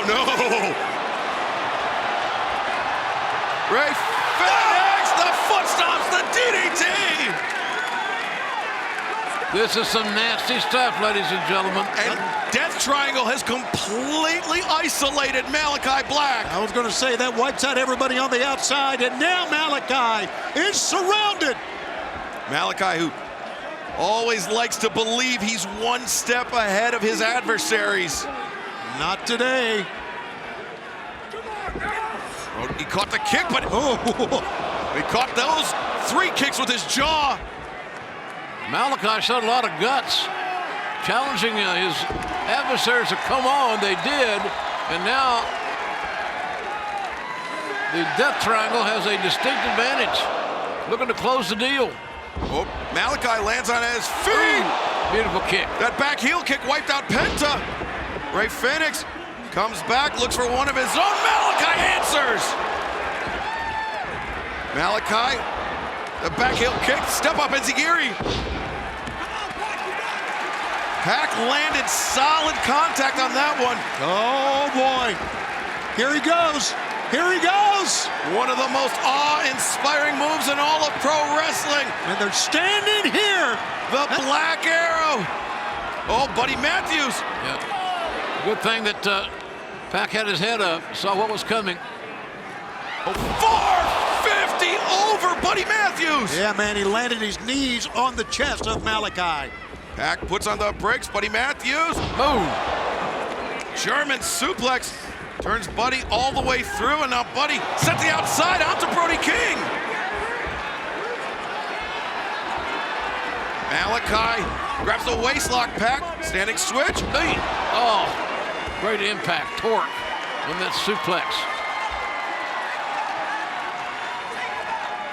no. Ray Phoenix, the foot stomps, the DDT. This is some nasty stuff, ladies and gentlemen. And Death Triangle has completely isolated Malachi Black. I was going to say that wipes out everybody on the outside, and now Malachi is surrounded. Malachi, who always likes to believe he's one step ahead of his adversaries. Not today. Oh, he caught the kick, but he caught those 3 kicks with his jaw. Malachi showed a lot of guts, challenging his adversaries to come on. They did, and now the Death Triangle has a distinct advantage, looking to close the deal. Oh, Malachi lands on his feet. Ooh, beautiful kick. That back heel kick wiped out Penta. Ray Phoenix comes back, looks for one of his own. Malachi answers. Malachi, the back heel kick, step up Enziguri. Pac landed solid contact on that one. Oh boy, here he goes. Here he goes! One of the most awe-inspiring moves in all of pro wrestling. And they're standing here. The Black Arrow. Oh, Buddy Matthews. Yeah. Good thing that Pac had his head up, saw what was coming. Oh, 450 over Buddy Matthews. Yeah, man, he landed his knees on the chest of Malachi. Pac puts on the brakes. Buddy Matthews. Boom. German suplex. Turns Buddy all the way through, and now Buddy sent the outside out to Brody King. Malachi grabs the waistlock. Pac, standing switch. Oh, great impact, torque on that suplex.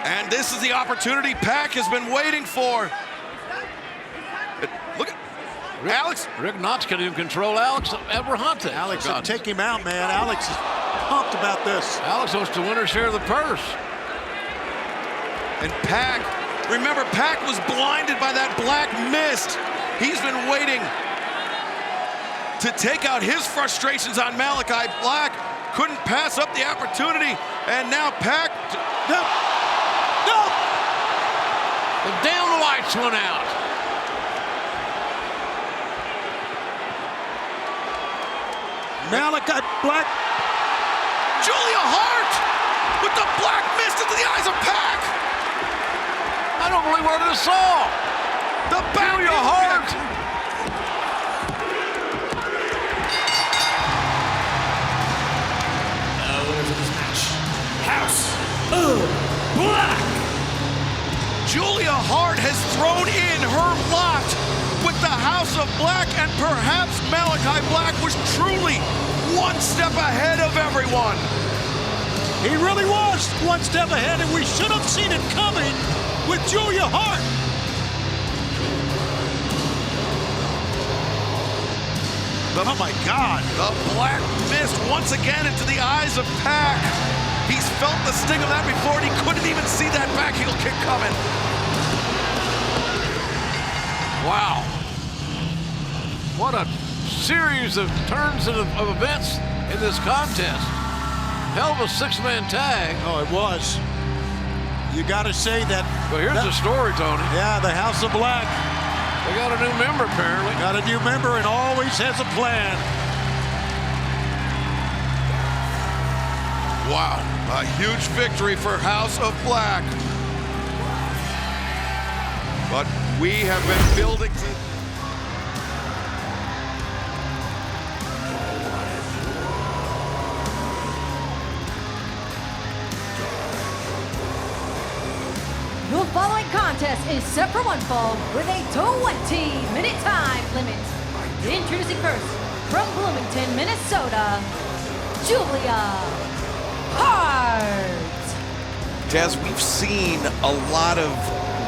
And this is the opportunity Pac has been waiting for. Look at Alex. Rick Knox can even control Alex Abrahante. Alex, take him out, man. Alex is pumped about this. Alex wants to win her share of the purse. And Pac, remember, Pac was blinded by that black mist. He's been waiting to take out his frustrations on Malachi Black. Couldn't pass up the opportunity. And now Pac, no. The down lights went out. Malachi Black. Julia Hart with the black mist into the eyes of Pac. I don't believe what I just saw. The Julia Hart. Winner for this match, House of Black. Julia Hart has thrown in her lot with the House of Black, and perhaps Malachi Black was truly one step ahead of everyone. He really was one step ahead, and we should have seen it coming with Julia Hart. Oh my God. The black mist once again into the eyes of Pac. He's felt the sting of that before, and he couldn't even see that back heel kick coming. Wow. What a series of turns of events in this contest. Hell of a 6-man tag. Oh, it was. You got to say that. Well, here's the story, Tony. Yeah, the House of Black. They got a new member, apparently. Got a new member and always has a plan. Wow, a huge victory for House of Black. But we have been building to... The following contest is set for one fall with a 20-minute time limit. Introducing first, from Bloomington, Minnesota, Julia Hart. Des, we've seen a lot of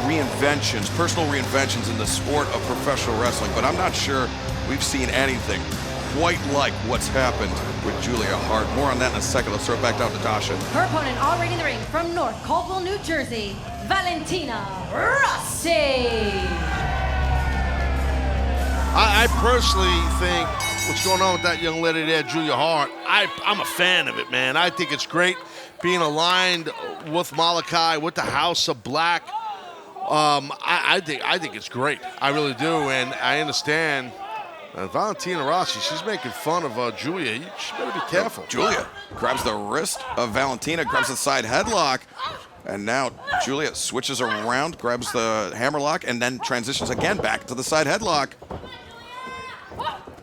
reinventions, personal reinventions in the sport of professional wrestling, but I'm not sure we've seen anything quite like what's happened with Julia Hart. More on that in a second. Let's throw it back down to Tasha. Her opponent already in the ring from North Colville, New Jersey, Valentina Rossi. I personally think what's going on with that young lady there, Julia Hart. I'm a fan of it, man. I think it's great being aligned with Malachi, with the House of Black. I think it's great. I really do, and I understand. Valentina Rossi, she's making fun of Julia. She better be careful. Julia grabs the wrist of Valentina, grabs the side headlock, and now Julia switches around, grabs the hammerlock, and then transitions again back to the side headlock.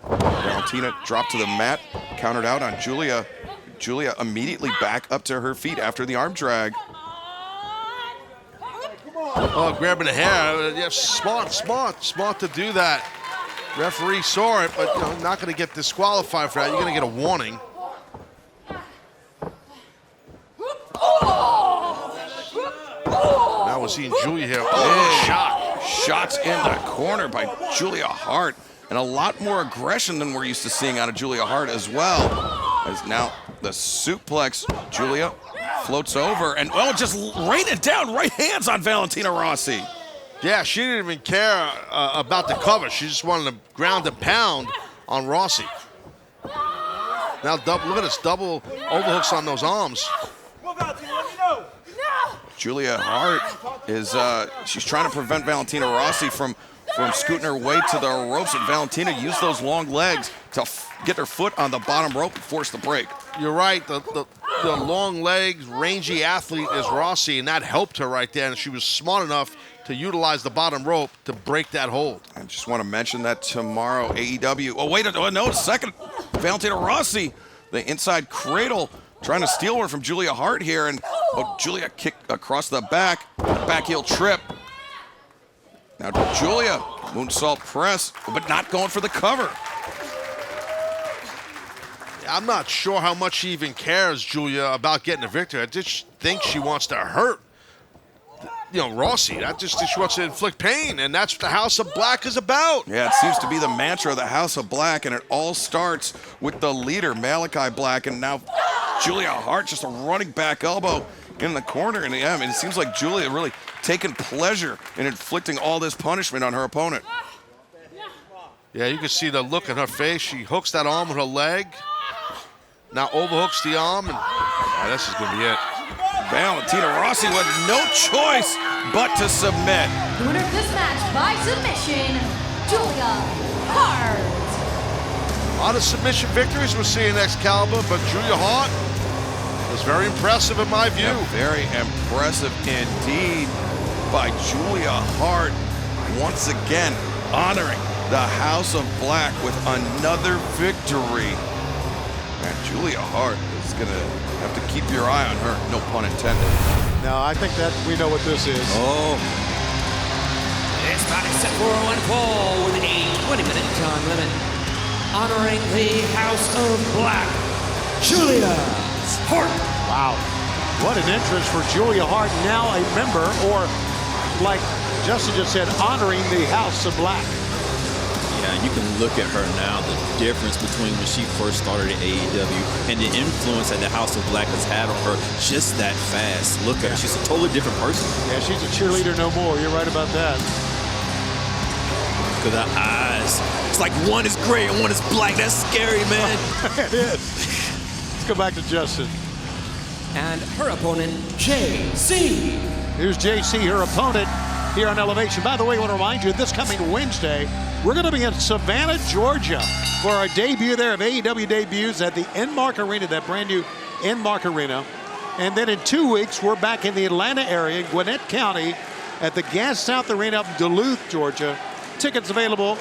Valentina dropped to the mat, countered out on Julia. Julia immediately back up to her feet after the arm drag. Oh, grabbing the hair. Yeah, smart to do that. Referee saw it, but not going to get disqualified for that. You're going to get a warning. Now we're seeing Julia here. Oh, Shots in the corner by Julia Hart. And a lot more aggression than we're used to seeing out of Julia Hart as well. As now the suplex, Julia floats over and just rain it down. Right hands on Valentina Rossi. Yeah, she didn't even care about the cover. She just wanted to ground and pound on Rossi. Now look at this double overhooks on those arms. Julia Hart is she's trying to prevent Valentina Rossi from scooting her way to the ropes, and Valentina used those long legs to get her foot on the bottom rope and force the break. You're right. The long legs, rangy athlete is Rossi, and that helped her right there. And she was smart enough to utilize the bottom rope to break that hold. I just want to mention that tomorrow, AEW. Oh, wait, no, second. Valentina Rossi, the inside cradle, trying to steal her from Julia Hart here. And Julia kicked across the back heel trip. Now Julia, moonsault press, but not going for the cover. I'm not sure how much she even cares, Julia, about getting a victory. I just think she wants to hurt, Rossi. She wants to inflict pain, and that's what the House of Black is about. Yeah, it seems to be the mantra of the House of Black, and it all starts with the leader, Malachi Black, and now Julia Hart just a running back elbow in the corner. And it seems like Julia really taking pleasure in inflicting all this punishment on her opponent. Yeah, you can see the look in her face. She hooks that arm with her leg. Now overhooks the arm, and this is going to be it. Valentina Rossi with no choice but to submit. The winner of this match by submission, Julia Hart. A lot of submission victories we're seeing Excalibur, but Julia Hart was very impressive in my view. Yeah, very impressive indeed by Julia Hart. Once again, honoring the House of Black with another victory. And Julia Hart is going to have to keep your eye on her, no pun intended. No, I think that we know what this is. Oh. This bout is set for one fall with a 20-minute time limit. Honoring the House of Black, Julia Hart. Wow. What an entrance for Julia Hart, now a member, or like Justin just said, honoring the House of Black. Yeah, you can look at her now, the difference between when she first started at AEW and the influence that the House of Black has had on her just that fast. Look at her. She's a totally different person. Yeah, she's a cheerleader no more. You're right about that. Look at her eyes. It's like one is gray and one is black. That's scary, man. It is. Let's go back to Justin. And her opponent, JC. Here's JC, her opponent, here on Elevation. By the way, I want to remind you, this coming Wednesday, we're going to be in Savannah, Georgia for our debut there of AEW debuts at the Enmark Arena, that brand new Enmark Arena. And then in 2 weeks, we're back in the Atlanta area, Gwinnett County, at the Gas South Arena of Duluth, Georgia. Tickets available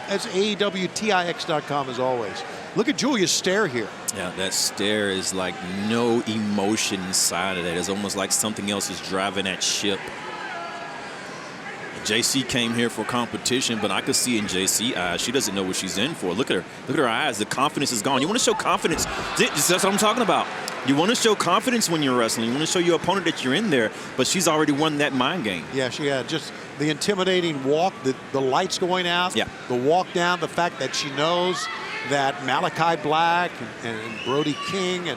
at AEWTIX.com as always. Look at Julia's stare here. Yeah, that stare is like no emotion inside of that. It's almost like something else is driving that ship. JC came here for competition, but I could see in JC's eyes, she doesn't know what she's in for. Look at her. Look at her eyes. The confidence is gone. You want to show confidence. That's what I'm talking about. You want to show confidence when you're wrestling. You want to show your opponent that you're in there, but she's already won that mind game. Yeah, she had just the intimidating walk, the lights going out, yeah, the walk down, the fact that she knows that Malachi Black and Brody King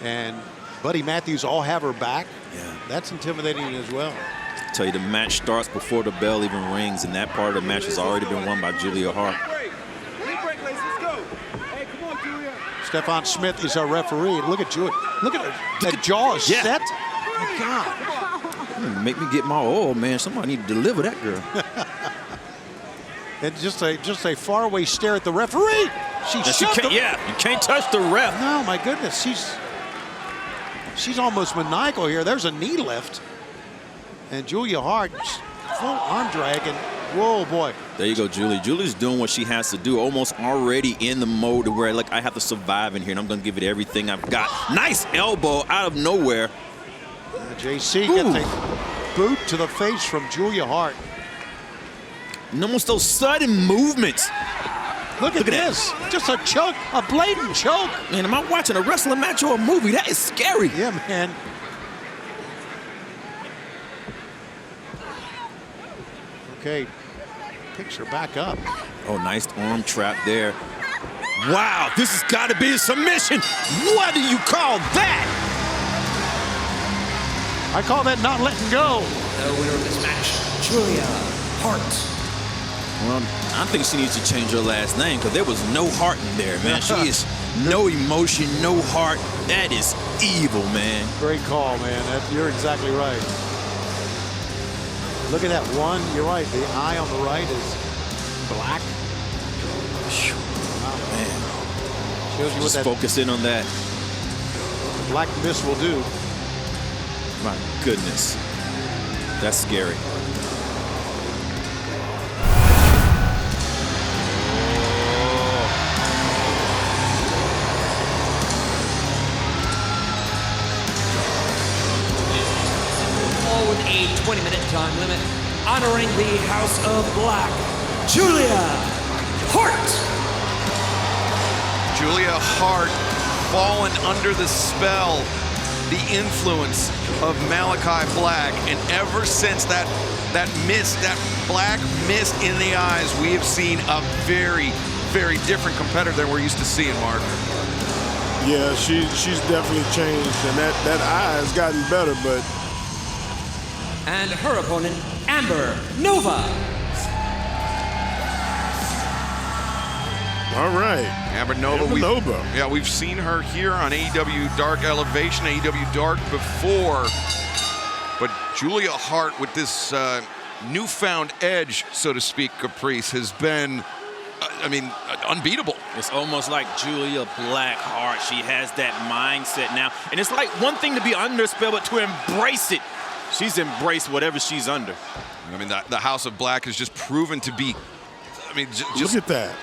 and Buddy Matthews all have her back. Yeah, that's intimidating as well. I tell you, the match starts before the bell even rings, and that part of the match has already been won by Julia Hart. Stefan Smith is our referee. Look at Julie. Look at her. That jaw is set. My God. Make me get my oil, man. Somebody need to deliver that girl. And just a faraway stare at the referee. She can't, you can't touch the ref. No, my goodness. She's almost maniacal here. There's a knee lift. And Julia Hart, full arm drag. And whoa, boy. There you go, Julie. Julie's doing what she has to do, almost already in the mode where, like, I have to survive in here, and I'm going to give it everything I've got. Nice elbow out of nowhere. JC gets a boot to the face from Julia Hart. And almost those sudden movements. Look at this. Just a choke, a blatant choke. Man, am I watching a wrestling match or a movie? That is scary. Yeah, man. Okay, picks her back up. Oh, nice arm trap there. Wow, this has got to be a submission. What do you call that? I call that not letting go. The winner of this match, Julia Hart. Well, I think she needs to change her last name because there was no heart in there, man. She is no emotion, no heart. That is evil, man. Great call, man. You're exactly right. Look at that one. You're right. The eye on the right is black. Oh, man. Shows you what Just that focus in on that. black mist will do. My goodness. That's scary. All with a 20-minute time limit, honoring the House of Black, Julia Hart. Julia Hart fallen under the spell, the influence of Malachi Black, and ever since that mist, that black mist in the eyes, we have seen a very, very different competitor than we're used to seeing, Mark. Yeah, she's definitely changed, and that eye has gotten better, but. And her opponent, Amber Nova. All right. Amber Nova. Yeah, we've seen her here on AEW Dark Elevation, AEW Dark before. But Julia Hart with this newfound edge, so to speak, Caprice, has been, unbeatable. It's almost like Julia Black Hart. She has that mindset now. And it's like one thing to be under a spell, but to embrace it. She's embraced whatever she's under. I mean, the House of Black has just proven to be, just look at that.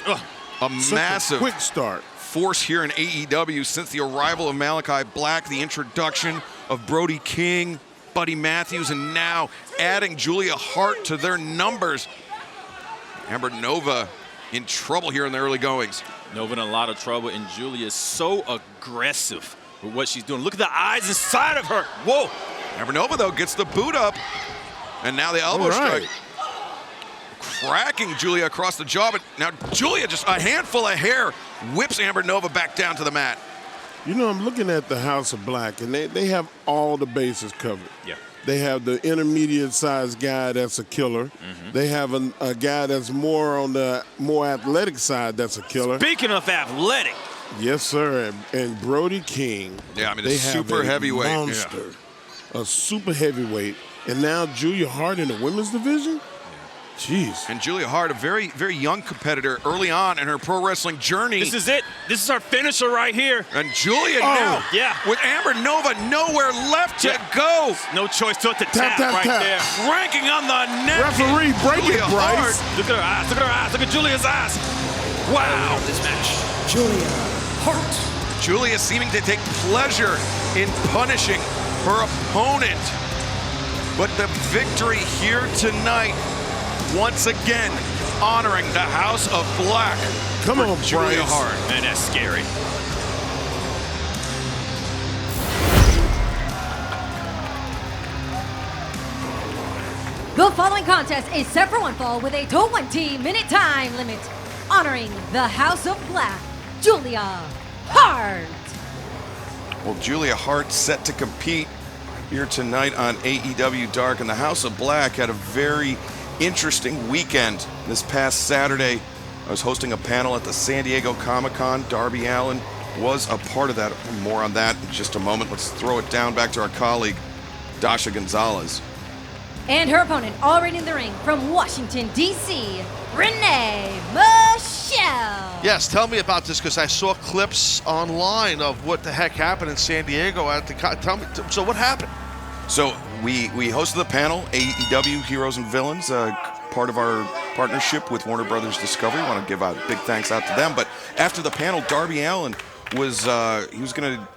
A massive quick start force here in AEW since the arrival of Malachi Black, the introduction of Brody King, Buddy Matthews, and now adding Julia Hart to their numbers. Amber Nova in trouble here in the early goings. Nova in a lot of trouble, and Julia is so aggressive with what she's doing. Look at the eyes inside of her. Whoa. Amber Nova, though, gets the boot up, and now the elbow strike. Cracking Julia across the jaw, but now Julia, just a handful of hair, whips Amber Nova back down to the mat. You know, I'm looking at the House of Black, and they have all the bases covered. Yeah. They have the intermediate-sized guy that's a killer. Mm-hmm. They have a guy that's more on the more athletic side that's a killer. Speaking of athletic. Yes, sir, and Brody King. Yeah, they super have a heavyweight. monster, a super heavyweight, and now Julia Hart in the women's division? Jeez. And Julia Hart, a very, very young competitor early on in her pro wrestling journey. This is it. This is our finisher right here. And Julia now, with Amber Nova nowhere left to go. No choice to tap there. Cranking on the neck. Referee, break Julia it, Bryce. Hart. Look at her eyes. Look at her eyes. Look at Julia's eyes. Wow. This match, Julia Hart. Julia seeming to take pleasure in punishing her opponent. But the victory here tonight, once again, honoring the House of Black. Come on, Julia Bryce. Hart. Man, that's scary. The following contest is set for one fall with a 20-minute time limit, honoring the House of Black, Julia Hart. Well, Julia Hart set to compete here tonight on AEW Dark, and the House of Black had a very interesting weekend. This past Saturday, I was hosting a panel at the San Diego Comic-Con. Darby Allin was a part of that. More on that in just a moment. Let's throw it down back to our colleague, Dasha Gonzalez. And her opponent, already in the ring from Washington, D.C., Renee Michelle. Yes, tell me about this, because I saw clips online of what the heck happened in San Diego at the. Tell me. So what happened? So we hosted the panel, AEW Heroes and Villains, part of our partnership with Warner Brothers Discovery. I want to give a big thanks out to them. But after the panel, Darby Allin was going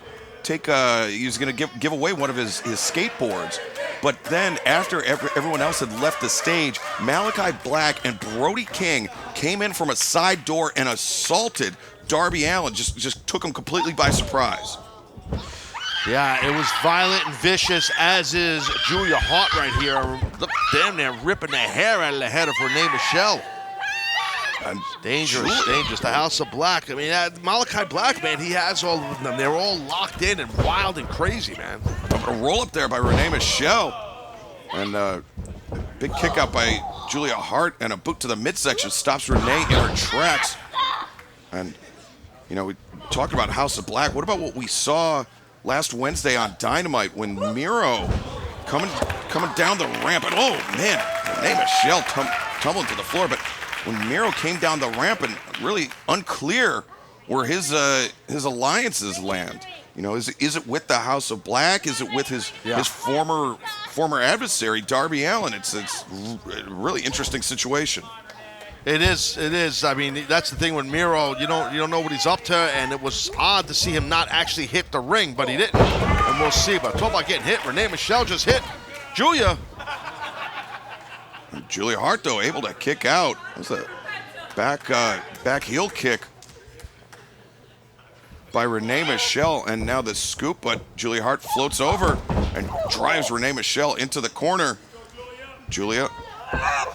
to give away one of his skateboards. But then after everyone else had left the stage, Malachi Black and Brody King came in from a side door and assaulted Darby Allin. Just took him completely by surprise. Yeah, it was violent and vicious, as is Julia Hart right here. Look, damn near ripping the hair out of the head of Renee Michelle. And dangerous. The House of Black. I mean, Malachi Black, man, he has all of them. They're all locked in and wild and crazy, man. A roll up there by Renee Michelle. And a big kick out by Julia Hart, and a boot to the midsection stops Renee in her tracks. And, you know, we talked about House of Black. What about what we saw last Wednesday on Dynamite when Miro coming down the ramp? And, oh, man, Renee Michelle tumbling to the floor. But when Miro came down the ramp, and really unclear where his alliances land. You know, is it with the House of Black? Is it with his former adversary, Darby Allin? It's a really interesting situation. It is. I mean, that's the thing with Miro. You don't know what he's up to, and it was odd to see him not actually hit the ring, but he didn't. And we'll see. But talk about getting hit. Renee Michelle just hit Julia. And Julia Hart, though, able to kick out. That was a back heel kick by Renee Michelle, and now the scoop, but Julia Hart floats over and drives Renee Michelle into the corner. Julia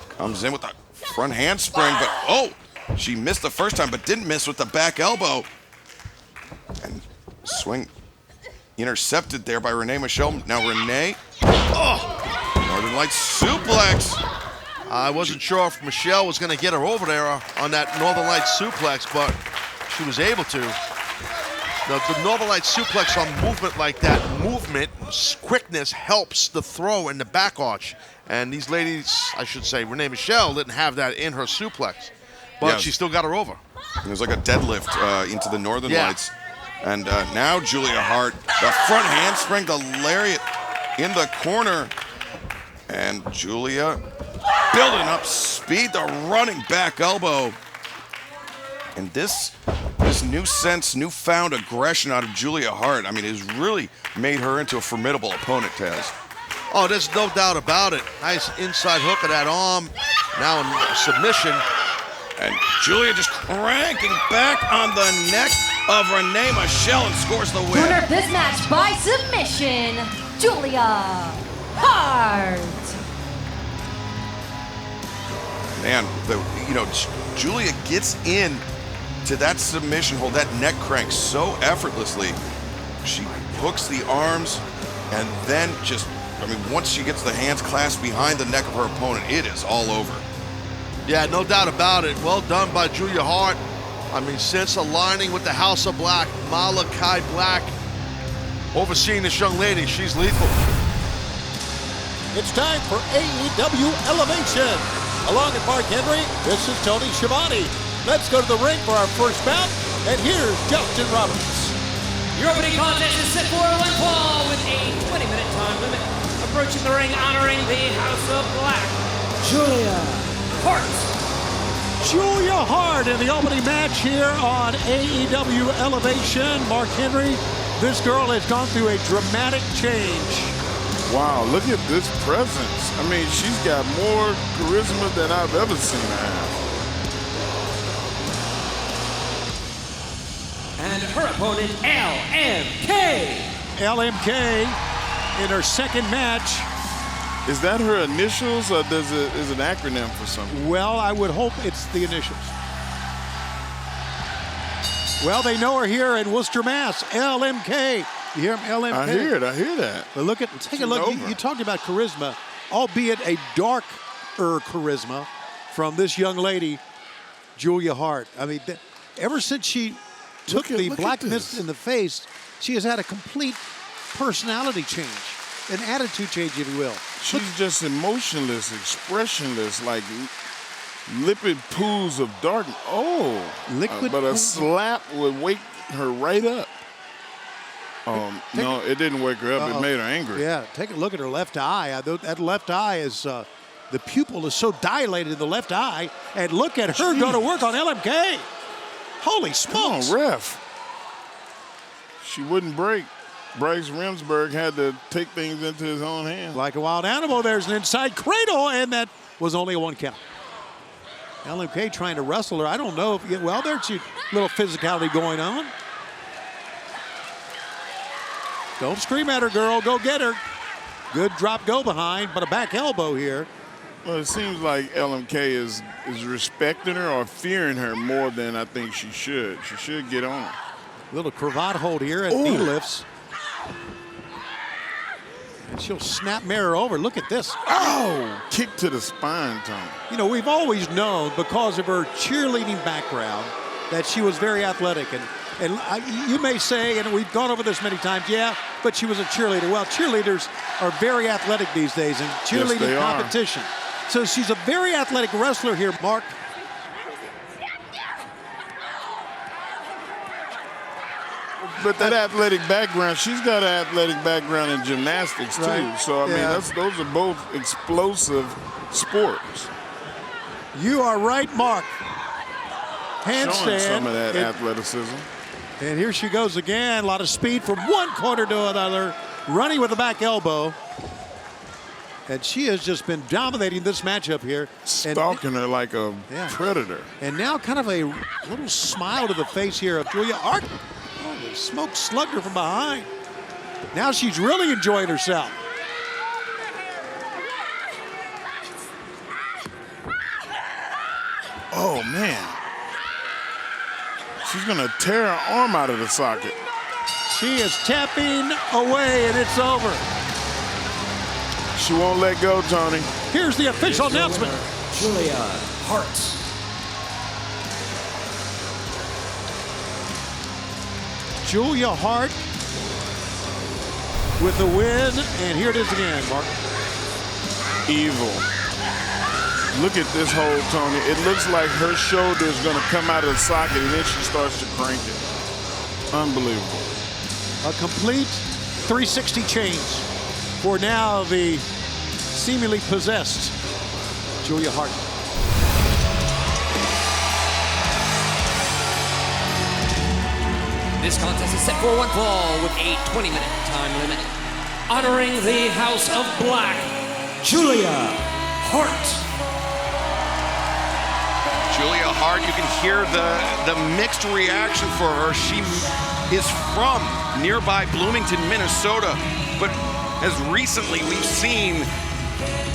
comes in with the front handspring, but she missed the first time, but didn't miss with the back elbow. And swing intercepted there by Renee Michelle. Now Renee, Northern Lights suplex. I wasn't sure if Michelle was going to get her over there on that Northern Lights suplex, but she was able to. The Northern Lights suplex on movement like that, quickness helps the throw and the back arch. And these ladies, I should say, Renee Michelle didn't have that in her suplex, but she still got her over. It was like a deadlift into the Northern Lights. And now Julia Hart, the front handspring, the lariat in the corner. And Julia building up speed, the running back elbow. And this newfound aggression out of Julia Hart, I mean, has really made her into a formidable opponent, Taz. Oh, there's no doubt about it. Nice inside hook of that arm. Now in submission. And Julia just cranking back on the neck of Renee Michelle and scores the win. Winner of this match by submission, Julia Hart. Man, Julia gets in to that submission hold, that neck crank so effortlessly. She hooks the arms, and then once she gets the hands clasped behind the neck of her opponent, it is all over. Yeah, no doubt about it. Well done by Julia Hart. I mean, since aligning with the House of Black, Malachi Black, overseeing this young lady, she's lethal. It's time for AEW Elevation. Along with Mark Henry, this is Tony Schiavone. Let's go to the ring for our first bout, and here's Justin Roberts. Your opening contest is set for one fall with a 20-minute time limit. Approaching the ring, honoring the House of Black, Julia Hart. Julia Hart in the opening match here on AEW Elevation. Mark Henry, this girl has gone through a dramatic change. Wow, look at this presence. I mean, she's got more charisma than I've ever seen her have. And her opponent, LMK. LMK in her second match. Is that her initials, or is it an acronym for something? Well, I would hope it's the initials. Well, they know her here in Worcester, Mass. LMK. You hear him? LMK. I hear that. But take a look. You talked about charisma, albeit a darker charisma from this young lady, Julia Hart. I mean, ever since she took the look black at mist this. in the face, she has had a complete personality change, an attitude change, if you will. She's just emotionless, expressionless, like liquid pools of darkness. Liquid but a pools. slap would wake her right up. No, it didn't wake her up. It made her angry. Yeah, take a look at her left eye. That left eye is, the pupil is so dilated in the left eye. And look at her go to work on LMK. Holy Come smokes. on, ref. She wouldn't break. Bryce Remsburg had to take things into his own hands. Like a wild animal, there's an inside cradle, and that was only a 1 count. LMK trying to wrestle her. I don't know if, well, there's a little physicality going on. Don't scream at her, girl. Go get her. Good drop go behind, but a back elbow here. Well, it seems like LMK is respecting her or fearing her more than I think she should. She should get on her. Little cravat hold here and knee lifts. And she'll snap mirror over. Look at this. Oh! Kick to the spine, Tony. You know, we've always known because of her cheerleading background that she was very athletic. And you may say, and we've gone over this many times, yeah, but she was a cheerleader. Well, cheerleaders are very athletic these days in cheerleading they are. competition. So she's a very athletic wrestler here, Mark. But that athletic background, she's got an athletic background in gymnastics, too. Right. So, I mean, those are both explosive sports. You are right, Mark. Handstand. Showing some of that athleticism. And here she goes again. A lot of speed from one corner to another. Running with the back elbow. And she has just been dominating this matchup here. Stalking her like a predator. And now kind of a little smile to the face here of Julia Hart. Oh, the smoke slugged her from behind. Now she's really enjoying herself. Oh, man. She's going to tear her arm out of the socket. She is tapping away, and it's over. She won't let go, Tony. Here's the official announcement. Julia Hart. Julia Hart with the win, and here it is again, Mark. Evil. Look at this hold, Tony. It looks like her shoulder is going to come out of the socket, and then she starts to crank it. Unbelievable. A complete 360 change for now the seemingly possessed Julia Hart. This contest is set for one fall with a 20-minute time limit. Honoring the House of Black, Julia Hart. Julia Hart, you can hear the mixed reaction for her. She is from nearby Bloomington, Minnesota, but as recently we've seen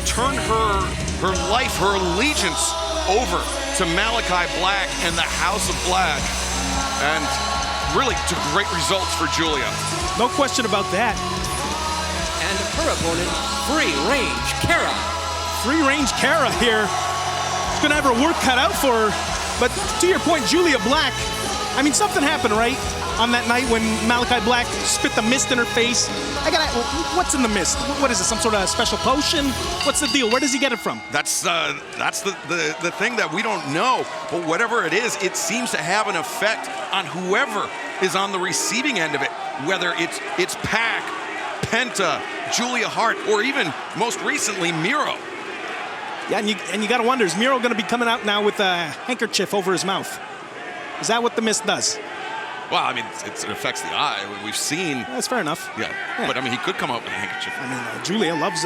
turn her life, her allegiance over to Malachi Black and the House of Black. And really took great results for Julia. No question about that. And her opponent, Free Range Cara. Free range Cara here. She's gonna have her work cut out for her. But to your point, Julia Black, I mean, something happened, right? On that night when Malachi Black spit the mist in her face. What's in the mist? What is it, some sort of special potion? What's the deal? Where does he get it from? That's the thing that we don't know. But whatever it is, it seems to have an effect on whoever is on the receiving end of it. Whether it's Pac, Penta, Julia Hart, or even most recently Miro. Yeah, and you gotta wonder, is Miro gonna be coming out now with a handkerchief over his mouth? Is that what the mist does? Well, I mean, it affects the eye. We've seen. That's fair enough. Yeah, but I mean, he could come out with a handkerchief. I mean, Julia loves.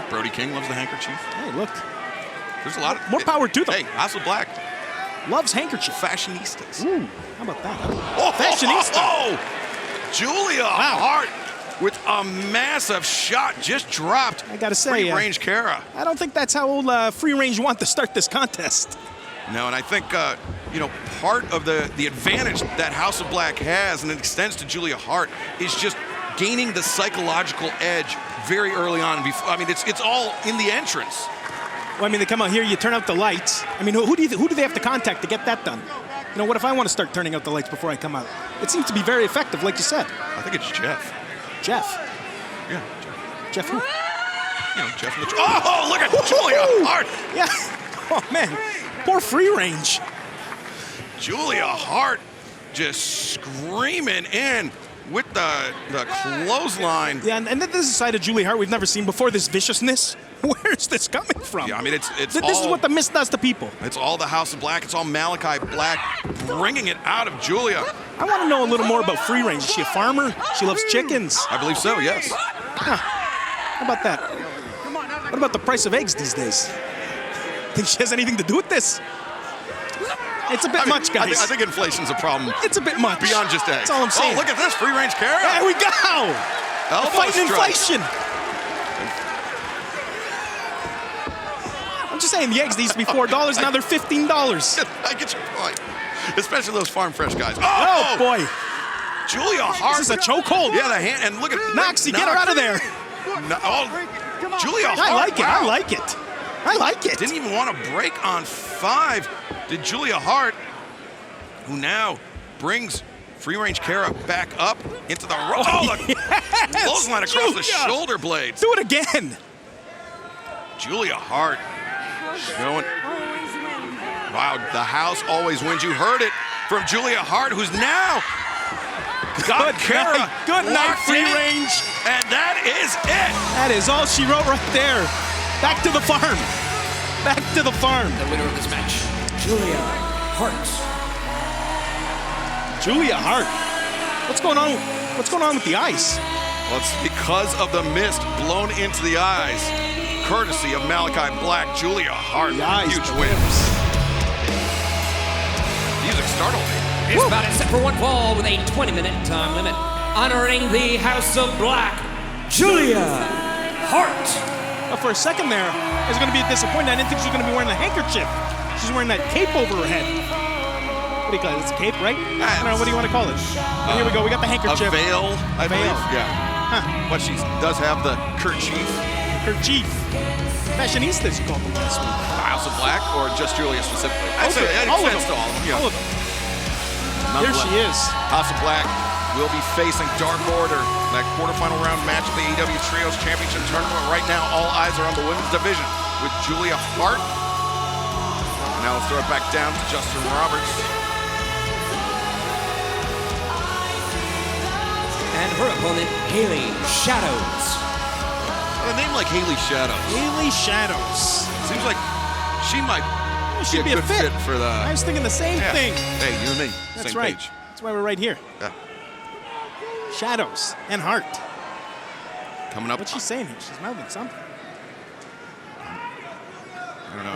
Brody King loves the handkerchief. Hey, look. There's a lot of more power to them. Hey, House of Black loves handkerchief. Fashionistas. Ooh, how about that? Fashionista. Julia Hart with a massive shot just dropped. I gotta say, Free Range Cara. I don't think that's how Free Range want to start this contest. No, and I think part of the advantage that House of Black has, and it extends to Julia Hart, is just gaining the psychological edge very early on. I mean, it's all in the entrance. Well, I mean, they come out here, you turn out the lights. I mean, who do they have to contact to get that done? You know, what if I want to start turning out the lights before I come out? It seems to be very effective, like you said. I think it's Jeff. Jeff. Yeah, Jeff who? You know, Jeff. Oh, look at Julia Hart. Yeah. Oh, man. Poor free range. Julia Hart just screaming in with the clothesline. Yeah, and this is a side of Julia Hart we've never seen before, this viciousness. Where's this coming from? Yeah, I mean, This is what the Mist does to people. It's all the House of Black. It's all Malachi Black bringing it out of Julia. I want to know a little more about free range. Is she a farmer? She loves chickens. I believe so, yes. How about that? What about the price of eggs these days? Think she has anything to do with this? It's a bit much, guys. I think inflation's a problem. It's a bit much. Beyond just eggs. That's all I'm saying. Oh, look at this free range Cara. There we go. Fighting inflation. I'm just saying the eggs used to be $4. Now they're $15. I get your point. Especially those farm fresh guys. Oh boy. Julia Hart. This is a chokehold. Yeah, the hand. And look at Noxie, get her out of there. No, Julia Hart. I like it. Wow. I like it. I like it. Didn't even want to break on 5. Did Julia Hart, who now brings free range Cara back up into the rope. Oh, the clothesline across the shoulder blades. Do it again. Julia Hart showing. Wow, the house always wins. You heard it from Julia Hart, who's now got Cara. Good night, free in. range. And that is it. That is all she wrote right there. Back to the farm. Back to the farm. The winner of this match, Julia Hart. Julia Hart. What's going on? What's going on with the ice? Well, it's because of the mist blown into the eyes. Courtesy of Malachi Black, Julia Hart. Huge wins. Music startled me. This bout is set for one fall with a 20-minute time limit. Honoring the House of Black, Julia Hart. Well, for a second there, I was going to be disappointed. I didn't think she was going to be wearing the handkerchief. She's wearing that cape over her head. What do you call it? It's a cape, right? I don't know. What do you want to call it? Here we go. We got the handkerchief. A veil, I believe. Yeah. Huh. But she does have the kerchief. Kerchief. Fashionistas call them this week. House of Black or just Julia specifically? I'd say it all of extends them. to all of them. Yeah. All of them. Here she is. House of Black will be facing Dark Order in that quarterfinal round match of the AEW Trios Championship Tournament. Right now, all eyes are on the women's division with Julia Hart. Now let's throw it back down to Justin Roberts. And her opponent, Haley Shadows. A name like Haley Shadows. Haley Shadows. Seems like she might She'd be a good fit for the... I was thinking the same thing. Hey, you and me, That's same right. page. That's why we're right here. Yeah. Shadows and Hart. Coming up. What's she saying here? She's mouthing something. I don't know.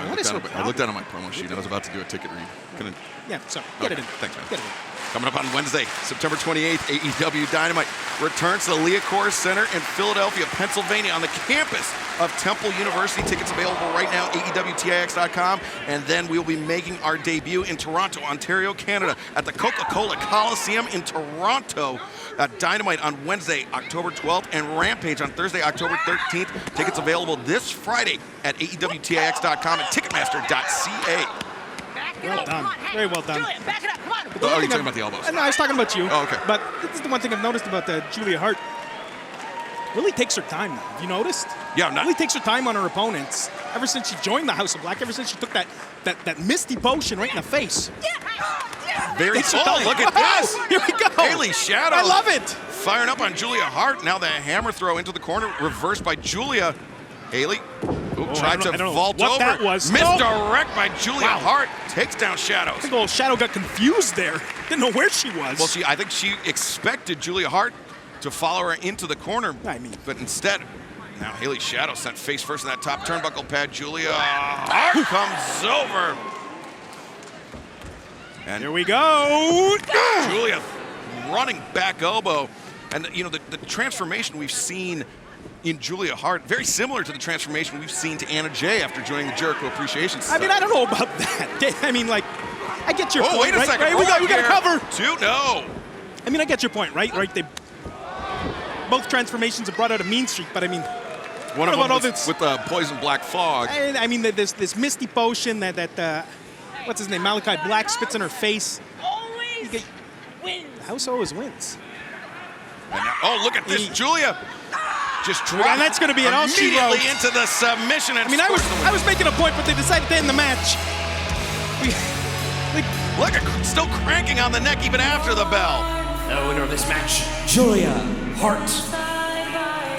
I looked down at my promo sheet. I was about to do a ticket read. Couldn't. Yeah, sorry. Get it in. Thanks, man. Get it in. Coming up on Wednesday, September 28th, AEW Dynamite returns to the Leacore Center in Philadelphia, Pennsylvania, on the campus of Temple University. Tickets available right now, AEWTIX.com. And then we'll be making our debut in Toronto, Ontario, Canada, at the Coca-Cola Coliseum in Toronto. Dynamite on Wednesday, October 12th, and Rampage on Thursday, October 13th. Tickets available this Friday at AEWTIX.com and Ticketmaster.ca. Well done. Very well done. Oh, you're talking about the elbows. No, I was talking about you. Oh, okay. But this is the one thing I've noticed about Julia Hart. Really takes her time now. Have you noticed? Yeah, really takes her time on her opponents. Ever since she joined the House of Black, ever since she took that misty potion right in the face. Very cool. Look at this. Here we go. Haley Shadows. I love it. Firing up on Julia Hart. Now the hammer throw into the corner, reversed by Julia. Haley tried to vault over. That was. Misdirect by Julia Hart. Takes down Shadows. I think old Shadow got confused there. Didn't know where she was. Well, I think she expected Julia Hart to follow her into the corner. But instead, now Haley Shadows sent face first in that top turnbuckle pad. Julia Hart comes over. And here we go. Julia running back elbow. And, you know, the transformation we've seen in Julia Hart, very similar to the transformation we've seen to Anna Jay after joining the Jericho Appreciation Society. I mean, I don't know about that. I mean, like, I get your point. Wait a right? second. Right? We got to cover. No. I mean, I get your point, right? They both transformations have brought out a mean streak, but I mean, one of them with the poison black fog. I mean, there's this misty potion that what's his name? Malachi Black spits in her face. Always wins. The house always wins. And now, oh, look at this, Julia. Just dropped And that's going to be an all she immediately wrote. into the submission. And I mean, I was making a point, but they decided to end the match. Look at still cranking on the neck even after the bell. The winner of this match, Julia Hart.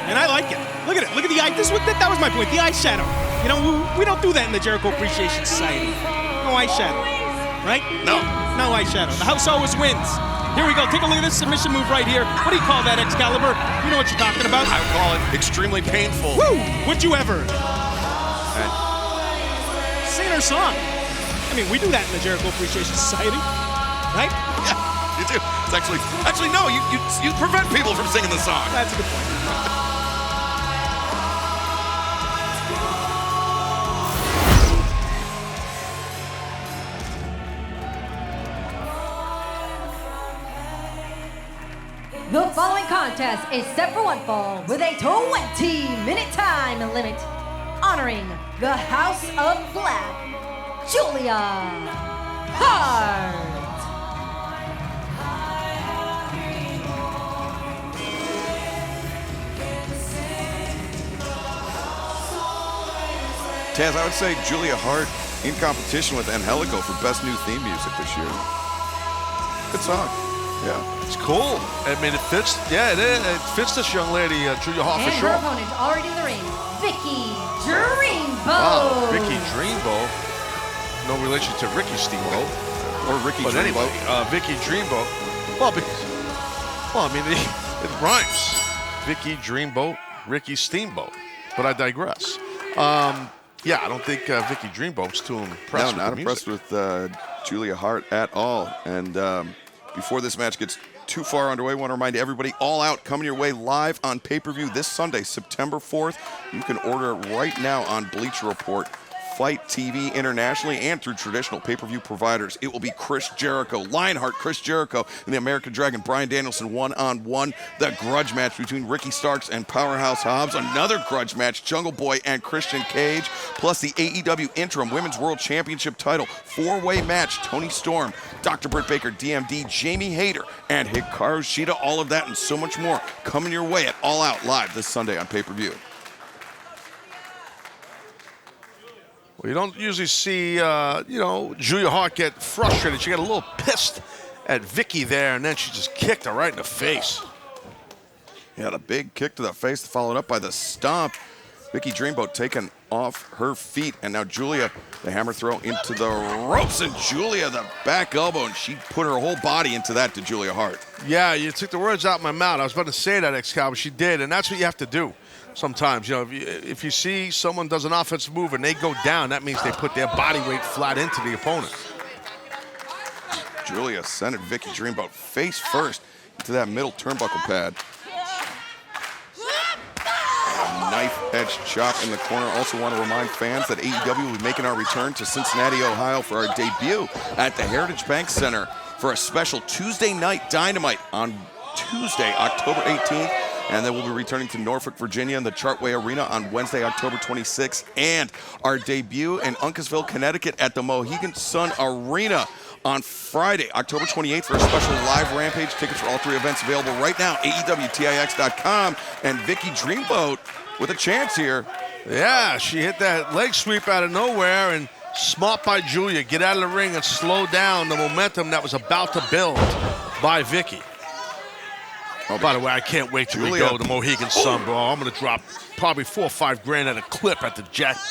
And I like it. Look at it. Look at the eye. That was my point. The eyeshadow. You know, we don't do that in the Jericho Appreciation Society. No eyeshadow, right? No. No eyeshadow. The house always wins. Here we go. Take a look at this submission move right here. What do you call that, Excalibur? You know what you're talking about. I call it extremely painful. Woo! Would you ever? Sing our song. I mean, we do that in the Jericho Appreciation Society, right? Yeah, you do. It's actually no. You prevent people from singing the song. That's a good point. The following contest is set for one fall with a 20-minute time limit, honoring the House of Black, Julia Hart. Taz, I would say Julia Hart in competition with Angelico for best new theme music this year. Good song. Yeah. It's cool. I mean, it fits. Yeah, it is. It fits this young lady, Julia Hart, for And sure. her opponent already in the ring, Vicky Dreamboat. Oh, Vicky Dreamboat. No relation to Ricky Steamboat. Or Ricky But Dreamboat. anyway, Vicky Dreamboat. Well, I mean, it rhymes. Vicky Dreamboat, Ricky Steamboat. But I digress. Yeah, I don't think Vicky Dreamboat's too impressed with No, not the impressed music. with Julia Hart at all. And before this match gets too far underway, I want to remind everybody, All Out coming your way live on pay-per-view this Sunday, September 4th. You can order it right now on Bleacher Report, Fight TV internationally, and through traditional pay-per-view providers. It will be Chris Jericho, Lionheart, Chris Jericho, and the American Dragon, Bryan Danielson, one-on-one. The grudge match between Ricky Starks and Powerhouse Hobbs. Another grudge match, Jungle Boy and Christian Cage. Plus the AEW Interim Women's World Championship title. Four-way match, Toni Storm, Dr. Britt Baker, DMD, Jamie Hayter, and Hikaru Shida. All of that and so much more coming your way at All Out live this Sunday on pay-per-view. Well, you don't usually see, Julia Hart get frustrated. She got a little pissed at Vicky there, and then she just kicked her right in the face. Yeah, the big kick to the face, followed up by the stomp. Vicky Dreamboat taken off her feet, and now Julia, the hammer throw into the ropes, and Julia, the back elbow, and she put her whole body into that to Julia Hart. Yeah, you took the words out of my mouth. I was about to say that, Excalibur. She did, and that's what you have to do. Sometimes, if you see someone does an offensive move and they go down, that means they put their body weight flat into the opponent. Julia sent Vicky Dreamboat face first into that middle turnbuckle pad. A knife-edged chop in the corner. Also want to remind fans that AEW will be making our return to Cincinnati, Ohio for our debut at the Heritage Bank Center for a special Tuesday night Dynamite on Tuesday, October 18th. And then we'll be returning to Norfolk, Virginia in the Chartway Arena on Wednesday, October 26th. And our debut in Uncasville, Connecticut at the Mohegan Sun Arena on Friday, October 28th for a special live Rampage. Tickets for all three events available right now, AEWTIX.com. And Vicky Dreamboat with a chance here. Yeah, she hit that leg sweep out of nowhere, and smart by Julia. Get out of the ring and slow down the momentum that was about to build by Vicky. Oh, by the way, I can't wait till we go to Mohegan Sun, bro. I'm going to drop probably $4 or $5 grand at a clip at the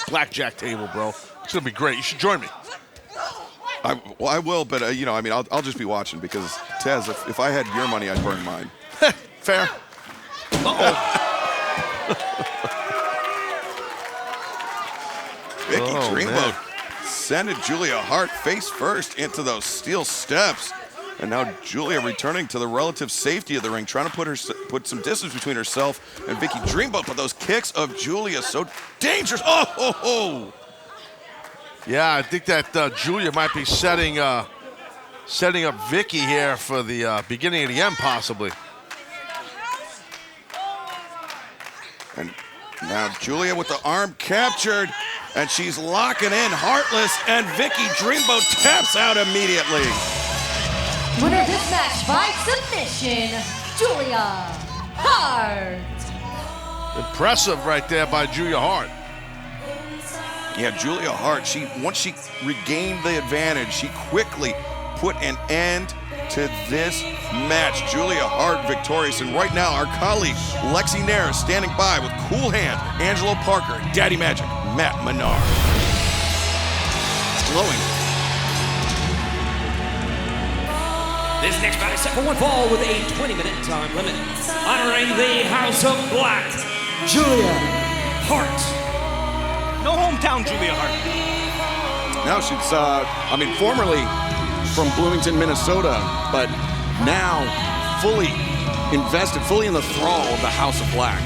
blackjack table, bro. It's going to be great. You should join me. I will, but, I'll just be watching because, Taz, if I had your money, I'd burn mine. Fair. Uh-oh. Vicky Dreamboat sending Julia Hart face first into those steel steps. And now Julia returning to the relative safety of the ring, trying to put some distance between herself and Vicky Dreamboat. But those kicks of Julia so dangerous. Oh! Yeah, I think that Julia might be setting up Vicky here for the beginning of the end, possibly. And now Julia with the arm captured. And she's locking in Heartless, and Vicky Dreamboat taps out immediately. Winner of this match by submission, Julia Hart. Impressive right there by Julia Hart. Yeah, Julia Hart, once she regained the advantage, she quickly put an end to this match. Julia Hart victorious, and right now our colleague Lexi Nair is standing by with Cool Hand, Angelo Parker, Daddy Magic, Matt Menard. It's glowing. This next bout is set for one fall with a 20-minute time limit. Honoring the House of Black, Julia Hart. No hometown Julia Hart. No, she's, formerly from Bloomington, Minnesota, but now fully invested, fully in the thrall of the House of Black.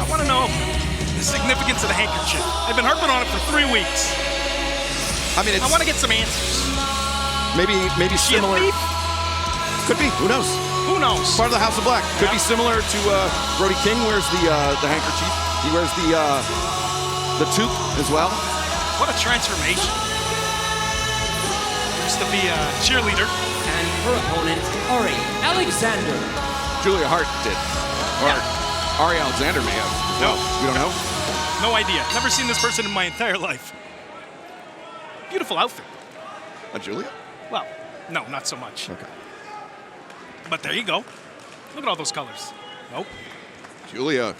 I want to know the significance of the handkerchief. I've been harping on it for 3 weeks. I mean, I want to get some answers. Maybe She a similar. thief? Could be. Who knows? Who knows? Part of the House of Black. Could be similar to Brody King wears the handkerchief. He wears the toque as well. What a transformation. Used to be a cheerleader. And her opponent, Ari Alexander. Julia Hart did. Or Ari Alexander may have. No, we don't know. No idea. Never seen this person in my entire life. Beautiful outfit. Julia? Well, no, not so much. Okay. But there you go. Look at all those colors. Nope. Julia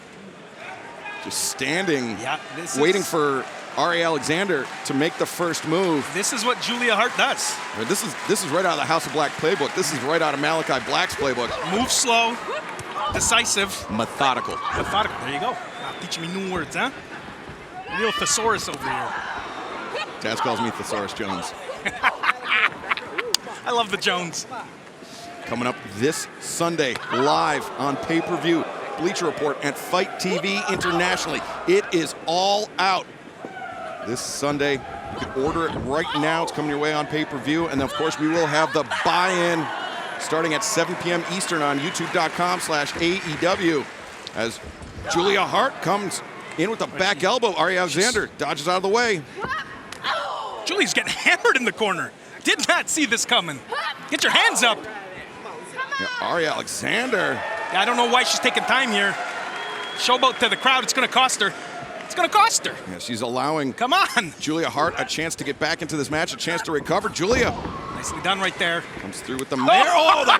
just standing, is waiting for Ari Alexander to make the first move. This is what Julia Hart does. I mean, this is right out of the House of Black playbook. This is right out of Malachi Black's playbook. Move slow, decisive, methodical. Methodical. There you go. Teaching me new words, huh? Real thesaurus over here. Taz calls me Thesaurus Jones. I love the Jones. Coming up this Sunday, live on pay-per-view, Bleacher Report and Fight TV internationally. It is all out this Sunday. You can order it right now. It's coming your way on pay-per-view. And then, of course, we will have the buy-in starting at 7 p.m. Eastern on youtube.com/AEW as Julia Hart comes in with the back elbow. Ari Alexander dodges out of the way. Julia's getting hammered in the corner. Did not see this coming. Get your hands up. Yeah, Ari Alexander. Yeah, I don't know why she's taking time here. Showboat to the crowd. It's going to cost her. It's going to cost her. Yeah, she's allowing Come on. Julia Hart a chance to get back into this match, a chance to recover. Julia Nicely done right there. comes through with the mare. Oh, the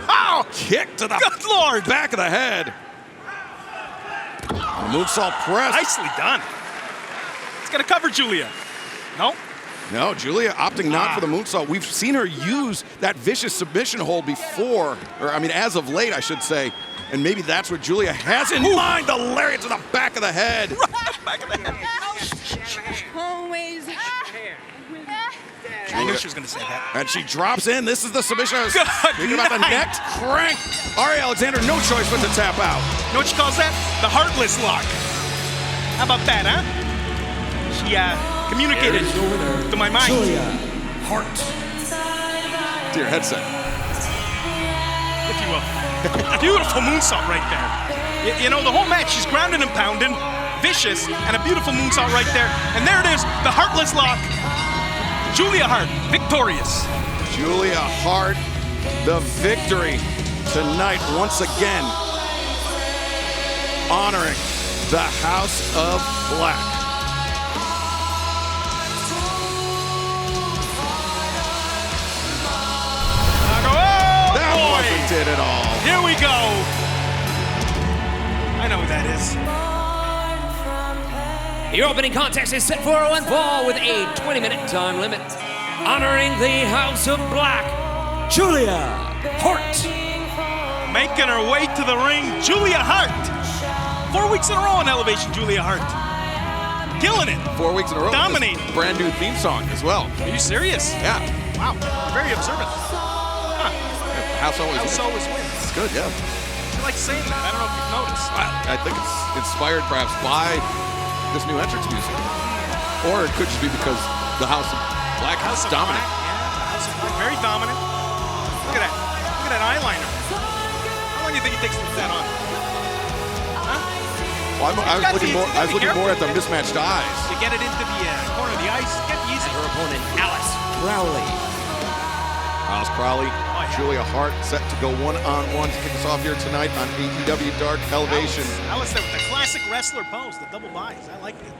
kick to the Good Lord. back of the head. Moonsault press. Nicely done. It's going to cover Julia. No. No, Julia opting not for the moonsault. We've seen her use that vicious submission hold before, or I mean, as of late, I should say. And maybe that's what Julia has in mind. The lariat to the back of the head. Back of the head. Always. I knew she was going to say that. And she drops in. This is the submission. I was Good thinking about the night. neck crank. Ari Alexander, no choice but to tap out. You know what she calls that? The Heartless Lock. How about that, huh? She communicated Here is your winner, to my mind. Julia Hart. To your headset. If you will. Beautiful moonsault right there. You know, the whole match, she's grounding and pounding, vicious, and a beautiful moonsault right there. And there it is, the Heartless Lock. Julia Hart, victorious. Julia Hart, the victory tonight once again, honoring the House of Black. That wasn't it at all. Here we go. I know who that is. Your opening contest is set for one fall with a 20-minute time limit. Honoring the House of Black, Julia Hart. Making her way to the ring, Julia Hart. 4 weeks in a row on Elevation, Julia Hart. Killing it. 4 weeks in a row. Dominate. Brand new theme song as well. Are you serious? Yeah. Wow, you're very observant. Huh. House always House wins. always wins. It's good, yeah. I like saying that. I don't know if you've noticed. I think it's inspired perhaps by this new entrance music. Or it could just be because the House of Black House is of dominant. Black, yeah, the House of Black, very dominant. Look at that. Look at that eyeliner. How long do you think it takes to put that on? Huh? Well, I was looking more at the mismatched eyes. You get it into the corner of the ice, get easy. Her opponent, Alice Crowley. Alice Crowley, Julia Hart set to go one-on-one to kick us off here tonight on AEW Dark Elevation. Alice there with the classic wrestler pose, the double buys. I like it.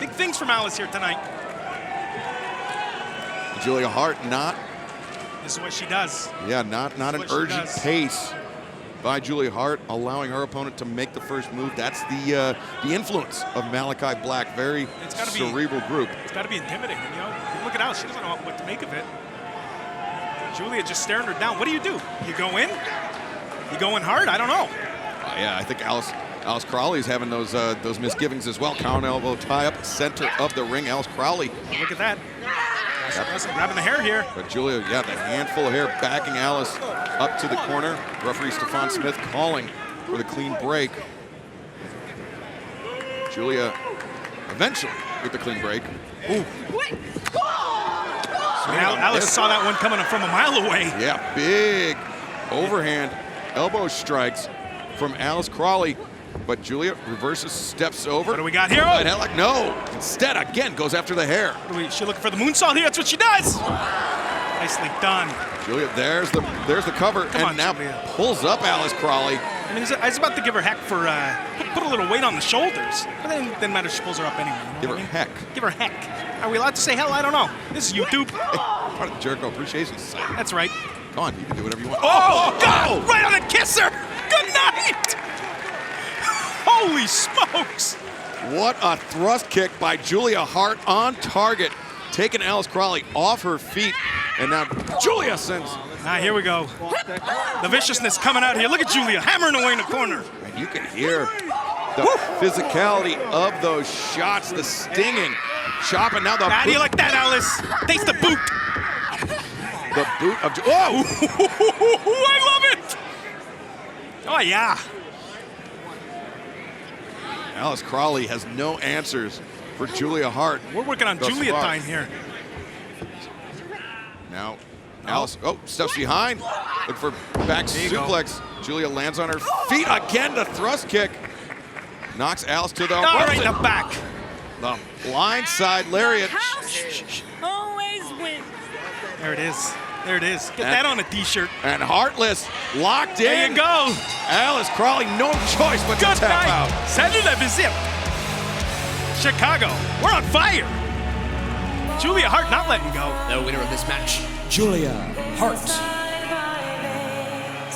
Big things from Alice here tonight. Julia Hart This is what she does. Yeah, not an urgent pace by Julia Hart, allowing her opponent to make the first move. That's the influence of Malachi Black. Very cerebral group. It's got to be intimidating, you know. Look at Alice. She doesn't know what to make of it. Julia just staring her down. What do? You go in? You go in hard? I don't know. Yeah, I think Alice Crowley is having those misgivings as well. Counter elbow tie up, center of the ring. Alice Crowley. Look at that. Grabbing the hair here. But Julia, the handful of hair backing Alice up to the corner. Referee Stephon Smith calling for the clean break. Julia eventually with the clean break. Ooh. Alice saw that one coming from a mile away. Yeah, big overhand elbow strikes from Alice Crowley. But Julia reverses, steps over. What do we got here? No. Instead, again, goes after the hair. She looking for the moonsault here. That's what she does. Nicely done. Julia, there's the cover. Now Julia pulls up Alice Crowley. I mean, I was about to give her heck for put a little weight on the shoulders. But then it didn't matter. She pulls her up anyway. Give her heck. Give her heck. Are we allowed to say hell? I don't know. This is YouTube. Hey, part of the Jericho Appreciation Society. That's right. Come on, you can do whatever you want. Oh, God! Right on the kisser. Good night. Holy smokes! What a thrust kick by Julia Hart on target, taking Alice Crowley off her feet. And now Julia sends. Here we go. The viciousness coming out here. Look at Julia hammering away in the corner. And you can hear the physicality of those shots, the stinging, chopping. Now the How do you like that, Alice? Taste the boot. The boot of I love it. Oh, yeah. Alice Crowley has no answers for Julia Hart. We're working on Julia time here. Now, Alice, steps behind. Look for back suplex. Julia lands on her feet again. The thrust kick knocks Alice to the right in the back. The blindside lariat. Always win. There it is. There it is. Get that on a t-shirt. And Heartless locked in. There you go. Alice Crowley, no choice but to tap out. Salut la visite. Chicago, we're on fire. Julia Hart not letting go. The winner of this match, Julia Hart.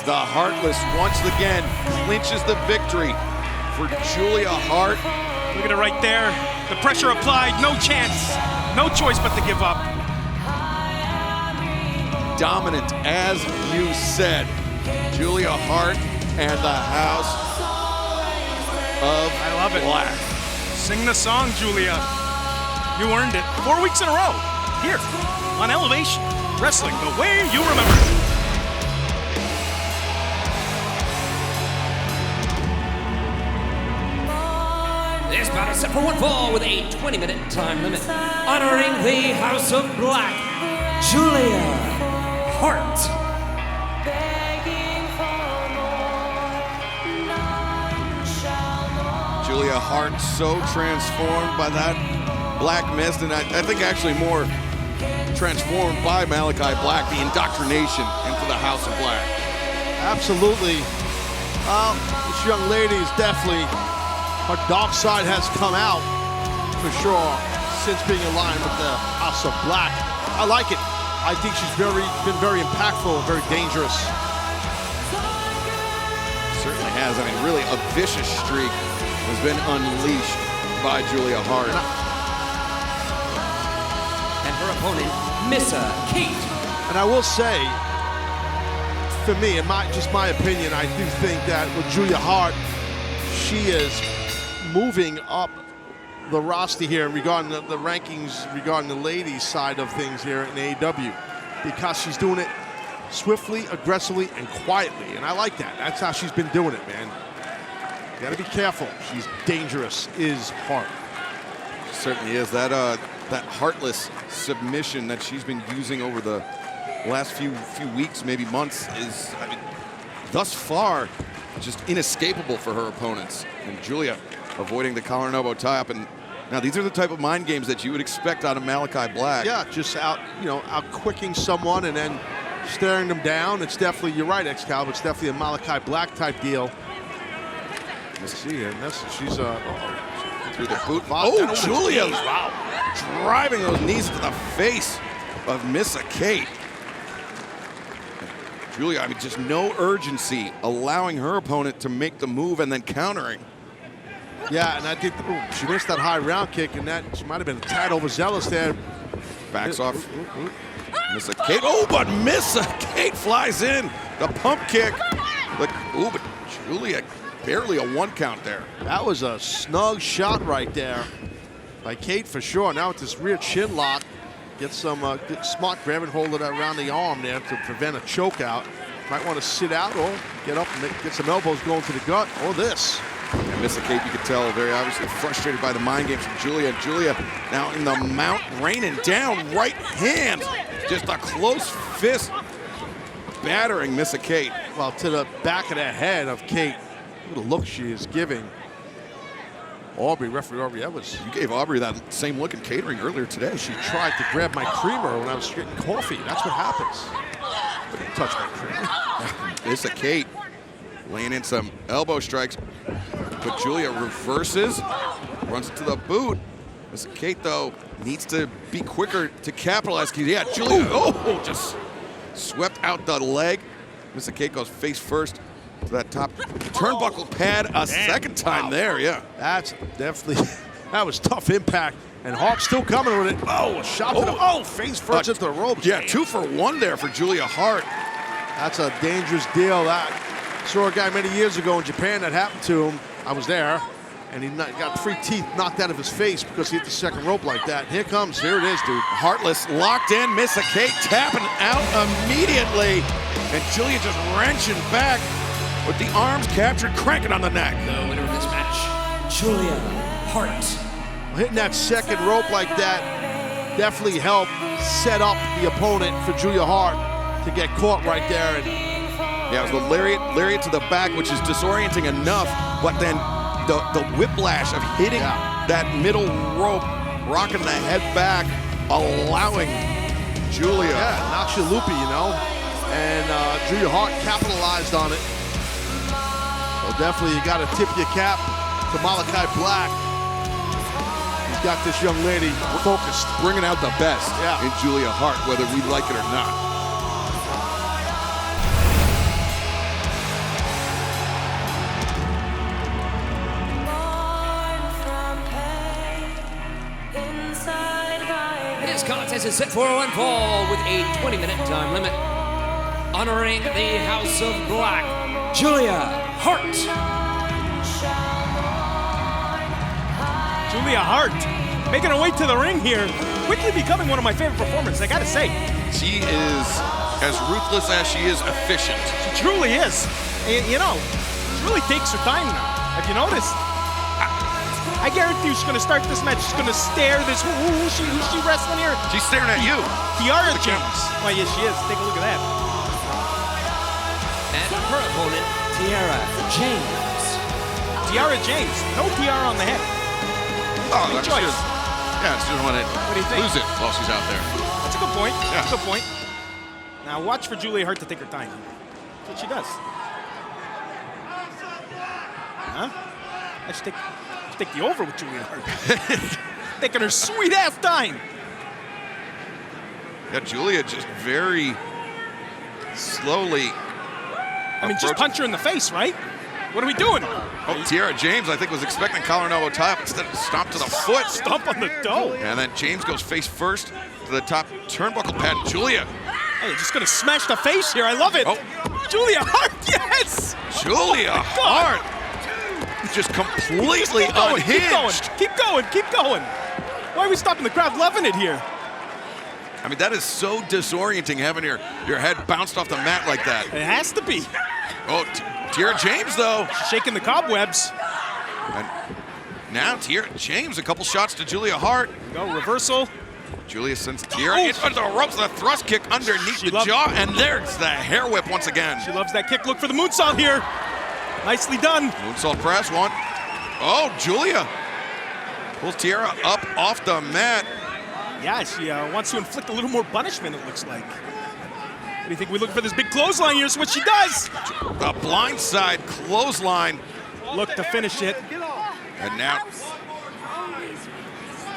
The Heartless once again clinches the victory for Julia Hart. Look at it right there. The pressure applied, no chance. No choice but to give up. Dominant, as you said. Julia Hart and the House of I love it. Black. Sing the song, Julia. You earned it. 4 weeks in a row. Here on Elevation. Wrestling the way you remember it. This bout is set for one fall with a 20-minute time limit. Honoring the House of Black, Julia Hart. Julia Hart so transformed by that black mist, and I think actually more transformed by Malachi Black, the indoctrination into the House of Black. Absolutely. This young lady is definitely, her dark side has come out for sure since being aligned with the House of Black. I like it. I think she's been very impactful, very dangerous. Certainly has. I mean, really a vicious streak has been unleashed by Julia Hart. And her opponent, Missa Kate. And I will say, for me, in my opinion, I do think that with Julia Hart, she is moving up the roster here regarding the rankings regarding the ladies side of things here in AEW, because she's doing it swiftly, aggressively, and quietly, and I like that. That's how she's been doing it, man. You gotta be careful. She's dangerous, is Hart. Certainly is. That heartless submission that she's been using over the last few weeks, maybe months, is, I mean, thus far, just inescapable for her opponents. And Julia avoiding the collar and elbow tie-up. And now these are the type of mind games that you would expect out of Malachi Black. Yeah, just out-quicking someone and then staring them down. It's definitely, you're right, Excalibur, it's definitely a Malachi Black type deal. Let's see, and she's through the boot. Oh, Julia! Wow. Driving those knees to the face of Missa Kate. Julia, I mean, just no urgency, allowing her opponent to make the move and then countering. Yeah, and I think she missed that high round kick, and that she might have been a tad overzealous there. Backs off. Missa Kate. Oh, but Missa Kate flies in. The pump kick. But Julia, barely a 1 count there. That was a snug shot right there by Kate for sure. Now with this rear chin lock, get some smart grab and hold it around the arm there to prevent a choke out. Might want to sit out or get up and get some elbows going to the gut or this. And Missa Kate, you could tell, very obviously frustrated by the mind games from Julia. Julia now in the mount, raining down, right hand. Just a close fist battering Missa Kate. Well, to the back of the head of Kate. What a look she is giving referee Aubrey Evans. You gave Aubrey that same look in catering earlier today. She tried to grab my creamer when I was getting coffee. That's what happens. But he touched my creamer. Missa Kate laying in some elbow strikes. But Julia reverses, runs to the boot. Missa Kate, though, needs to be quicker to capitalize. Yeah, Julia, just swept out the leg. Missa Kate goes face first to that top turnbuckle pad a second time there, yeah. That's definitely, that was tough impact. And Hart still coming with it. Oh, a shot to the, face first at the ropes. Yeah, 2 for 1 there for Julia Hart. That's a dangerous deal. I saw a guy many years ago in Japan that happened to him. I was there, and he got 3 teeth knocked out of his face because he hit the second rope like that. Here it is, dude. Heartless locked in, Missa Kate tapping out immediately. And Julia just wrenching back with the arms captured, cranking on the neck. The winner of this match, Julia Hart. Hitting that second rope like that definitely helped set up the opponent for Julia Hart to get caught right there. And yeah, it was the lariat to the back, which is disorienting enough, but then the whiplash of hitting that middle rope, rocking the head back, allowing Julia. Yeah, knocks you loopy, and Julia Hart capitalized on it. So definitely you got to tip your cap to Malachi Black. He's got this young lady focused. Bringing out the best in Julia Hart, whether we like it or not. This contest is set for one fall with a 20-minute time limit. Honoring the House of Black, Julia Hart. Julia Hart making her way to the ring here, quickly becoming one of my favorite performers, I gotta say. She is as ruthless as she is efficient. She truly is. And, she really takes her time now. Have you noticed? I guarantee you she's going to start this match. She's going to stare this. Who's she wrestling here? She's staring at you. Tiara James. Oh, yes, she is. Take a look at that. And her opponent, Tiara James. Tiara James. No tiara on the head. Oh, good choice. She doesn't want to lose it while she's out there. That's a good point. Yeah. That's a good point. Now watch for Julia Hart to take her time. That's what she does. I should take the over with Julia Hart. Taking her sweet ass time. Yeah, Julia just very slowly. Just punch her in the face, right? What are we doing? Oh, Tiara James, I think, was expecting collar and elbow tie-up. Instead, stomp to the foot. Stomp on the toe. And then James goes face first to the top turnbuckle pad. Julia. Hey, just going to smash the face here. I love it. Oh. Julia Hart, yes! Julia Hart. Just completely unhinged. Keep going. Why are we stopping the crowd? Loving it here. I mean, that is so disorienting, having your head bounced off the mat like that. It has to be. Oh, Tiara James, though. She's shaking the cobwebs. And now Tiara James, a couple shots to Julia Hart. Go, reversal. Julia sends Tiara into the ropes, the thrust kick underneath the jaw, and there's the hair whip once again. She loves that kick. Look for the moonsault here. Nicely done. Moonsault press, one. Oh, Julia pulls Tiara up off the mat. Yeah, she wants to inflict a little more punishment, it looks like. What do you think? We looking for this big clothesline here. That's what she does. The blindside clothesline. Look to finish it. And now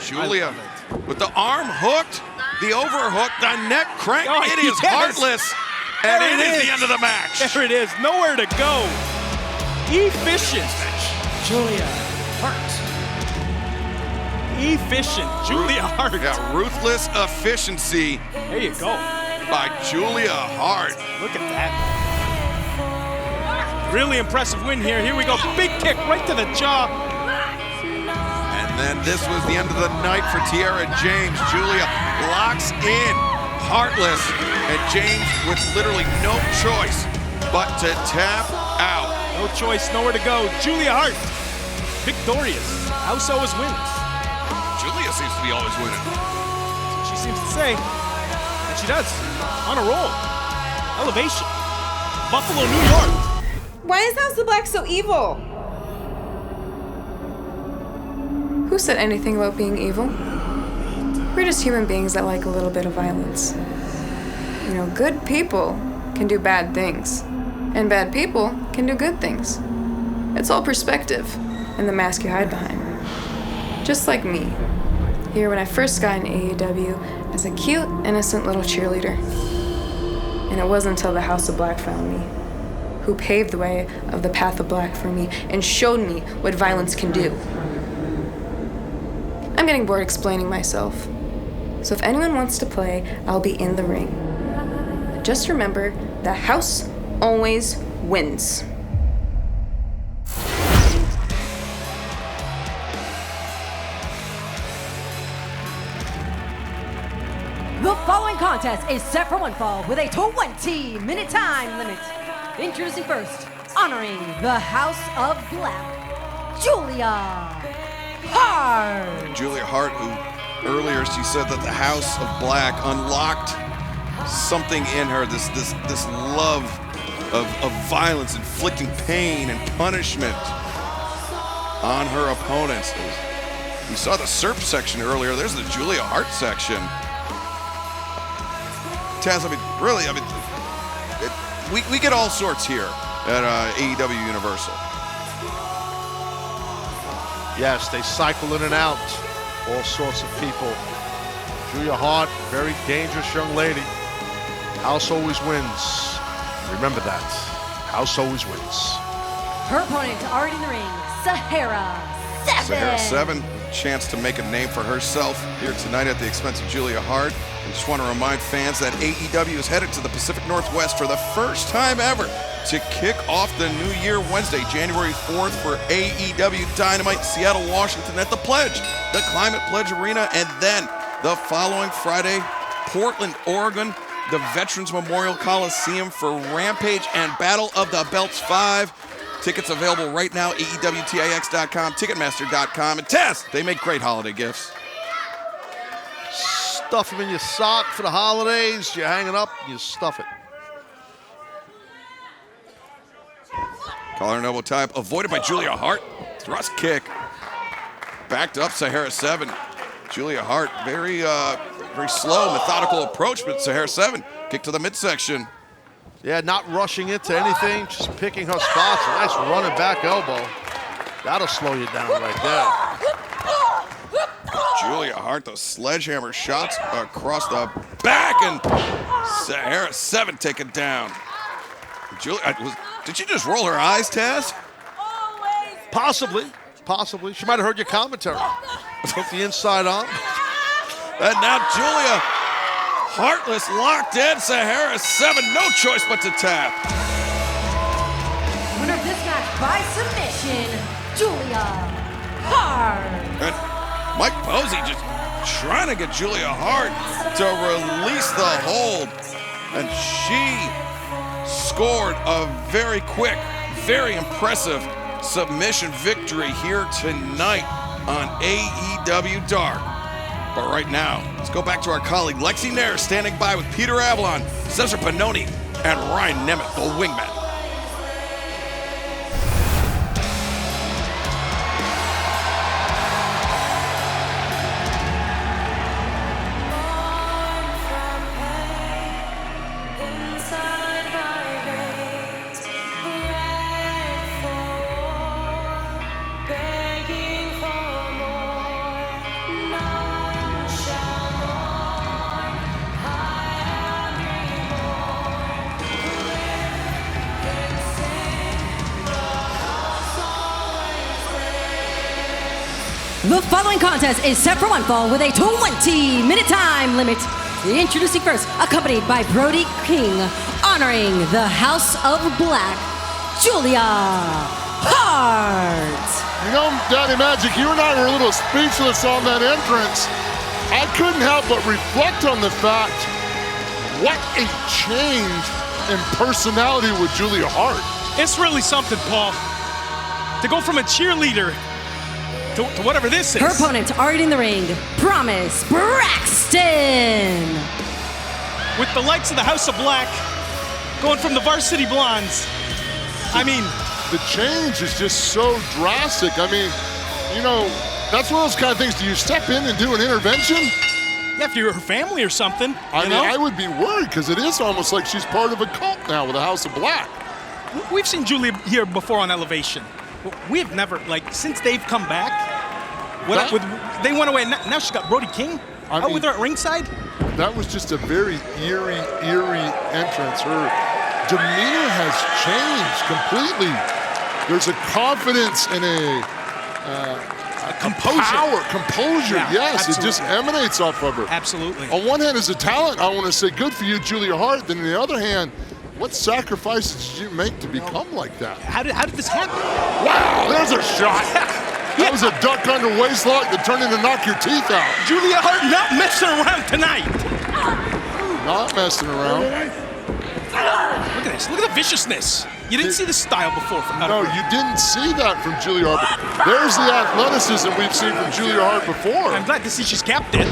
Julia with the arm hooked, the overhook, the neck crank. Oh, it is yes. Heartless. And it is the end of the match. There it is. Nowhere to go. Efficient. Julia Hart. Efficient. Julia Hart. Yeah, ruthless efficiency. There you go. By Julia Hart. Look at that. Really impressive win here. Here we go. Big kick right to the jaw. And then this was the end of the night for Tiara James. Julia locks in Heartless. And James with literally no choice but to tap out. No choice, nowhere to go. Julia Hart, victorious. House always wins. Julia seems to be always winning. That's what she seems to say. And she does. On a roll. Elevation. Buffalo, New York. Why is House of Black so evil? Who said anything about being evil? We're just human beings that like a little bit of violence. You know, good people can do bad things, and bad people can do good things. It's all perspective and the mask you hide behind. Just like me, here when I first got in AEW as a cute, innocent little cheerleader. And it wasn't until the House of Black found me, who paved the way of the path of black for me and showed me what violence can do. I'm getting bored explaining myself. So if anyone wants to play, I'll be in the ring. Just remember, the house always wins. The following contest is set for one fall with a 20-minute time limit. Introducing first, honoring the House of Black, Julia Hart. Julia Hart, who earlier she said that the House of Black unlocked something in her, this love of violence, inflicting pain and punishment on her opponents. We saw the Serp section earlier. There's the Julia Hart section. Taz, I mean, really, we get all sorts here at AEW Universal. Yes, they cycle in and out. All sorts of people. Julia Hart, very dangerous young lady. House always wins. Remember that. House always wins. Her opponent already in the ring, Sahara 7. Sahara 7, chance to make a name for herself here tonight at the expense of Julia Hart. I just want to remind fans that AEW is headed to the Pacific Northwest for the first time ever to kick off the new year Wednesday, January 4th for AEW Dynamite, Seattle, Washington at the Pledge, the Climate Pledge Arena, and then the following Friday, Portland, Oregon, the Veterans Memorial Coliseum for Rampage and Battle of the Belts 5. Tickets available right now, AEWTIX.com, Ticketmaster.com, and Tess, they make great holiday gifts. Stuff them in your sock for the holidays. You hang it up, you stuff it. Collar and elbow type avoided by Julia Hart. Thrust kick. Backed up Sahara 7. Julia Hart, very slow, methodical approach, but Sahara 7 kick to the midsection. Yeah, not rushing into anything, just picking her spots. Nice running back elbow. That'll slow you down right there. Julia Hart, those sledgehammer shots across the back, and Sahara 7 taken down. Julia, did she just roll her eyes, Taz? Possibly. She might have heard your commentary. Took the inside on. And now Julia, Heartless locked in. Sahara 7, no choice but to tap. Winner of this match by submission, Julia Hart. And Mike Posey just trying to get Julia Hart to release the hold. And she scored a very quick, very impressive submission victory here tonight on AEW Dark. But right now, let's go back to our colleague Lexi Nair standing by with Peter Avalon, Cesar Pannoni, and Ryan Nemeth, the wingman. The following contest is set for one fall with a 20-minute time limit. Introducing first, accompanied by Brody King, honoring the House of Black, Julia Hart. You know, Daddy Magic, you and I were a little speechless on that entrance. I couldn't help but reflect on the fact, what a change in personality with Julia Hart. It's really something, Paul. To go from a cheerleader to whatever this is. Her opponent already in the ring, Promise Braxton. With the likes of the House of Black, going from the Varsity Blondes. I mean, the change is just so drastic. I mean, you know, that's one of those kind of things. Do you step in and do an intervention? Yeah, if you're her family or something. I mean, I would be worried because it is almost like she's part of a cult now with the House of Black. We've seen Julia here before on Elevation. We've never, like, since they've come back, they went away. Now she's got Brody King out with her at ringside. That was just a very eerie entrance. Her demeanor has changed completely. There's a confidence and a composure. Yeah, yes, absolutely. It just emanates off of her. Absolutely. On one hand, as a talent, I want to say good for you, Julia Hart. Then on the other hand, what sacrifices did you make to become like that? How did this happen? Wow, there's a shot. That was a duck under waistlock that turned into knock your teeth out. Julia Hart not messing around tonight. Not messing around. Look at this. Look at the viciousness. You didn't see this style before from her. No, you didn't see that from Julia Hart. There's the athleticism we've seen from Julia Hart before. I'm glad to see she's kept it.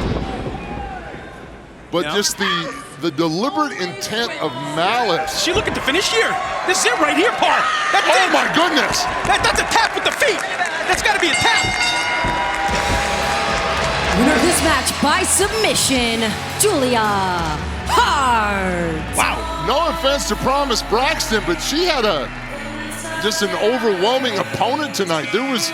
But just the deliberate intent of malice. She looking to finish here. This is it right here, Paul. That's oh my goodness. That's a tap with the feet. That's got to be a tap. Winner of this match by submission, Julia Hart. Wow. No offense to Promise Braxton, but she had just an overwhelming opponent tonight. There was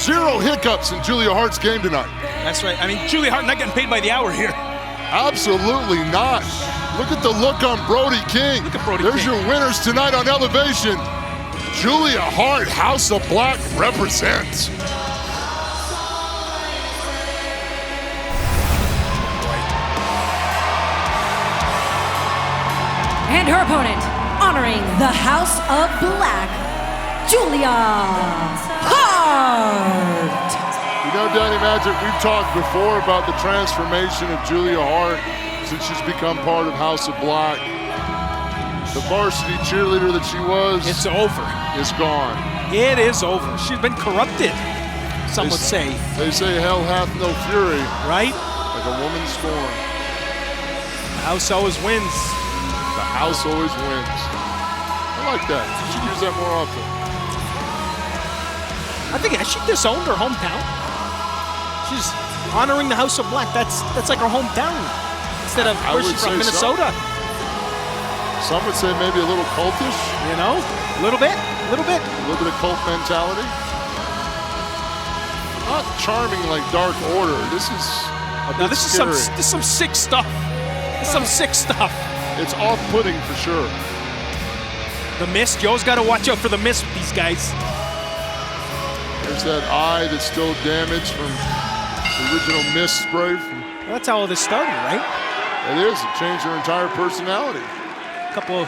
0 hiccups in Julia Hart's game tonight. That's right. I mean, Julia Hart not getting paid by the hour here. Absolutely not. Look at the look on Brody King. Look at Brody There's King. your winners tonight on Elevation. Julia Hart, House of Black represents. And her opponent, honoring the House of Black, Julia Hart. You know, Danny Magic, we've talked before about the transformation of Julia Hart since she's become part of House of Black. The varsity cheerleader that she was, it's over. Is gone. It is over. She's been corrupted, some would say. They say hell hath no fury. Right? Like a woman scorned. The house always wins. The house always wins. I like that. You should use that more often. I think she disowned her hometown. She's honoring the House of Black. That's like her hometown. Instead of where's she from, Minnesota? Some would say maybe a little cultish. You know, a little bit. A little bit of cult mentality. Not charming like Dark Order. This is a bit scary. This is some sick stuff. Some sick stuff. It's off-putting for sure. The mist. You always got to watch out for the mist with these guys. There's that eye that's still damaged from the original mist spray. Well, that's how all this started, right? It is. It changed her entire personality. A couple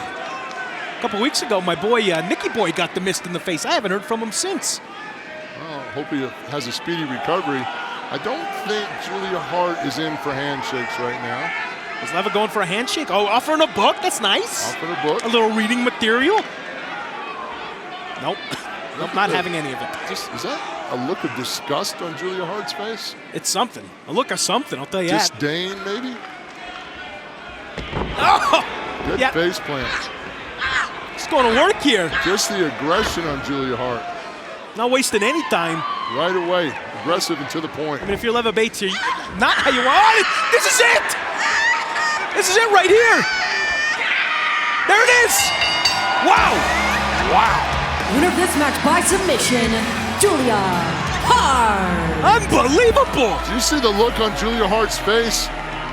weeks ago, my boy Nicky Boy got the mist in the face. I haven't heard from him since. Well, hope he has a speedy recovery. I don't think Julia Hart is in for handshakes right now. Is Leva going for a handshake? Oh, offering a book. That's nice. Offering a book. A little reading material. Nope. Nope, not having any of it. Is that a look of disgust on Julia Hart's face? It's something. A look of something, I'll tell you that. Disdain, maybe? Oh! Good face plant. It's going to work here. Just the aggression on Julia Hart. Not wasting any time. Right away. Aggressive and to the point. I mean, if you're Leva Bates here, not how you want. Oh, this is it! This is it right here. There it is. Wow. Wow. Winner of this match by submission, Julia Hart. Unbelievable. Do you see the look on Julia Hart's face?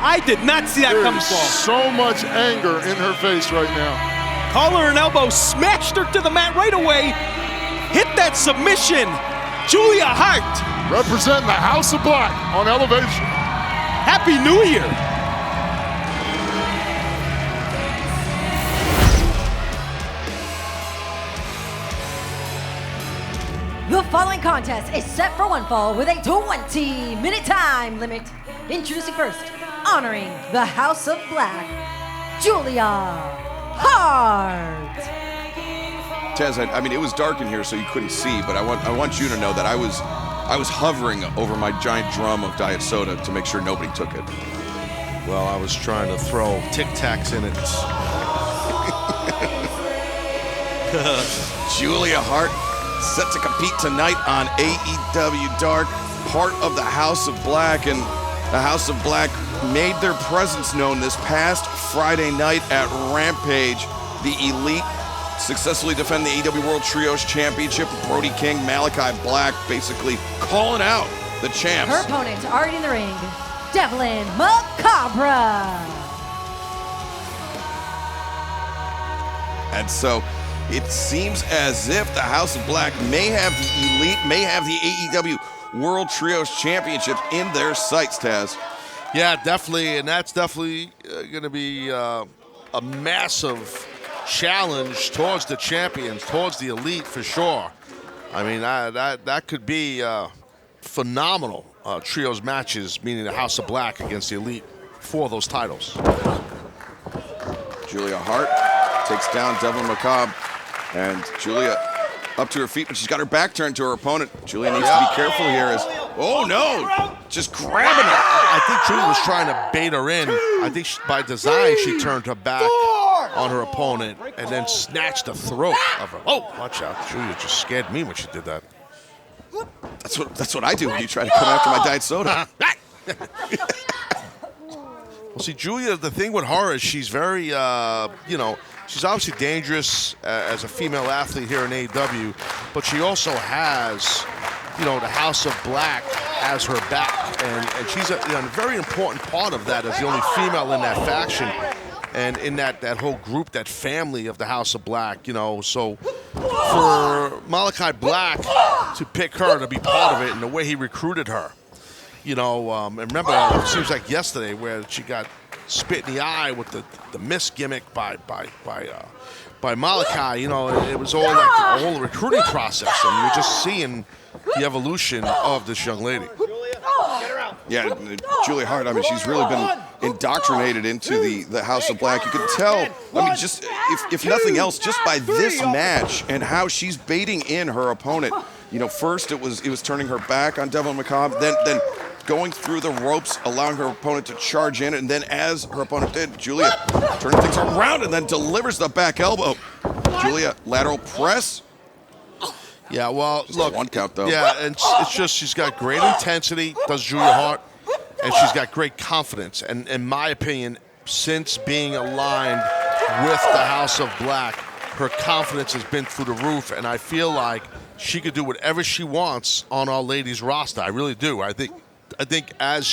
I did not see that coming. So much anger in her face right now. Collar and elbow smashed her to the mat right away. Hit that submission. Julia Hart. Representing the House of Black on Elevation. Happy New Year. The following contest is set for one fall with a 20-minute time limit. Introducing first, honoring the House of Black, Julia Hart. Tez, I mean, it was dark in here, so you couldn't see, but I want you to know that I was hovering over my giant drum of diet soda to make sure nobody took it. Well, I was trying to throw Tic Tacs in it. Julia Hart set to compete tonight on AEW Dark, part of the House of Black, and the House of Black made their presence known this past Friday night at Rampage. The Elite successfully defend the AEW World Trios Championship. Brody King, Malachi Black basically calling out the champs. Her opponent already in the ring, Devlin Macabre. And so it seems as if the House of Black may have the Elite, may have the AEW World Trios Championship in their sights, Taz. Yeah, definitely, and that's definitely going to be a massive challenge towards the champions, towards the Elite for sure. I mean, that could be phenomenal trios matches, meaning the House of Black against the Elite for those titles. Julia Hart takes down Devlin Macabre, and Julia up to her feet, but she's got her back turned to her opponent. Julia needs to be careful here as, oh no, just grabbing her. I think Julia was trying to bait her in. I think by design she turned her back on her opponent and then snatched the throat of her. Oh, watch out. Julia just scared me when she did that. That's what I do when you try to come after my diet soda. Well, see, Julia, the thing with her is she's very, she's obviously dangerous as a female athlete here in AEW, but she also has, the House of Black as her back. And she's a very important part of that as the only female in that faction. And in that whole group, that family of the House of Black, so for Malachi Black to pick her to be part of it and the way he recruited her, and remember, it seems like yesterday where she got spit in the eye with the miss gimmick by Malachi, it was all like a whole recruiting process, and you're just seeing the evolution of this young lady. Yeah, Julia Hart, I mean, she's really been indoctrinated into the House of Black. You could tell, I mean, just if nothing else, just by this match and how she's baiting in her opponent. First it was turning her back on Devlin Macabre, then going through the ropes, allowing her opponent to charge in, and then as her opponent did, Julia turns things around and then delivers the back elbow. Julia, lateral press. Yeah, well, look. One count, though. Yeah, and it's just she's got great intensity, does Julia Hart, and she's got great confidence. And in my opinion, since being aligned with the House of Black, her confidence has been through the roof, and I feel like she could do whatever she wants on our ladies' roster. I really do. I think as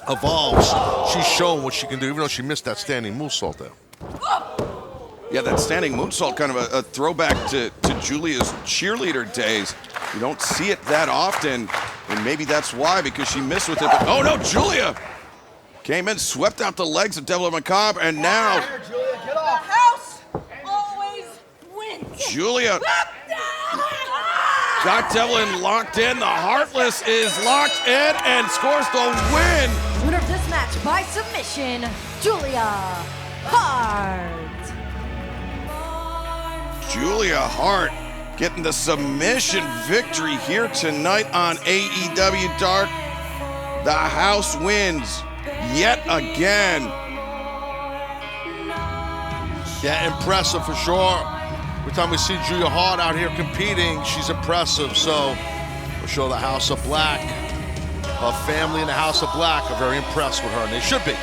evolves, she's shown what she can do, even though she missed that standing moonsault there. Yeah, that standing moonsault, kind of a throwback to Julia's cheerleader days. You don't see it that often, and maybe that's why, because she missed with it. But oh no, Julia came in, swept out the legs of Devlin Macabre, and now The house always wins. Julia got Devlin locked in. The Heartless is locked in and scores the win. Winner of this match by submission, Julia Hart. Julia Hart getting the submission victory here tonight on AEW Dark. The house wins yet again. Yeah, impressive for sure. Every time we see Julia Hart out here competing, she's impressive. So for sure the House of Black, her family in the House of Black are very impressed with her, and they should be.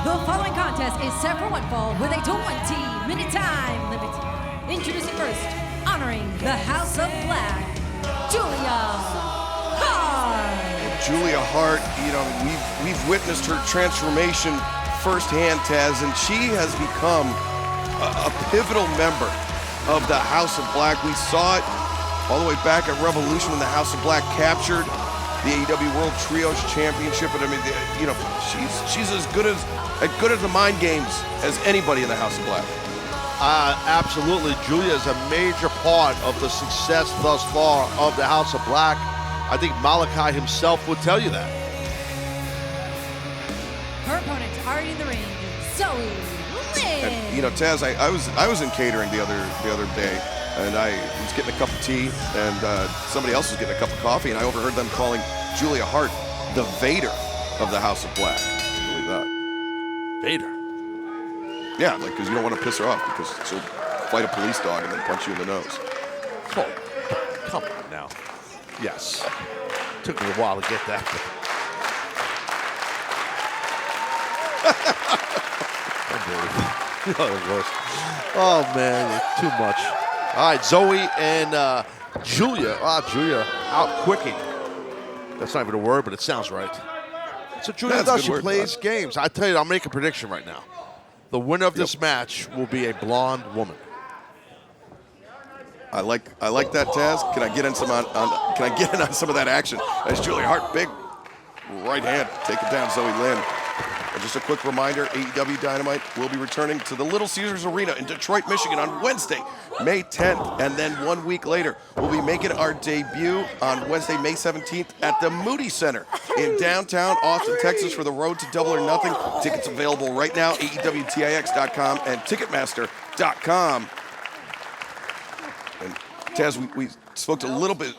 The following contest is set for one fall with a 20 20-minute time limit. Introducing first, honoring the House of Black, Julia Hart. Julia Hart, you know, we've witnessed her transformation firsthand, Taz, and she has become a pivotal member of the House of Black. We saw it all the way back at Revolution when the House of Black captured the AEW World Trios Championship. And I mean, you know, she's as good at the mind games as anybody in the House of Black. Absolutely. Julia is a major part of the success thus far of the House of Black. I think Malachi himself would tell you that. Her opponent already in the ring, Zoe Lynn. And, you know, Taz, I was in catering the other day, and I was getting a cup of tea, and somebody else was getting a cup of coffee, and I overheard them calling Julia Hart the Vader of the House of Black. Can you believe that? Vader? Yeah, like, because you don't want to piss her off, because she'll fight a police dog and then punch you in the nose. Oh, come on now. Yes. Took me a while to get that. Oh, man, too much. All right, Zoe and Julia. Julia out quicking. That's not even a word, but it sounds right. So Julia does. She plays games. I tell you, I'll make a prediction right now. The winner of this match will be a blonde woman. I like that, Taz. Can I get in on some of that action? As Julia Hart, big right hand, take it down, Zoe Lynn. And just a quick reminder, AEW Dynamite will be returning to the Little Caesars Arena in Detroit, Michigan on Wednesday, May 10th. And then 1 week later, we'll be making our debut on Wednesday, May 17th at the Moody Center in downtown Austin, Texas for the Road to Double or Nothing. Tickets available right now, AEWTIX.com and Ticketmaster.com. And Taz, we spoke a little bit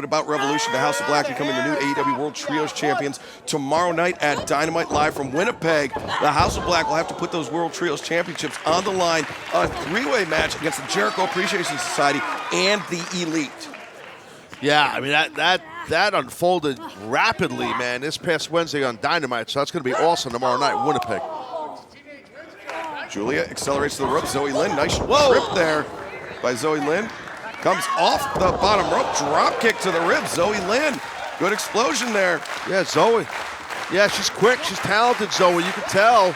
about Revolution, the House of Black becoming the new AEW World Trios champions tomorrow night at Dynamite live from Winnipeg. The House of Black will have to put those World Trios championships on the line, a three-way match against the Jericho Appreciation Society and the Elite. Yeah, I mean that unfolded rapidly, man. This past Wednesday on Dynamite, so that's going to be awesome tomorrow night in Winnipeg. Julia accelerates to the rope. Zoe Lynn, nice trip there by Zoe Lynn. Comes off the bottom rope, drop kick to the ribs. Zoe Lynn, good explosion there. Yeah, Zoe. Yeah, she's quick, she's talented, Zoe, you can tell.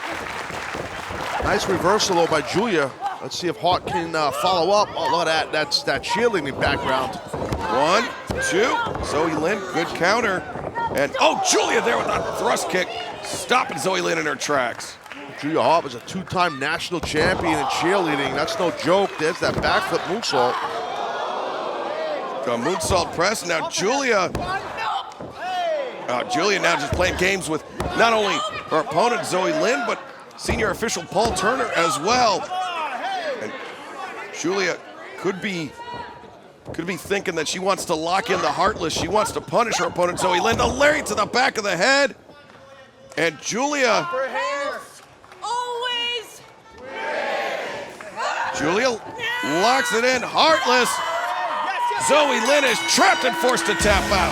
Nice reversal though by Julia. Let's see if Hart can follow up. Oh, look at that, that's that shielding in the background. 1, 2, Zoe Lynn, good counter. And, oh, Julia there with a thrust kick, stopping Zoe Lynn in her tracks. Julia Hart was a two-time national champion in cheerleading. That's no joke. There's that backflip moonsault. Moonsault press. Now Julia now just playing games with not only her opponent Zoe Lynn, but senior official Paul Turner as well. And Julia could be thinking that she wants to lock in the Heartless. She wants to punish her opponent Zoe Lynn. The lariat to the back of the head. And Julia locks it in. Heartless. Zoe Lynn is trapped and forced to tap out.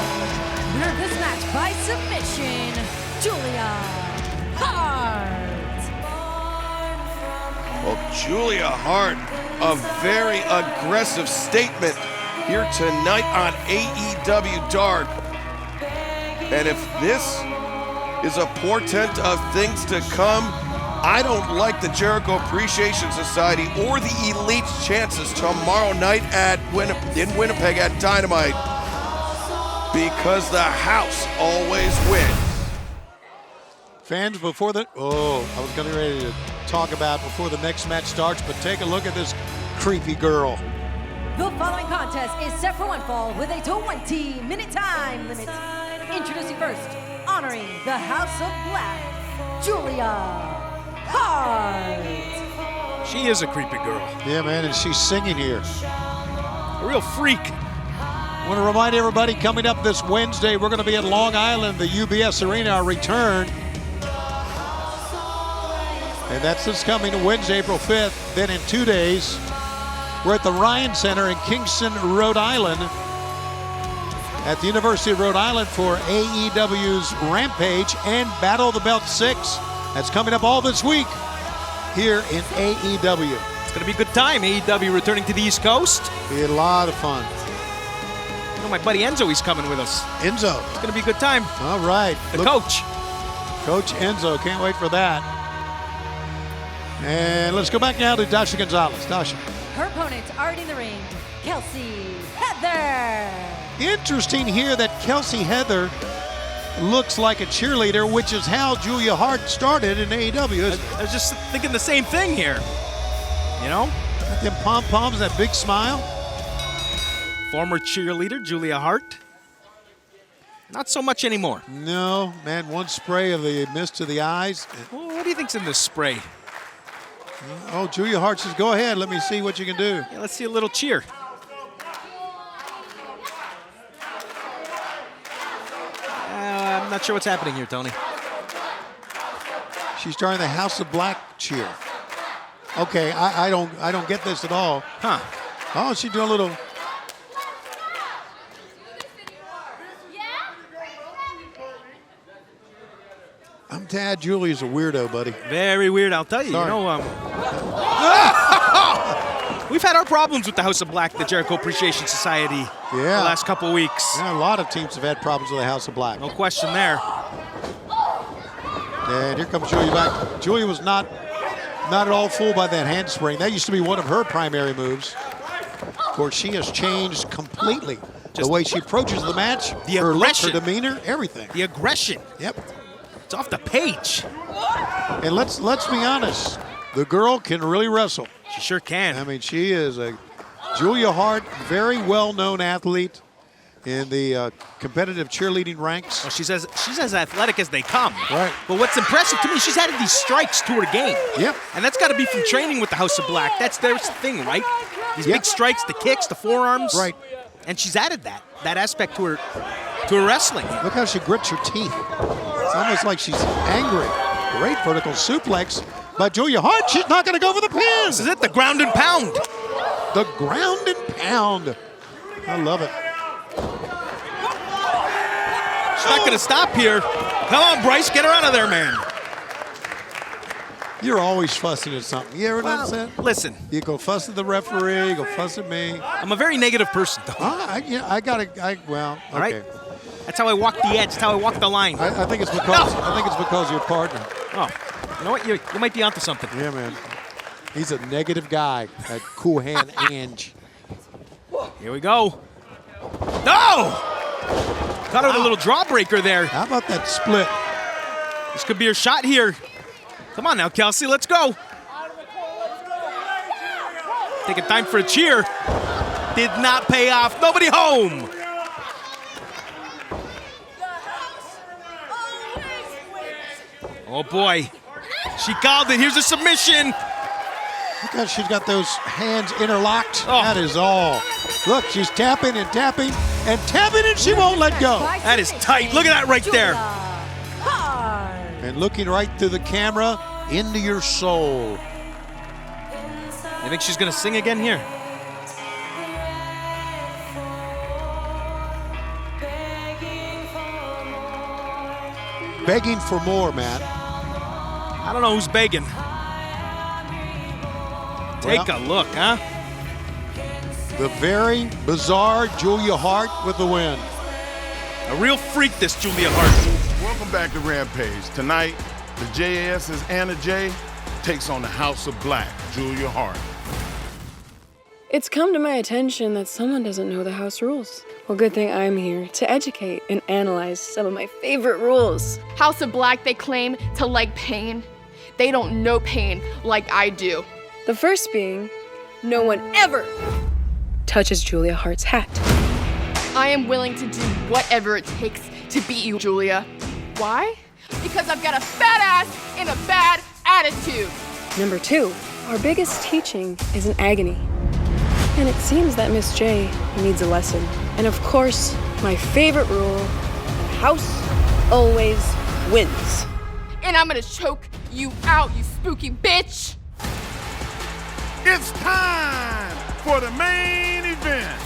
Winner of this match by submission, Julia Hart. Well, Julia Hart, a very aggressive statement here tonight on AEW Dark. And if this is a portent of things to come, I don't like the Jericho Appreciation Society or the Elite's chances tomorrow night in Winnipeg at Dynamite, because the house always wins. Fans, I was going to ready to talk about before the next match starts, but take a look at this creepy girl. The following contest is set for one fall with a 20-minute time limit. Introducing first, honoring the House of Black, Julia Hart. She is a creepy girl. Yeah, man, and she's singing here. A real freak. I want to remind everybody, coming up this Wednesday, we're going to be at Long Island, the UBS Arena, our return. And that's this coming Wednesday, April 5th. Then in 2 days, we're at the Ryan Center in Kingston, Rhode Island, at the University of Rhode Island for AEW's Rampage and Battle of the Belt 6. That's coming up all this week here in AEW. going to be a good time. AEW returning to the East Coast. Be a lot of fun. You know, my buddy Enzo, he's coming with us. Enzo. It's going to be a good time. All right. The coach. Coach Enzo. Can't wait for that. And let's go back now to Dasha Gonzalez. Dasha. Her opponents already in the ring. Kelsey Heather. Interesting here that Kelsey Heather looks like a cheerleader, which is how Julia Hart started in AEW. I was just thinking the same thing here. You know? Got them pom-poms, that big smile. Former cheerleader, Julia Hart. Not so much anymore. No, man, one spray of the mist to the eyes. Well, what do you think's in this spray? Oh, Julia Hart says, go ahead, let me see what you can do. Yeah, let's see a little cheer. I'm not sure what's happening here, Tony. She's starting the House of Black cheer. Okay, I don't get this at all. Huh. Oh, she's doing a little. I'm Tad. Julie's a weirdo, buddy. Very weird, I'll tell you. Sorry. You know, we've had our problems with the House of Black, the Jericho Appreciation Society, the last couple weeks. Yeah, a lot of teams have had problems with the House of Black. No question there. And here comes Julia back. Julia was not at all fooled by that handspring. That used to be one of her primary moves. Of course, she has changed completely. The way she approaches the match, her look, her demeanor, everything. The aggression. Yep. It's off the page. And let's be honest. The girl can really wrestle. She sure can. I mean, she is a Julia Hart, very well-known athlete in the competitive cheerleading ranks. Well, she's as athletic as they come. Right. But what's impressive to me, she's added these strikes to her game. Yep. And that's got to be from training with the House of Black. That's their thing, right? These big strikes, the kicks, the forearms. Right. And she's added that aspect to her wrestling. Look how she grits her teeth. It's almost like she's angry. Great vertical suplex by Julia Hart. She's not going to go for the pin. This is it, the ground and pound. The ground and pound. I love it. She's not going to stop here. Come on, Bryce, get her out of there, man. You're always fussing at something. You ever notice that? Listen. You go fuss at the referee, you go fuss at me. I'm a very negative person, though. Okay. All right. That's how I walk the edge. That's how I walk the line. I think it's because you're a partner. Oh, you know what? You might be onto something. Yeah, man. He's a negative guy. That cool hand Ange. Here we go. No! Got her with a little drawbreaker there. How about that split? This could be her shot here. Come on now, Kelsey, let's go. Taking time for a cheer. Did not pay off. Nobody home. Oh boy. She called it. Here's a submission. Look how she's got those hands interlocked. Oh. That is all. Look, she's tapping and tapping and tapping, and she won't let go. That is tight. Look at that right there. And looking right through the camera into your soul. You think she's going to sing again here? Begging for more, man. I don't know who's begging. Take a look, huh? The very bizarre Julia Hart with the win. A real freak, this Julia Hart. Welcome back to Rampage. Tonight, the JAS's Anna Jay takes on the House of Black, Julia Hart. It's come to my attention that someone doesn't know the house rules. Well, good thing I'm here to educate and analyze some of my favorite rules. House of Black, they claim to like pain. They don't know pain like I do. The first being, no one ever touches Julia Hart's hat. I am willing to do whatever it takes to beat you, Julia. Why? Because I've got a fat ass and a bad attitude. Number 2, our biggest teaching is in agony. And it seems that Miss J needs a lesson. And of course, my favorite rule, the house always wins. And I'm gonna choke you out, you spooky bitch. It's time for the main event.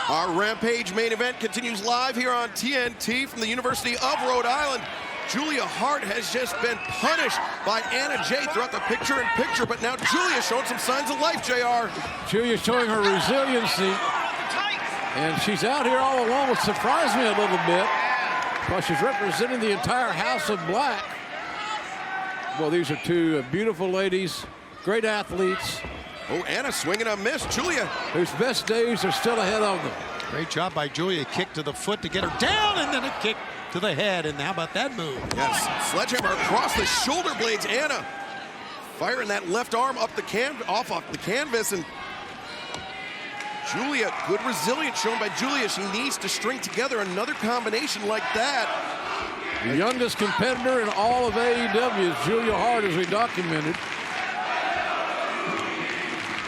Our Rampage main event continues live here on TNT from the University of Rhode Island. Julia Hart has just been punished by Anna Jay throughout the picture-in-picture, but now Julia showing some signs of life, JR. Julia showing her resiliency, and she's out here all alone, which surprised me a little bit, because she's representing the entire House of Black. Well, these are two beautiful ladies, great athletes. Oh, Anna swinging a miss. Julia, whose best days are still ahead of them. Great job by Julia. Kick to the foot to get her down, and then a kick to the head. And how about that move? Yes, sledgehammer across the shoulder blades. Anna firing that left arm up the off the canvas, and Julia, good resilience shown by Julia. She needs to string together another combination like that. The youngest competitor in all of AEW is Julia Hart, as we documented.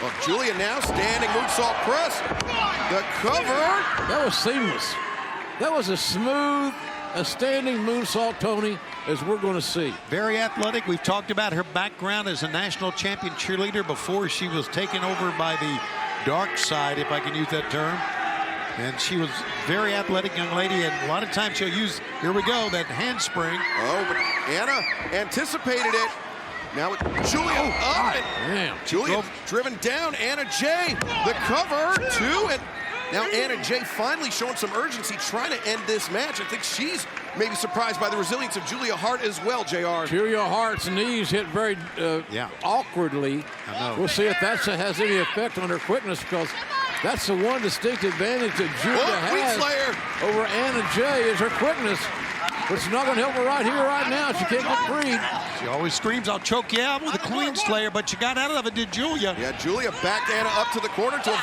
Well, Julia now standing moonsault press. The cover. That was seamless. That was as smooth a standing moonsault, Tony, as we're going to see. Very athletic. We've talked about her background as a national champion cheerleader before she was taken over by the dark side, if I can use that term. And she was very athletic young lady, and a lot of times she'll use, here we go, that handspring. Oh, but Anna anticipated it. Now with Julia up, and Julia driven down. Anna Jay, the cover, two, and now Anna Jay finally showing some urgency, trying to end this match. I think she's maybe surprised by the resilience of Julia Hart as well, JR. Julia Hart's knees hit very awkwardly. We'll see if that has any effect on her quickness, because that's the one distinct advantage that Julia has over Anna Jay is her quickness. But it's not going to help her right here, right now. She can't get free. She always screams, I'll choke you out with a Queen Slayer, but she got out of it, did Julia? Yeah, Julia backed Anna up to the corner to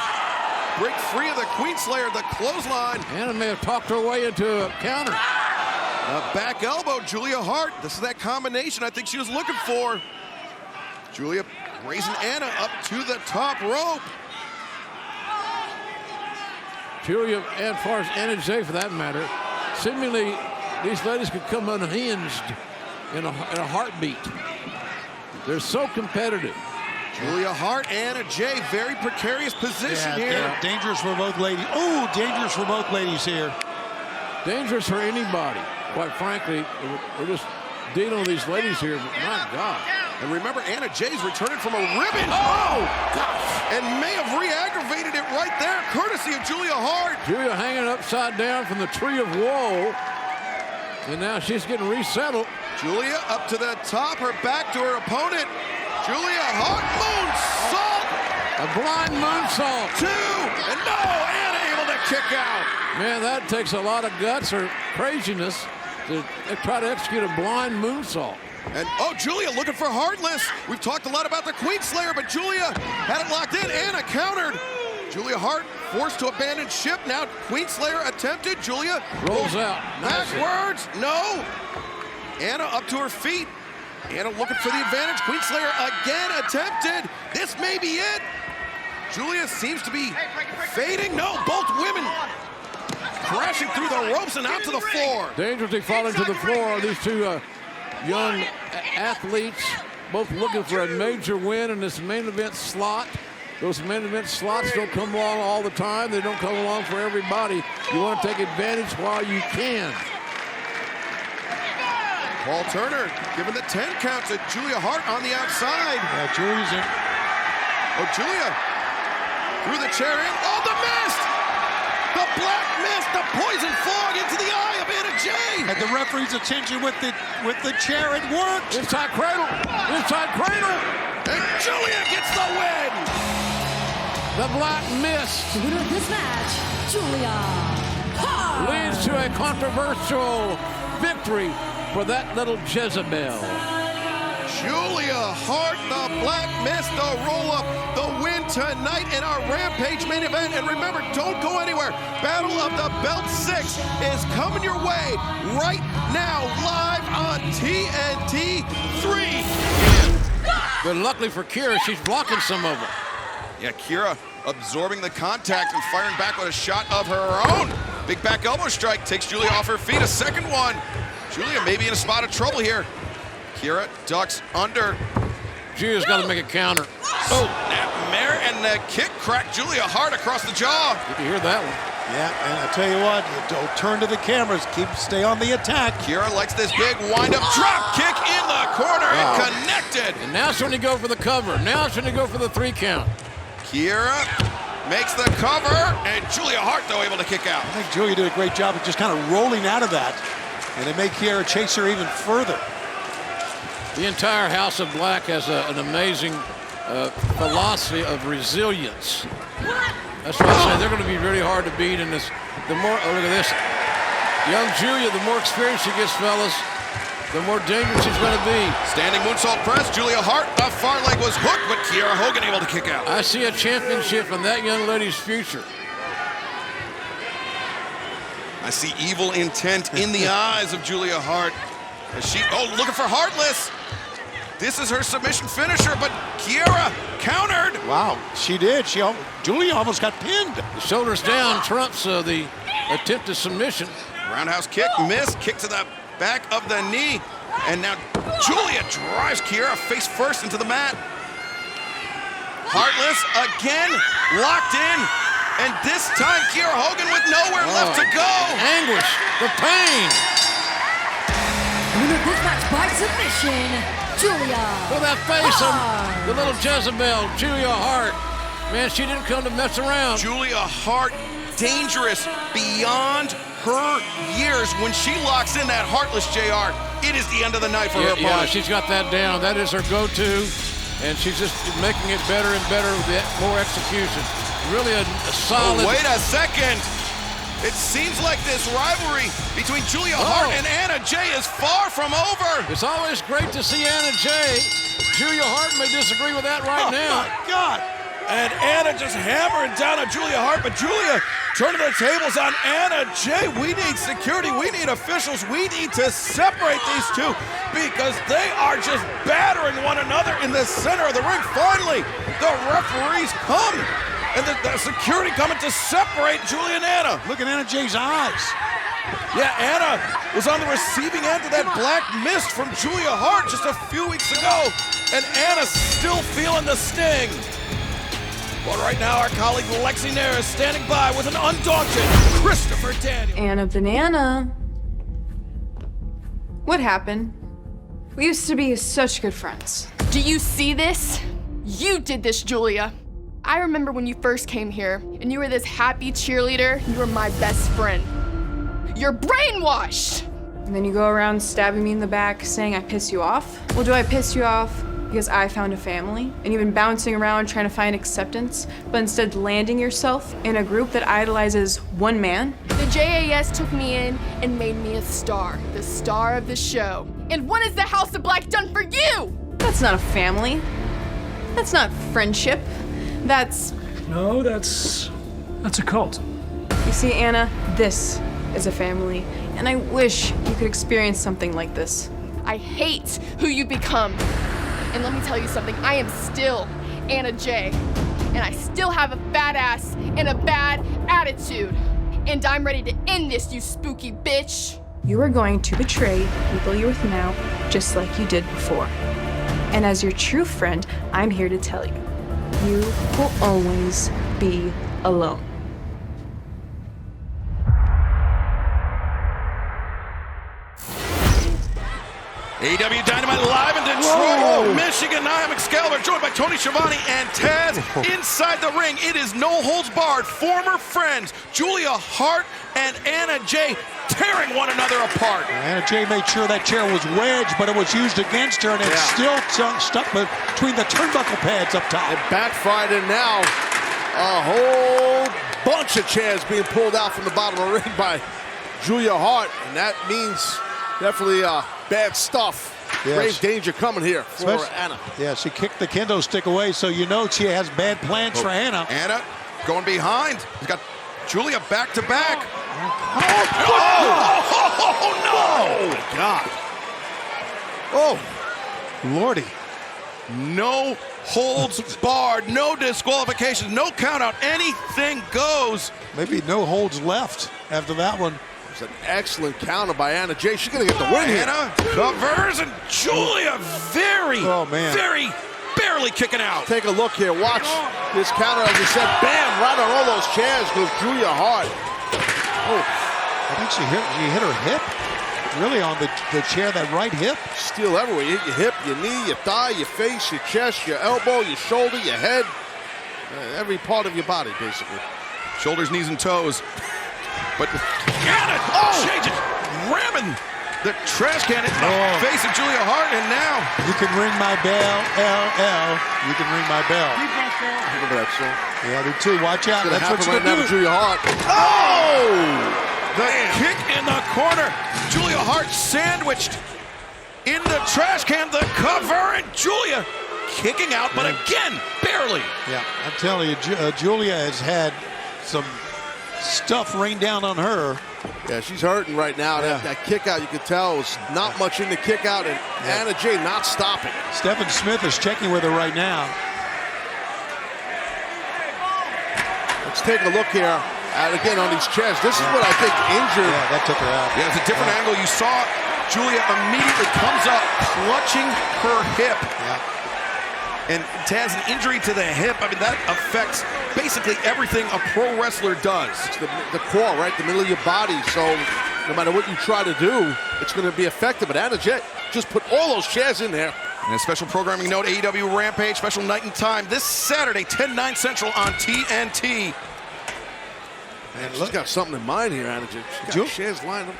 break free of the Queen Slayer, the clothesline. Anna may have talked her way into a counter. Back elbow, Julia Hart. This is that combination I think she was looking for. Julia raising Anna up to the top rope. Julia, and as far as Anna Jay for that matter, seemingly these ladies could come unhinged in a heartbeat. They're so competitive. Julia Hart, Anna Jay, very precarious position here. Dangerous for both ladies. Oh, dangerous for both ladies here. Dangerous for anybody. Quite frankly, we're just dealing with these ladies here, but my God. And remember, Anna Jay's returning from a ribbon. Oh, gosh. And may have re-aggravated it right there, courtesy of Julia Hart. Julia hanging upside down from the tree of woe. And now she's getting resettled. Julia up to the top, her back to her opponent. Julia Hart, moonsault. A blind moonsault. Two, and no, Anna able to kick out. Man, that takes a lot of guts or craziness to try to execute a blind moonsault. And, Julia looking for Heartless. We've talked a lot about the Queen Slayer, but Julia had it locked in. Anna countered. Julia Hart forced to abandon ship. Now Queen Slayer attempted. Julia rolls out. Backwards. No. Anna up to her feet. Anna looking for the advantage. Queen Slayer again attempted. This may be it. Julia seems to be fading. No, both women crashing through the ropes and out to the floor. Dangerously falling to the floor. These two young athletes, both looking for a major win in this main event slot. Those main event slots don't come along all the time. They don't come along for everybody. You want to take advantage while you can. Paul Turner giving the 10 count to Julia Hart on the outside. Julia's in. Oh, Julia through the chair in. Oh, the mist! The black mist, the poison fog into the eye of Anna Jay. Had the referee's attention with the chair. It worked. Inside cradle. Inside cradle. And Julia gets the win. The black mist. The winner of this match, Julia Hart. Leads to a controversial victory for that little Jezebel. Julia Hart, the black mist, the roll-up, the win tonight in our Rampage main event. And remember, don't go anywhere. Battle of the Belt 6 is coming your way right now, live on TNT 3. But luckily for Cara, she's blocking some of them. Yeah, Cara absorbing the contact and firing back with a shot of her own. Big back elbow strike takes Julia off her feet. A second one. Julia may be in a spot of trouble here. Cara ducks under. Julia's got to make a counter. Oh, and the kick cracked Julia Hart across the jaw. Did you hear that one? Yeah, and I tell you what, don't turn to the cameras. Stay on the attack. Kiera likes this big wind-up drop kick in the corner and connected. And now it's when you go for the cover. Now it's when you go for the 3 count. Kiera makes the cover, and Julia Hart, though, able to kick out. I think Julia did a great job of just kind of rolling out of that, and it made Kiera chase her even further. The entire House of Black has an amazing philosophy of resilience. That's why I say they're going to be really hard to beat in this. The more, look at this. Young Julia, the more experience she gets, fellas, the more dangerous she's going to be. Standing moonsault press, Julia Hart, the far leg was hooked, but Kiera Hogan able to kick out. I see a championship in that young lady's future. I see evil intent in the eyes of Julia Hart. As she, looking for Heartless. This is her submission finisher, but Kiera countered. Wow, she did. Julia almost got pinned. The shoulders down trumps the attempted submission. Roundhouse kick, missed, kick to the back of the knee. And now Julia drives Kiera face first into the mat. Heartless again, locked in. And this time Kiera Hogan with nowhere left to go. Anguish, the pain. Winner this match by submission, Julia With that face Hart. of the little Jezebel, Julia Hart. Man, she didn't come to mess around. Julia Hart, dangerous beyond her years. When she locks in that Heartless, JR, it is the end of the night for her opponent. Yeah, she's got that down. That is her go-to, and she's just making it better and better with more execution. Really a solid... Wait a second. It seems like this rivalry between Julia Hart and Anna Jay is far from over. It's always great to see Anna Jay. Julia Hart may disagree with that right now. Oh, my God. And Anna just hammering down on Julia Hart, but Julia turning the tables on Anna Jay. We need security. We need officials. We need to separate these two because they are just battering one another in the center of the ring. Finally, the referees come. And the security coming to separate Julia and Anna. Look at Anna Jay's eyes. Yeah, Anna was on the receiving end of that black mist from Julia Hart just a few weeks ago. And Anna's still feeling the sting. But right now, our colleague Lexi Nair is standing by with an undaunted Christopher Daniels. Anna Banana. What happened? We used to be such good friends. Do you see this? You did this, Julia. I remember when you first came here, and you were this happy cheerleader. You were my best friend. You're brainwashed! And then you go around stabbing me in the back, saying I piss you off? Well, do I piss you off because I found a family, and you've been bouncing around trying to find acceptance, but instead landing yourself in a group that idolizes one man? The JAS took me in and made me a star, the star of the show. And what has the House of Black done for you? That's not a family. That's not friendship. No, that's a cult. You see, Anna, this is a family, and I wish you could experience something like this. I hate who you become. And let me tell you something, I am still Anna Jay, and I still have a fat ass and a bad attitude. And I'm ready to end this, you spooky bitch. You are going to betray people you're with now, just like you did before. And as your true friend, I'm here to tell you, you will always be alone. AEW Dynamite live in Detroit, Michigan. I am Excalibur, joined by Tony Schiavone and Taz. Inside the ring, it is no holds barred. Former friends Julia Hart and Anna Jay tearing one another apart. Anna Jay made sure that chair was wedged, but it was used against her, and it's still stuck between the turnbuckle pads up top. It backfired, and now a whole bunch of chairs being pulled out from the bottom of the ring by Julia Hart, and that means definitely bad stuff. Yes. Grave danger coming here for Anna. Yeah, she kicked the kendo stick away, so you know she has bad plans for Anna. Anna going behind. He's got Julia back to back. Oh, no! Oh, my God. Oh, Lordy. No holds barred, no disqualifications, no count out. Anything goes. Maybe no holds left after that one. It's an excellent counter by Anna Jay. She's going to get the win here. Anna covers, and Julia very barely kicking out. Take a look here. Watch this counter. As I said, bam, right on all those chairs goes Julia Hart. I think she hit her hip. Really on the chair, that right hip. Steel everywhere. You hit your hip, your knee, your thigh, your face, your chest, your elbow, your shoulder, your head. Every part of your body, basically. Shoulders, knees, and toes. But changes, ramming the trash can into the face of Julia Hart, and now you can ring my bell, LL. You can ring my bell. Remember that song? Yeah, I do too. Watch out. That's what right now to Julia Hart. Oh! The kick in the corner. Julia Hart sandwiched in the trash can, the cover, and Julia kicking out, but again, barely. Yeah, I'm telling you, Julia has had some stuff rain down on her. Yeah, she's hurting right now. Yeah. That kick out, you could tell, was not much in the kick out, and Anna Jay not stopping. Stephen Smith is checking with her right now. Let's take a look here. And again, on these chairs, this is what I think injured. Yeah, that took her out. Yeah, it's a different angle. You saw Julia immediately comes up, clutching her hip. Yeah. And has an injury to the hip. I mean, that affects basically everything a pro wrestler does. It's the core, right? The middle of your body. So no matter what you try to do, it's going to be effective. But Anna Jay just put all those chairs in there. And a special programming note, AEW Rampage, special night and time this Saturday, 10/9 Central on TNT. Man, she's got something in mind here, Anna Jay. She's got chairs lined up.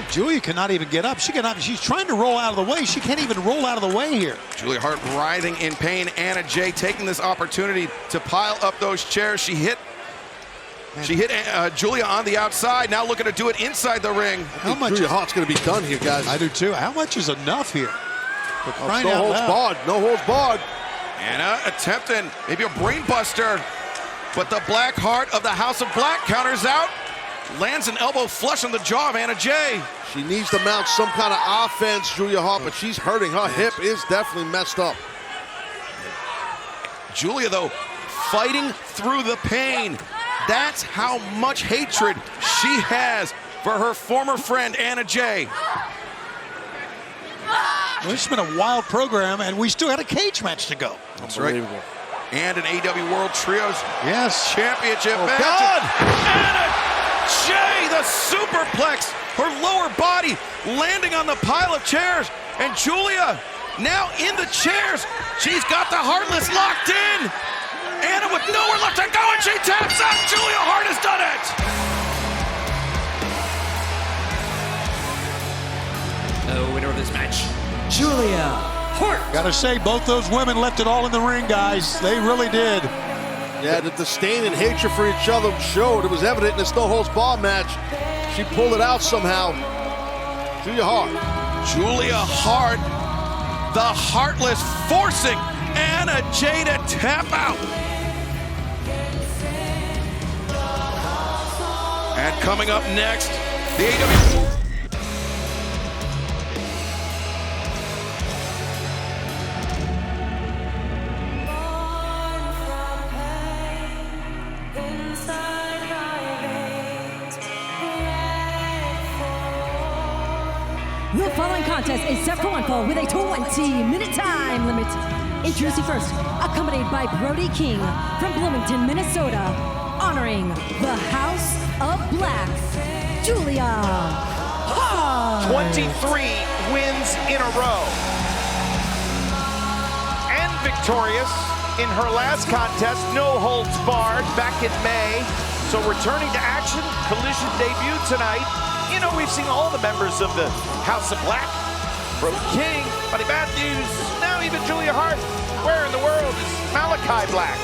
Julia cannot even get up. She's trying to roll out of the way. She can't even roll out of the way here. Julia Hart writhing in pain. Anna Jay taking this opportunity to pile up those chairs. She hit Julia on the outside. Now looking to do it inside the ring. How much Julia Hart's going to be done here, guys? I do too. How much is enough here? No holds barred. No holds barred. Anna attempting maybe a brain buster. But the Black Heart of the House of Black counters out. Lands an elbow flush on the jaw of Anna Jay. She needs to mount some kind of offense, Julia Hart, but she's hurting. Her hip is definitely messed up. Julia, though, fighting through the pain. That's how much hatred she has for her former friend, Anna Jay. Well, it's been a wild program, and we still had a cage match to go. That's right. And an AEW World Trios Championship match. God! Anna Jay, the superplex, her lower body landing on the pile of chairs. And Julia now in the chairs. She's got the Heartless locked in. Anna with nowhere left to go, and she taps out. Julia Hart has done The it. winner of this match, Julia Hart. Gotta say, both those women left it all in the ring, guys. They really did. Yeah, the disdain and hatred for each other showed. It was evident in this no holds barred match. She pulled it out somehow. Julia Hart. Julia Hart, the Heartless, forcing Anna Jay to tap out. And coming up next, the AEW. The following contest is set for one fall with a 20-minute time limit. Introducing first, accompanied by Brody King from Bloomington, Minnesota, honoring the House of Black, Julia Hart. 23 wins in a row. And victorious in her last contest, no holds barred, back in May. So returning to action, Collision debuted tonight. You know, we've seen all the members of the House of Black. Brody King, Buddy Matthews, now even Julia Hart. Where in the world is Malachi Black?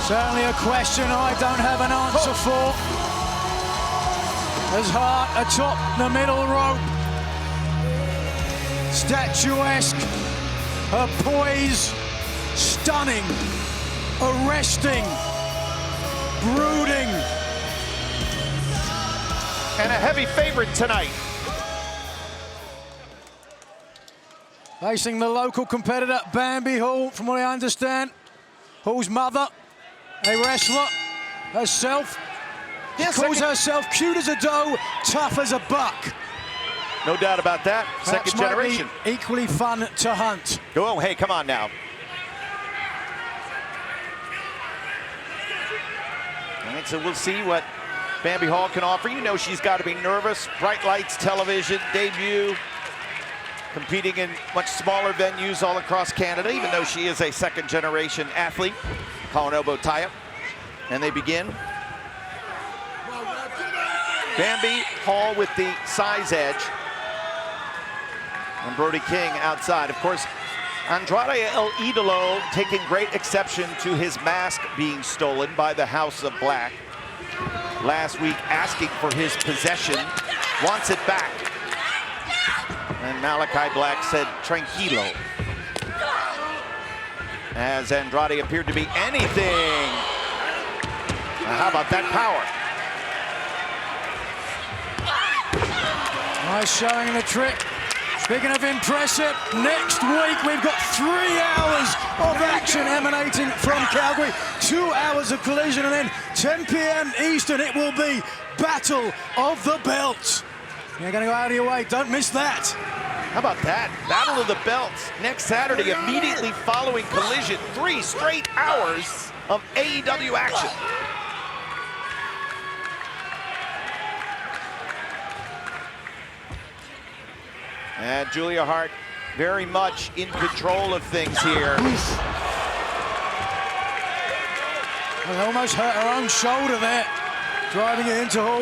Certainly a question I don't have an answer for. As Hart atop the middle rope. Statuesque, her poise, stunning, arresting, brooding. And a heavy favorite tonight. Facing the local competitor, Bambi Hall, from what I understand. Hall's mother, a wrestler herself. Yes, She calls herself cute as a doe, tough as a buck. No doubt about that. Perhaps Second generation. might be equally fun to hunt. Oh, hey, come on now. All right, so we'll see what Bambi Hall can offer. You know she's got to be nervous. Bright lights, television, debut. Competing in much smaller venues all across Canada, even though she is a second-generation athlete. Collar and elbow tie-up. And they begin. Bambi Hall with the size edge. And Brody King outside. Of course, Andrade El Idolo taking great exception to his mask being stolen by the House of Black. Last week asking for his possession, wants it back. And Malachi Black said, tranquilo. As Andrade appeared to be anything. Now, how about that power? Nice showing the trick. Speaking of impressive, next week we've got 3 hours of action emanating from Calgary, 2 hours of Collision, and then 10 p.m. Eastern it will be Battle of the Belts. You're going to go out of your way, don't miss that. How about that? Battle of the Belts next Saturday, immediately following Collision. 3 straight hours of AEW action. And Julia Hart very much in control of things here. Well, almost hurt her own shoulder there, driving it into Hall.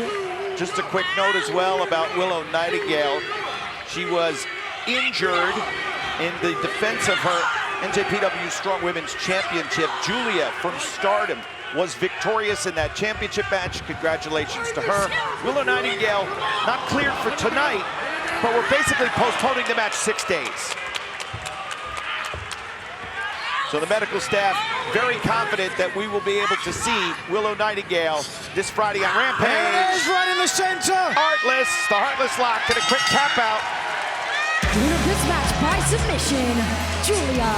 Just a quick note as well about Willow Nightingale. She was injured in the defense of her NJPW Strong Women's Championship. Julia from Stardom was victorious in that championship match. Congratulations to her. Willow Nightingale not cleared for tonight, but we're basically postponing the match 6 days. So the medical staff very confident that we will be able to see Willow Nightingale this Friday on Rampage. There it is, right in the center. Heartless, the Heartless lock and a quick tap out. Winner of this match by submission, Julia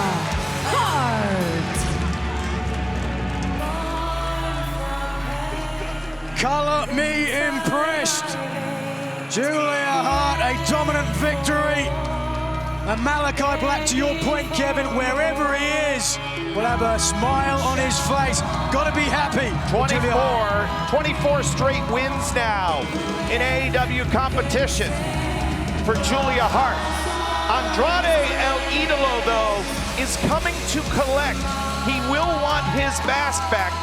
Hart. Color me impressed. Julia Hart, a dominant victory. And Malachi Black, to your point, Kevin, wherever he is, will have a smile on his face. Gotta be happy. 24 straight wins now in AEW competition for Julia Hart. Andrade El Idolo, though, is coming to collect. He will want his mask back.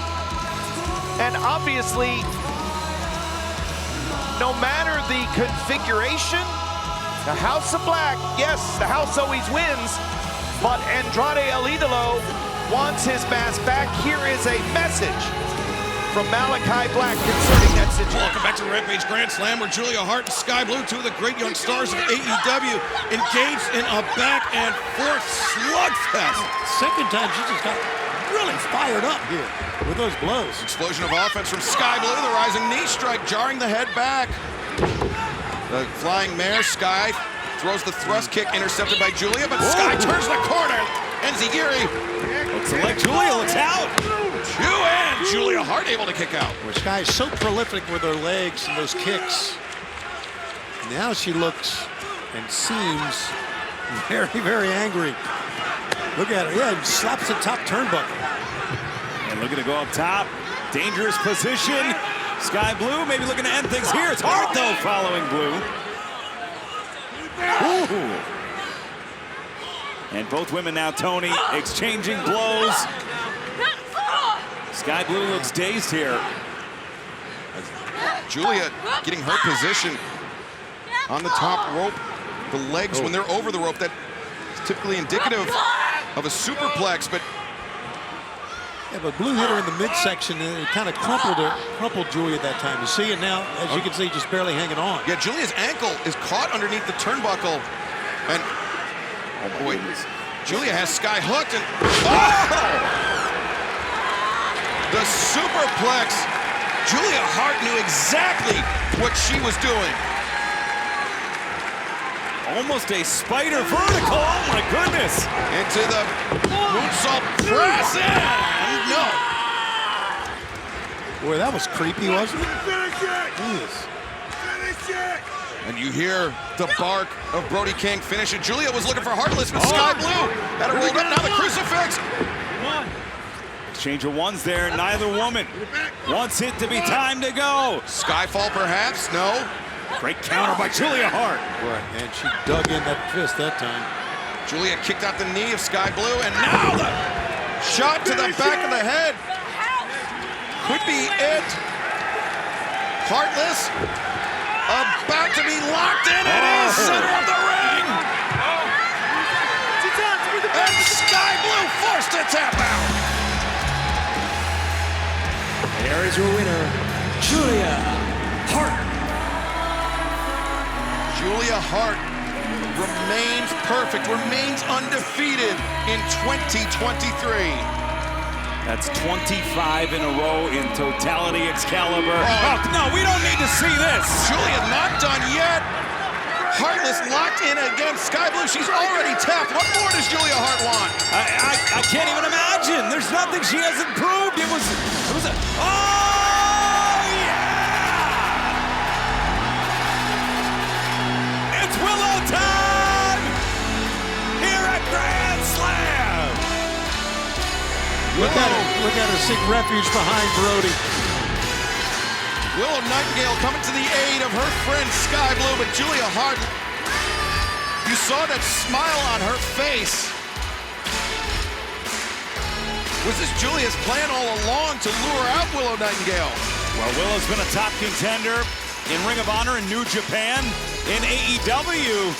And obviously, no matter the configuration, the House of Black, yes, the House always wins, but Andrade El Idolo wants his mask back. Here is a message from Malachi Black concerning that situation. Welcome back to the Rampage Grand Slam, where Julia Hart and Sky Blue, 2 of the great young stars of AEW, engaged in a back and forth slugfest. Second time she just got really fired up here with those blows. Explosion of offense from Sky Blue, the rising knee strike jarring the head back. The flying mare, Sky, throws the thrust kick, intercepted by Julia, but Sky turns the corner. Enziguri. Looks like Julia looks out. And Julia Hart able to kick out. Where Sky is so prolific with her legs and those kicks. Now she looks and seems very, very angry. Look at her, yeah, slaps the top turnbuckle. And looking to go up top. Dangerous position. Sky Blue maybe looking to end things here. It's Hart, though, following Blue. Ooh. And both women now, Tony, exchanging blows. Sky Blue looks dazed here. Julia getting her position on the top rope. The legs, when they're over the rope, that is typically indicative of a superplex, but yeah, but Blue hit her in the midsection and it kind of crumpled Julia that time. You see it now, as you can see, just barely hanging on. Yeah, Julia's ankle is caught underneath the turnbuckle. And, oh boy, Julia has Sky hooked and, the superplex. Julia Hart knew exactly what she was doing. Almost a spider vertical, oh my goodness. Into the moonsault press in. No. Boy, that was creepy, wasn't it? Yes. And you hear the bark of Brody King. Finish it. Julia was looking for Heartless, but Sky Blue had a rolled up. Now the crucifix. Exchange of ones there. Neither woman wants it to be time to go. Skyfall, perhaps? No. Great counter by Julia Hart. Right, and she dug in that fist that time. Julia kicked out the knee of Sky Blue, and now the shot to the back of the head. Could be it. Heartless about to be locked in. It is center of the ring. And Sky Blue forced to tap out. There is your winner, Julia Hart. Julia Hart remains perfect, remains undefeated in 2023. That's 25 in a row in totality, Excalibur. Oh, no, we don't need to see this. Julia not done yet. Heartless locked in against Sky Blue. She's already tapped. What more does Julia Hart want? I can't even imagine. There's nothing she hasn't proved. It was a, oh, yeah! It's Willow time here at Grand Slam. Look at her seek refuge behind Brody. Willow Nightingale coming to the aid of her friend Sky Blue, but Julia Hart, you saw that smile on her face. Was this Julia's plan all along to lure out Willow Nightingale? Well, Willow's been a top contender in Ring of Honor in New Japan, in AEW.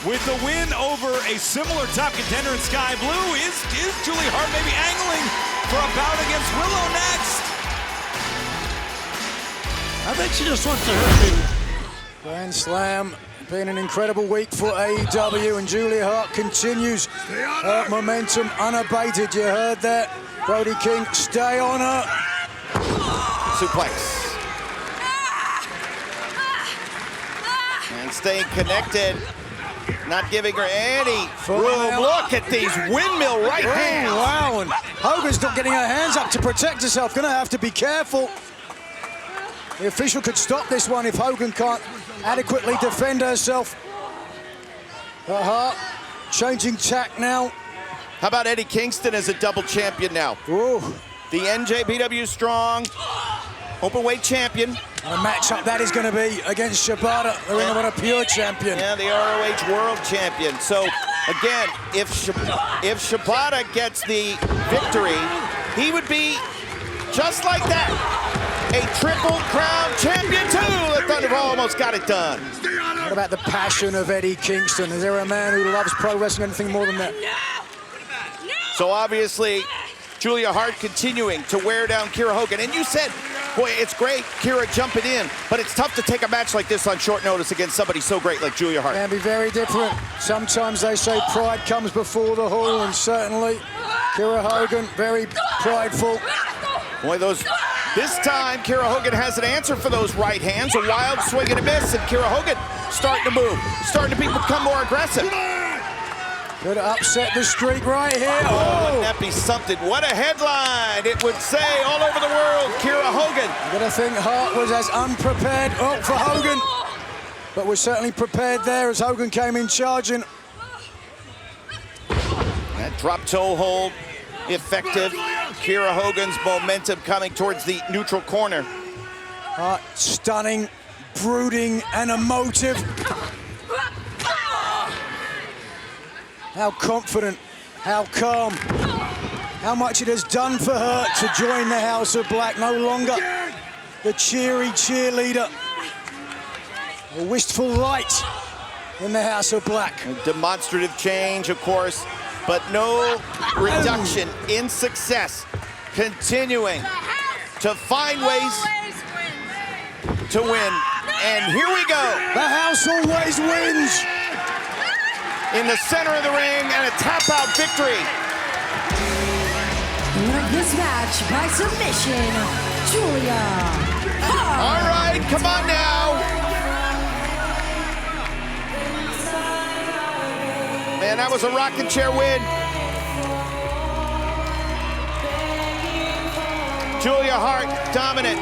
With the win over a similar top contender in Sky Blue, is Julia Hart maybe angling for a bout against Willow next? I think she just wants to hurt people. Grand Slam been an incredible week for AEW, and Julia Hart continues her momentum unabated. You heard that. Brody King, stay on her. Suplex. And staying connected. Not giving her any room. Look at these windmill right hands. Wow, and Hogan's not getting her hands up to protect herself. Gonna have to be careful. The official could stop this one if Hogan can't adequately defend herself. Hart changing tack now. How about Eddie Kingston as a double champion now? Ooh. The NJPW Strong Openweight champion. And a matchup that is going to be against Shibata, the Ring of Honor Pure champion. Yeah, the ROH World champion. So, again, if Shibata gets the victory, he would be just like that. A Triple Crown champion too. The Thunderbolt almost got it done. What about the passion of Eddie Kingston? Is there a man who loves pro wrestling anything more than that? So obviously, Julia Hart continuing to wear down Kiera Hogan. And you said, boy, it's great, Kiera jumping in, but it's tough to take a match like this on short notice against somebody so great like Julia Hart. It can be very different. Sometimes they say pride comes before the hall, and certainly Kiera Hogan, very prideful. Boy, this time, Kiera Hogan has an answer for those right hands. A wild swing and a miss, and Kiera Hogan starting to move, starting to become more aggressive. Could upset the streak right here. Oh, wouldn't that be something? What a headline it would say all over the world. Kiera Hogan. I'm gonna think Hart was as unprepared for Hogan, but was certainly prepared there as Hogan came in charging. That drop toe hold, effective. Kiera Hogan's momentum coming towards the neutral corner. Hart stunning, brooding, and emotive. How confident, how calm, how much it has done for her to join the House of Black. No longer the cheery cheerleader, a wistful light in the House of Black. A demonstrative change, of course, but no reduction in success. Continuing to find ways to win. And here we go. The House always wins. In the center of the ring, and a tap-out victory. Winning this match by submission, Julia Hart. All right, come on now. Man, that was a rocking chair win. Julia Hart, dominant.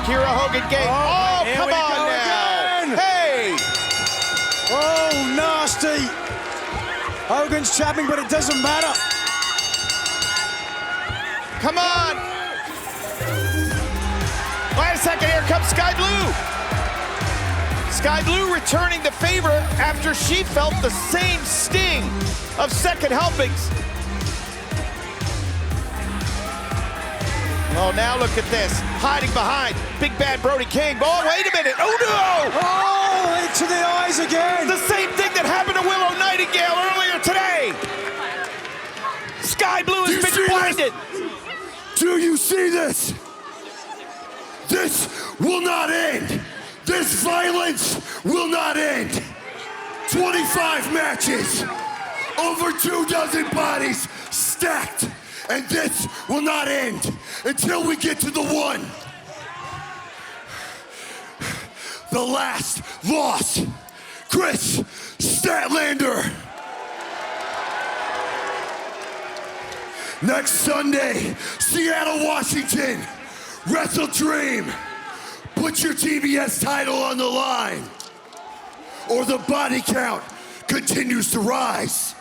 Kiera Hogan gave. Oh, come on now. Again. Hey. Oh, nasty. Hogan's tapping, but it doesn't matter. Come on. Wait a second, here comes Sky Blue. Sky Blue returning the favor after she felt the same sting of second helpings. Oh, now look at this. Hiding behind Big Bad Brody King. Oh, wait a minute. Oh, no! Oh, into the eyes again. The same thing that happened to Willow Nightingale earlier today. Sky Blue has been blinded. Do you see this? This will not end. This violence will not end. 25 matches, over 24 bodies stacked, and this will not end until we get to the one. The last loss, Chris Statlander. Next Sunday, Seattle, Washington, Wrestle Dream. Put your TBS title on the line, or the body count continues to rise.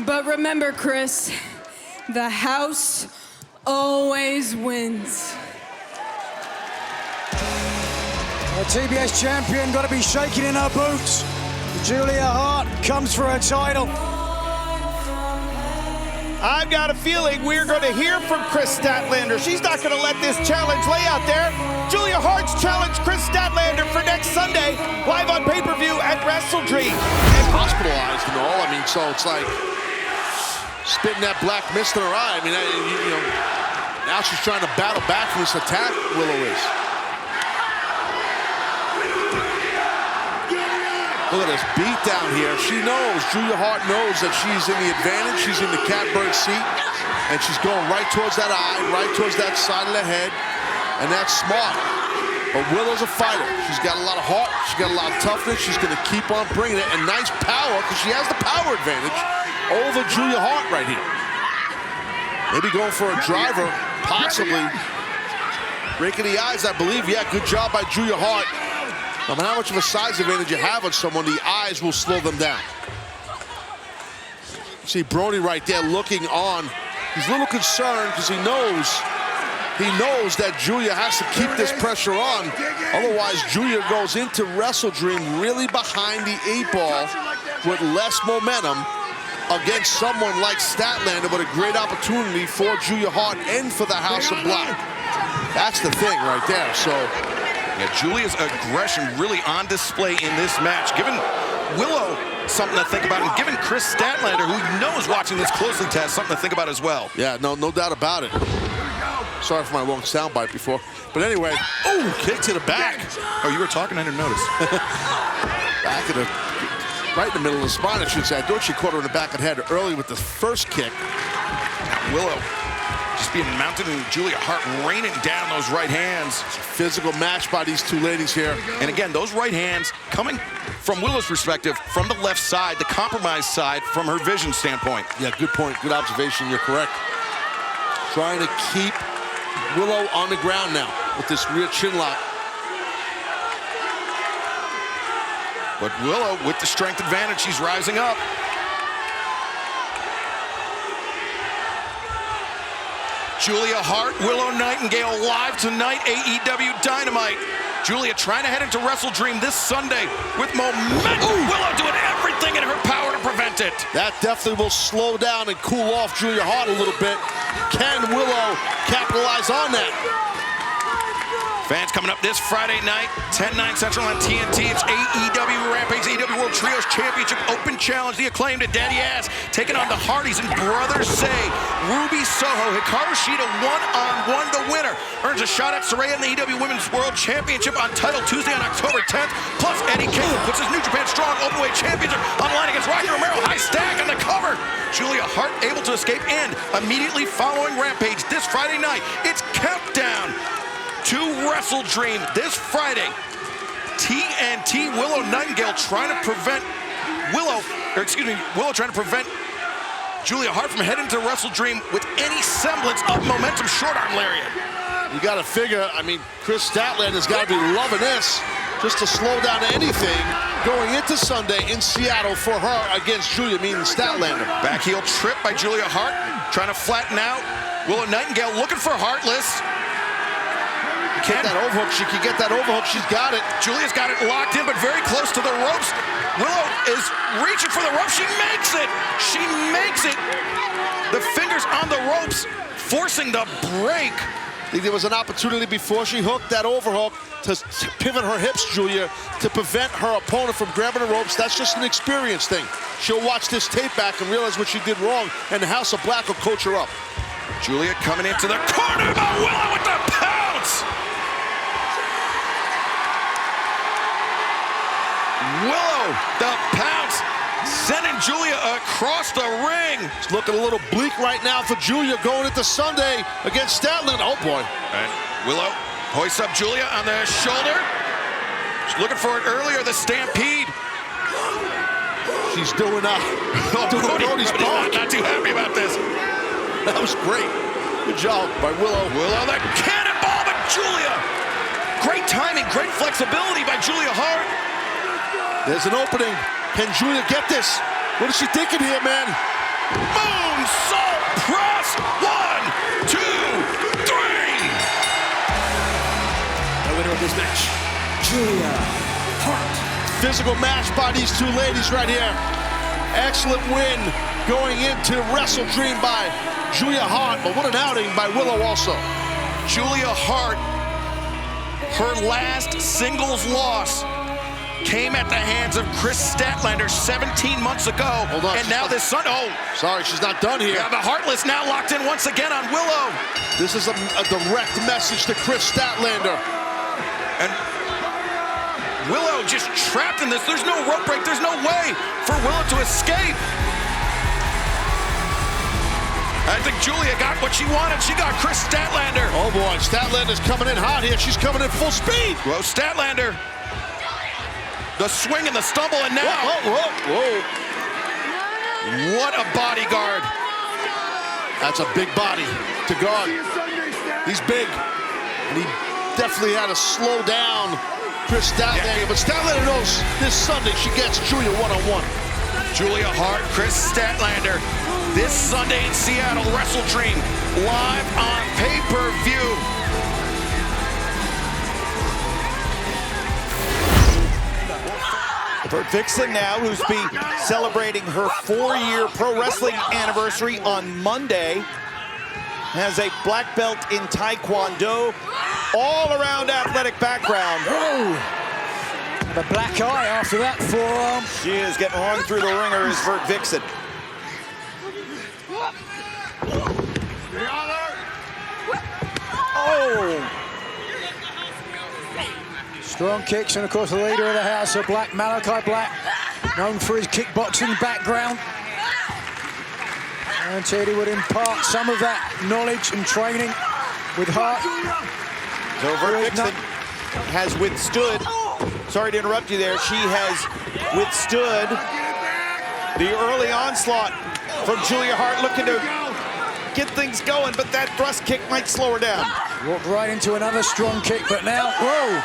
But remember, Chris, the house always wins. The TBS champion got to be shaking in her boots. Julia Hart comes for her title. I've got a feeling we're going to hear from Chris Statlander. She's not going to let this challenge lay out there. Julia Hart's challenge Chris Statlander for next Sunday, live on pay-per-view at Wrestle Dream. And hospitalized and all. I mean, so it's like spitting that black mist in her eye. I mean, you know, now she's trying to battle back from this attack, Willow is. Look at this beat down here. She knows, Julia Hart knows that she's in the advantage. She's in the catbird seat, and she's going right towards that eye, right towards that side of the head, and that's smart. But Willow's a fighter. She's got a lot of heart. She's got a lot of toughness. She's going to keep on bringing it, and nice power, because she has the power advantage over Julia Hart right here. Maybe going for a driver, possibly. Breaking the eyes, I believe. Yeah, good job by Julia Hart. No matter how much of a size advantage you have on someone, the eyes will slow them down. See Brody right there looking on. He's a little concerned because he knows that Julia has to keep this pressure on. Otherwise, Julia goes into Wrestle Dream really behind the 8-ball with less momentum against someone like Statlander, but a great opportunity for Julia Hart and for the House of Black. That's the thing right there. So. Yeah, Julia's aggression really on display in this match, giving Willow something to think about, and giving Chris Statlander, who knows watching this closely, Taz, something to think about as well. Yeah, no doubt about it. Sorry for my long soundbite before. But anyway, oh, kick to the back. Oh, you were talking? I didn't notice. Back of the, right in the middle of the spine, I should say. I thought she caught her in the back of the head early with the first kick. Willow just being mounted, and Julia Hart raining down those right hands. Physical match by these two ladies here. And again, those right hands coming from Willow's perspective, from the left side, the compromised side, from her vision standpoint. Yeah, good point, good observation, you're correct. Trying to keep Willow on the ground now with this rear chin lock. But Willow, with the strength advantage, she's rising up. Julia Hart, Willow Nightingale live tonight, AEW Dynamite. Julia trying to head into Wrestle Dream this Sunday with momentum. Ooh. Willow doing everything in her power to prevent it. That definitely will slow down and cool off Julia Hart a little bit. Can Willow capitalize on that? Fans coming up this Friday night, 10/9 Central on TNT. It's AEW Rampage, AEW World Trios Championship Open Challenge. The Acclaimed and Daddy Ass taking on the Hardys and Brothers Say. Ruby Soho, Hikaru Shida, one-on-one. The winner earns a shot at Saraya in the AEW Women's World Championship on title Tuesday on October 10th. Plus, Eddie King puts his New Japan Strong Openweight Championship on the line against Rocky Romero. High stack on the cover. Julia Hart able to escape, and immediately following Rampage this Friday night, it's Countdown to Wrestle Dream this Friday. TNT, Willow Nightingale trying to prevent Willow trying to prevent Julia Hart from heading to Wrestle Dream with any semblance of momentum. Short arm lariat. You got to figure, I mean, Chris Statlander's got to be loving this just to slow down anything going into Sunday in Seattle for her against Julia, meaning Statlander. Back heel trip by Julia Hart, trying to flatten out. Willow Nightingale looking for Heartless. Get that overhook. She can get that overhook. She's got it. Julia's got it locked in, but very close to the ropes. Willow is reaching for the rope. She makes it. She makes it. The fingers on the ropes, forcing the break. I think there was an opportunity before she hooked that overhook to pivot her hips, Julia, to prevent her opponent from grabbing the ropes. That's just an experience thing. She'll watch this tape back and realize what she did wrong, and the House of Black will coach her up. Julia coming into the corner, but Willow with the pounce. Willow, the pounce, sending Julia across the ring. It's looking a little bleak right now for Julia going into Sunday against Statlander. Oh, boy. And Willow hoists up Julia on the shoulder. She's looking for it earlier, the stampede. She's doing Brody's ball. Not too happy about this. That was great. Good job by Willow. Willow, the cannonball, but Julia. Great timing, great flexibility by Julia Hart. There's an opening. Can Julia get this? What is she thinking here, man? Moonsault press. 1, 2, 3. The winner of this match, Julia Hart. Physical match by these two ladies right here. Excellent win going into Wrestle Dream by Julia Hart, but what an outing by Willow also. Julia Hart, her last singles loss came at the hands of Chris Statlander 17 months ago. Hold on. And now this Sunday, sorry, she's not done here. Yeah, the Heartless now locked in once again on Willow. This is a direct message to Chris Statlander. And Willow just trapped in this. There's no rope break. There's no way for Willow to escape. I think Julia got what she wanted. She got Chris Statlander. Oh, boy. Statlander's coming in hot here. She's coming in full speed. Whoa, Statlander. The swing and the stumble, and now. Whoa. What a bodyguard. That's a big body to guard. He's big. And he definitely had to slow down Chris Statlander. Yeah. But Statlander knows this Sunday she gets Julia one-on-one. Julia Hart, Chris Statlander. This Sunday in Seattle, Wrestle Dream, live on pay-per-view. For Vixen now, who's be celebrating her 4-year pro wrestling anniversary on Monday, has a black belt in Taekwondo, all-around athletic background. Oh, the black eye after that forearm. She is getting run through the ringer as Vert Vixen. Oh! Strong kicks, and of course the leader of the House of Black, Malachi Black, known for his kickboxing background. And Teddy would impart some of that knowledge and training with Hart. So Vert Vixen has withstood, sorry to interrupt you there, she has withstood the early onslaught from Julia Hart, looking to get things going, but that thrust kick might slow her down. Walked right into another strong kick, but now, whoa!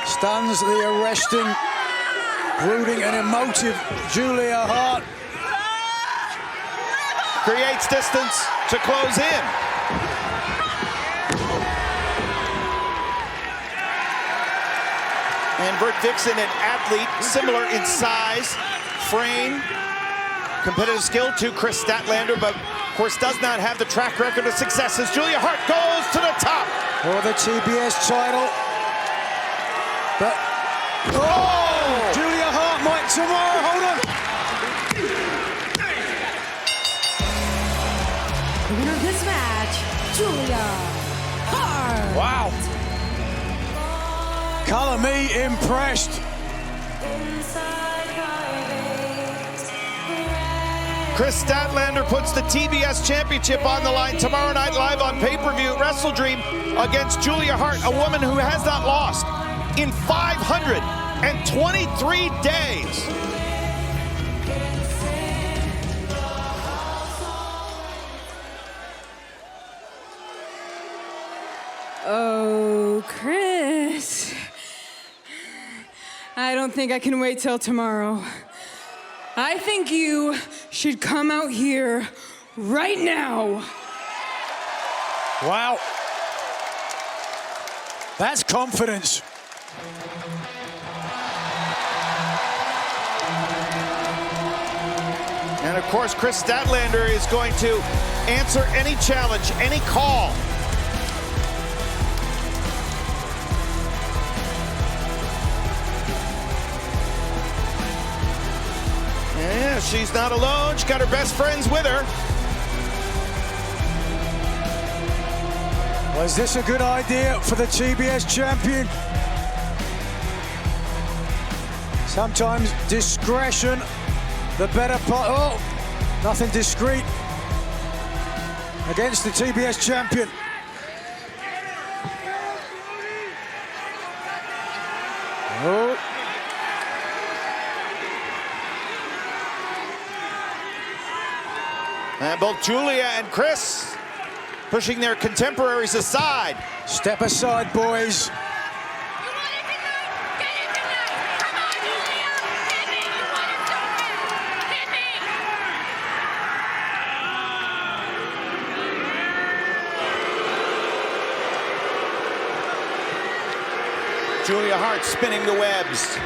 Stuns the arresting, brooding and emotive Julia Hart. Creates distance to close in. And Vert Vixen, an athlete similar in size, frame, competitive skill to Chris Statlander, but of course does not have the track record of success as Julia Hart goes to the top. For the TBS title. But, Julia Hart might tomorrow, hold on. The winner of this match, Julia Hart. Wow. Color me impressed. Chris Statlander puts the TBS Championship on the line tomorrow night live on pay-per-view at Wrestle Dream against Julia Hart, a woman who has not lost in 523 days. Oh, Chris. I don't think I can wait till tomorrow. I think you should come out here right now. Wow. That's confidence. And of course, Chris Statlander is going to answer any challenge, any call. Yeah, she's not alone. She's got her best friends with her. Well, is this a good idea for the TBS champion? Sometimes discretion, the better part. Oh, nothing discreet against the TBS champion. Oh. And both Julia and Chris pushing their contemporaries aside. Step aside, boys. Julia Hart spinning the webs.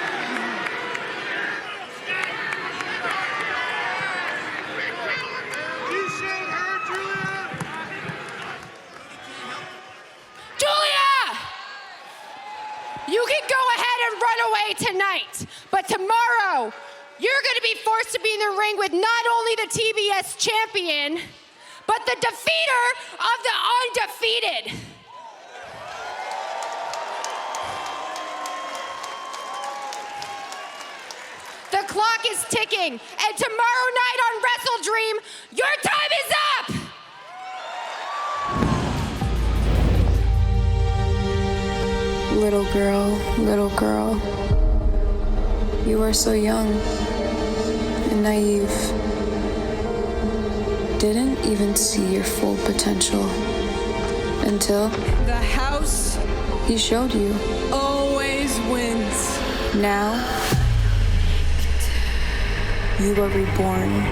You can go ahead and run away tonight, but tomorrow, you're gonna be forced to be in the ring with not only the TBS champion, but the defeater of the undefeated. The clock is ticking, and tomorrow night on Wrestle Dream, your time is up! Little girl, you are so young and naive. Didn't even see your full potential until the house he showed you. Always wins. Now, you are reborn.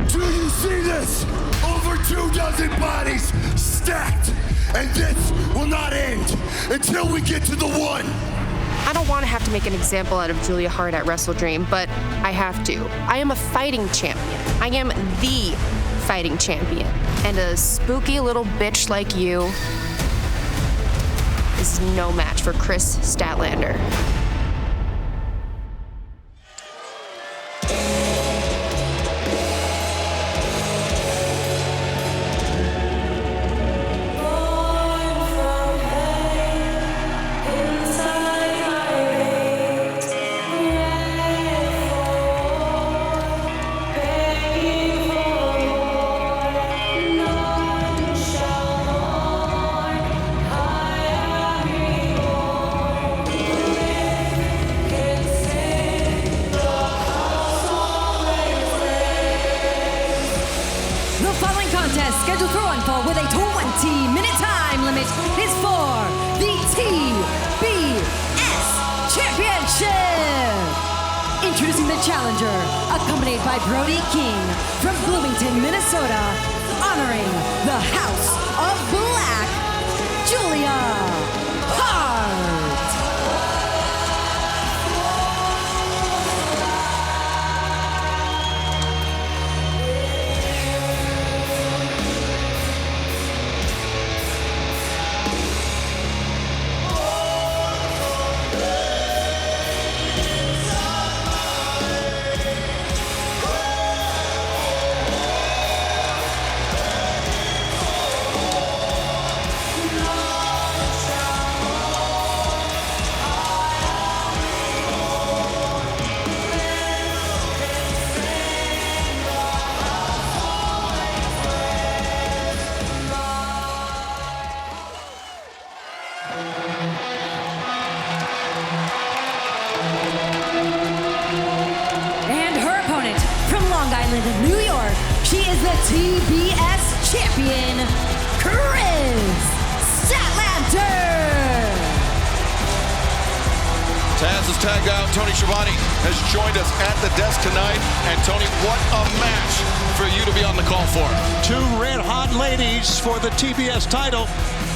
Do you see this? Over 24 bodies stacked. And this will not end until we get to the one. I don't want to have to make an example out of Julia Hart at Wrestle Dream, but I have to. I am a fighting champion. I am the fighting champion. And a spooky little bitch like you is no match for Chris Statlander. Scheduled for one fall with a 20-minute time limit is for the TBS Championship. Introducing the challenger, accompanied by Brody King from Bloomington, Minnesota, honoring the House of Black, Julia Hart. New York, she is the TBS champion, Chris Statlander. Taz is tagged out. Tony Schiavone has joined us at the desk tonight. And Tony, what a match for you to be on the call for. Two red-hot ladies for the TBS title.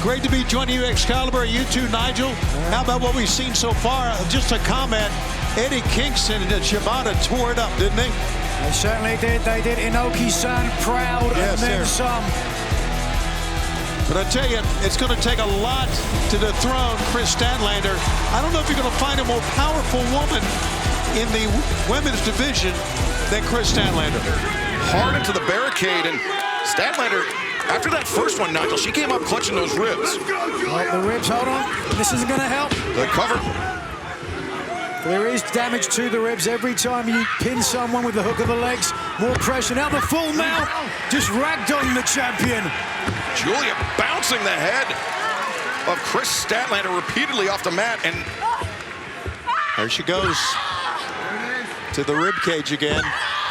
Great to be joining you, Excalibur. You too, Nigel. How about what we've seen so far? Just a comment. Eddie Kingston and Shibata tore it up, didn't they? They certainly did. They did Inoki-san proud and then some. But I tell you, it's going to take a lot to dethrone Chris Statlander. I don't know if you're going to find a more powerful woman in the women's division than Chris Statlander. Hard into the barricade, and Statlander, after that first one, Nigel, she came up clutching those ribs. The ribs, hold on. This isn't going to help. The cover. There is damage to the ribs every time you pin someone with the hook of the legs. More pressure. Now the full mount. Just ragged on the champion. Julia bouncing the head of Chris Statlander repeatedly off the mat, and there she goes to the rib cage again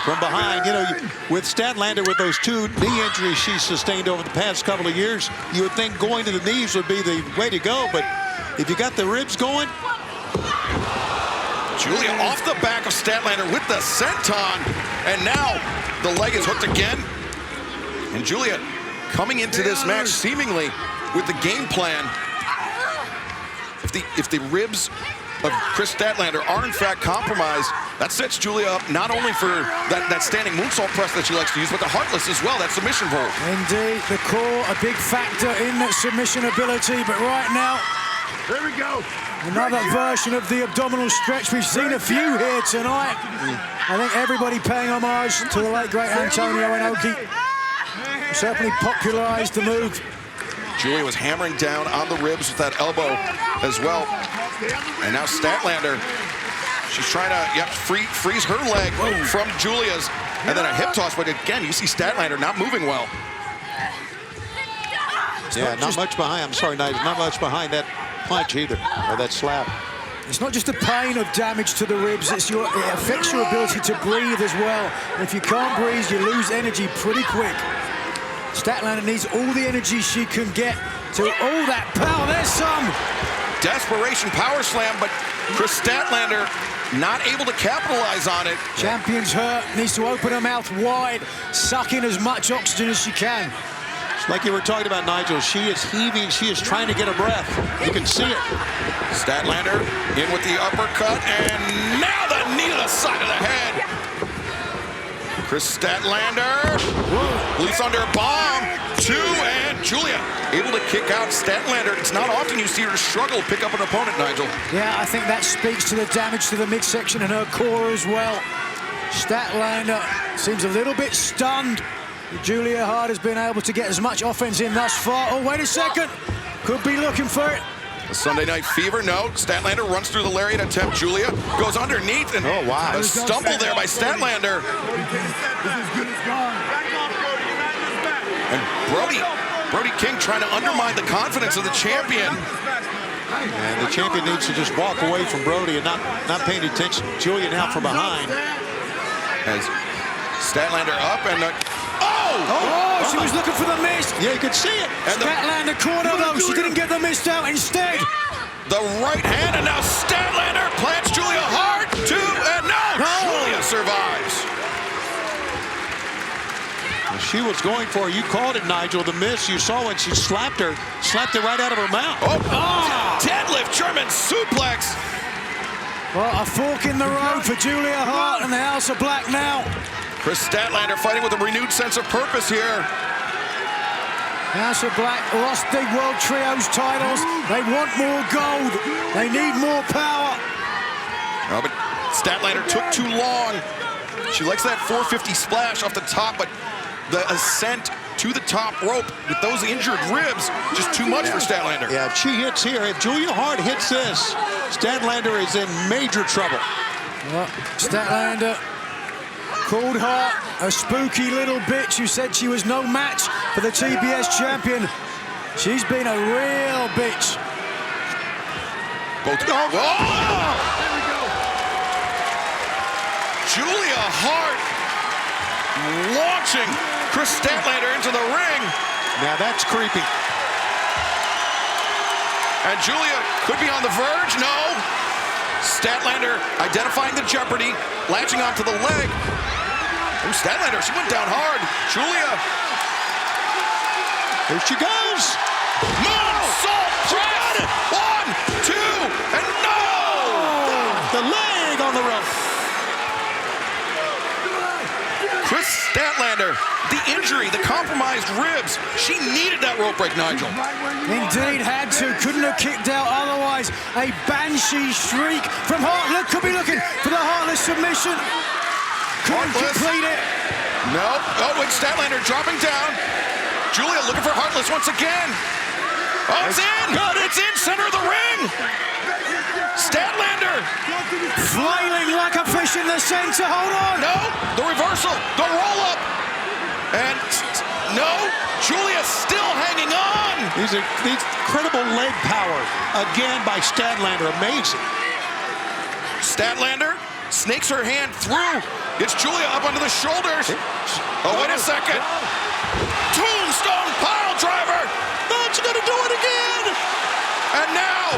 from behind. You know, with Statlander, with those two knee injuries she sustained over the past couple of years, you would think going to the knees would be the way to go, but if you got the ribs going. Julia off the back of Statlander with the senton, and now the leg is hooked again. And Julia coming into this match seemingly with the game plan. If the ribs of Chris Statlander are in fact compromised, that sets Julia up not only for that standing moonsault press that she likes to use, but the heartless as well, that submission hold. Indeed, the core, a big factor in that submission ability, but right now, here we go. Another version of the abdominal stretch. We've seen a few here tonight. I think everybody paying homage to the late, great Antonio Inoki. Certainly popularized the move. Julia was hammering down on the ribs with that elbow as well. And now Statlander, she's trying to freeze her leg from Julia's. And then a hip toss, but again, you see Statlander not moving well. Yeah, not much behind. I'm sorry, Nigel, not much behind that punch either, or that slap. It's not just the pain of damage to the ribs, it affects your ability to breathe as well. And if you can't breathe, you lose energy pretty quick. Statlander needs all the energy she can get to all that power. There's some. Desperation power slam, but Chris Statlander not able to capitalize on it. Champion's hurt, needs to open her mouth wide, suck in as much oxygen as she can. Like you were talking about, Nigel, she is heaving, she is trying to get a breath. You can see it. Statlander in with the uppercut, and now the knee to the side of the head. Chris Statlander, Blue Thunder bomb, two, and Julia able to kick out Statlander. It's not often you see her struggle pick up an opponent, Nigel. Yeah, I think that speaks to the damage to the midsection and her core as well. Statlander seems a little bit stunned. Julia Hart has been able to get as much offense in thus far. Oh, wait a second. Could be looking for it. A Sunday Night Fever, no. Statlander runs through the lariat attempt. Julia goes underneath, and a stumble there by Statlander. And Brody King trying to undermine the confidence of the champion. And the champion needs to just walk away from Brody and not paying attention. Julia now from behind. As Statlander up and... Oh, she was looking for the miss. Yeah, you could see it. And Statlander caught her though. She didn't get the miss out. Instead, the right hand, and now Statlander plants Julia Hart. Two, and now Julia survives. She was going for it. You called it, Nigel. The miss you saw when she slapped it right out of her mouth. Deadlift German suplex. Well, a fork in the road for Julia Hart and the House of Black now. Chris Statlander fighting with a renewed sense of purpose here. House of Black lost the World Trios titles. They want more gold. They need more power. Oh, but Statlander took too long. She likes that 450 splash off the top, but the ascent to the top rope with those injured ribs, just too much for Statlander. Yeah, if she hits here, if Julia Hart hits this, Statlander is in major trouble. Well, Statlander called Hart a spooky little bitch who said she was no match for the TBS champion. She's been a real bitch. Julia Hart launching Chris Statlander into the ring. Now that's creepy. And Julia could be on the verge. No. Statlander identifying the jeopardy, latching onto the leg. Oh, Statlander, she went down hard. Julia. Here she goes. Moonsault. She got it. 1, 2, and no! The leg on the rope. Chris Statlander, the injury, the compromised ribs. She needed that rope break, Nigel. Indeed, had to. Couldn't have kicked out otherwise. A banshee shriek from Hart. Look, could be looking for the Heartless submission. Couldn't complete it. Nope. Oh, and Statlander dropping down. Julia looking for Heartless once again. Oh, it's in. Good. It's in center of the ring. Statlander. Flailing like a fish in the center. Hold on. No. The reversal. The roll up. And no. Julia still hanging on. These incredible leg power again by Statlander. Amazing. Statlander snakes her hand through. Gets Julia up onto the shoulders. Oh, wait a second. Tombstone pile driver. That's going to do it again. And now,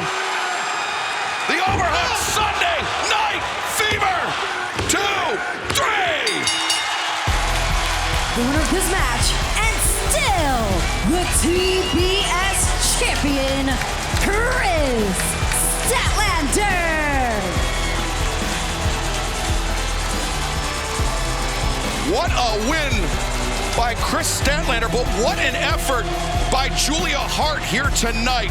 the overhook Sunday Night Fever. 2, 3. The winner of this match, and still the TBS champion, Chris Statlander. What a win by Chris Statlander, but what an effort by Julia Hart here tonight.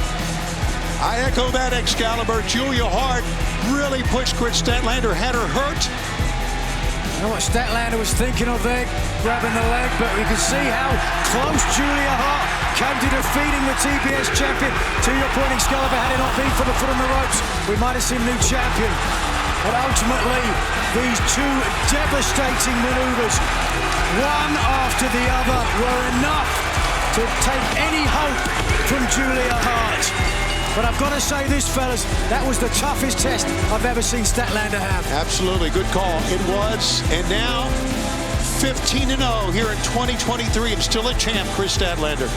I echo that, Excalibur. Julia Hart really pushed Chris Statlander, had her hurt. I know what Statlander was thinking of there, grabbing the leg, but we can see how close Julia Hart came to defeating the TBS champion. To your point, Excalibur, had it not been for the foot on the ropes, we might have seen new champion. But ultimately, these two devastating maneuvers, one after the other, were enough to take any hope from Julia Hart. But I've got to say this, fellas, that was the toughest test I've ever seen Statlander have. Absolutely, good call. It was, and now 15-0 here in 2023, and still a champ, Chris Statlander.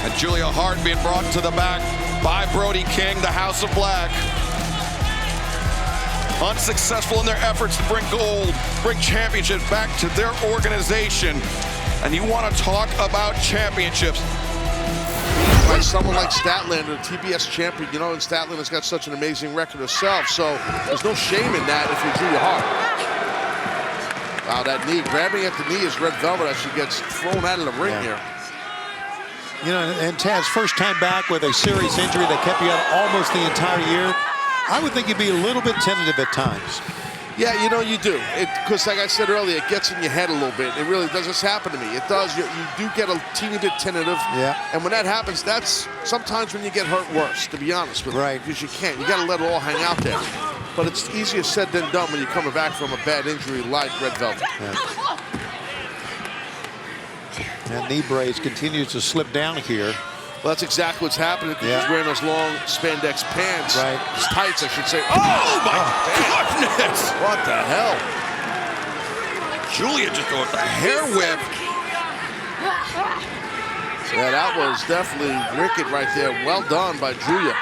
And Julia Hart being brought to the back by Brody King, the House of Black. Unsuccessful in their efforts to bring gold, bring championship back to their organization. And you want to talk about championships. By someone like Statlander, TBS champion, you know, and Statlander's got such an amazing record herself, so there's no shame in that if you're Julia Hart. Wow, that knee, grabbing at the knee is Red Velvet as she gets thrown out of the ring here. You know, and Taz, first time back with a serious injury that kept you out almost the entire year. I would think you'd be a little bit tentative at times. Yeah, you know, you do. Because like I said earlier, it gets in your head a little bit. It really does. This happen to me. It does. You do get a teeny bit tentative. Yeah. And when that happens, that's sometimes when you get hurt worse, to be honest with you. Right. Because you can't. You got to let it all hang out there. But it's easier said than done when you're coming back from a bad injury like Red Velvet. Yeah. And knee brace continues to slip down here. Well, that's exactly what's happening. Yeah. She's wearing those long spandex pants. Right. Tights, I should say. Oh, my goodness! What the hell? Julia just with the hair whip. Yeah, that was definitely wicked right there. Well done by Julia.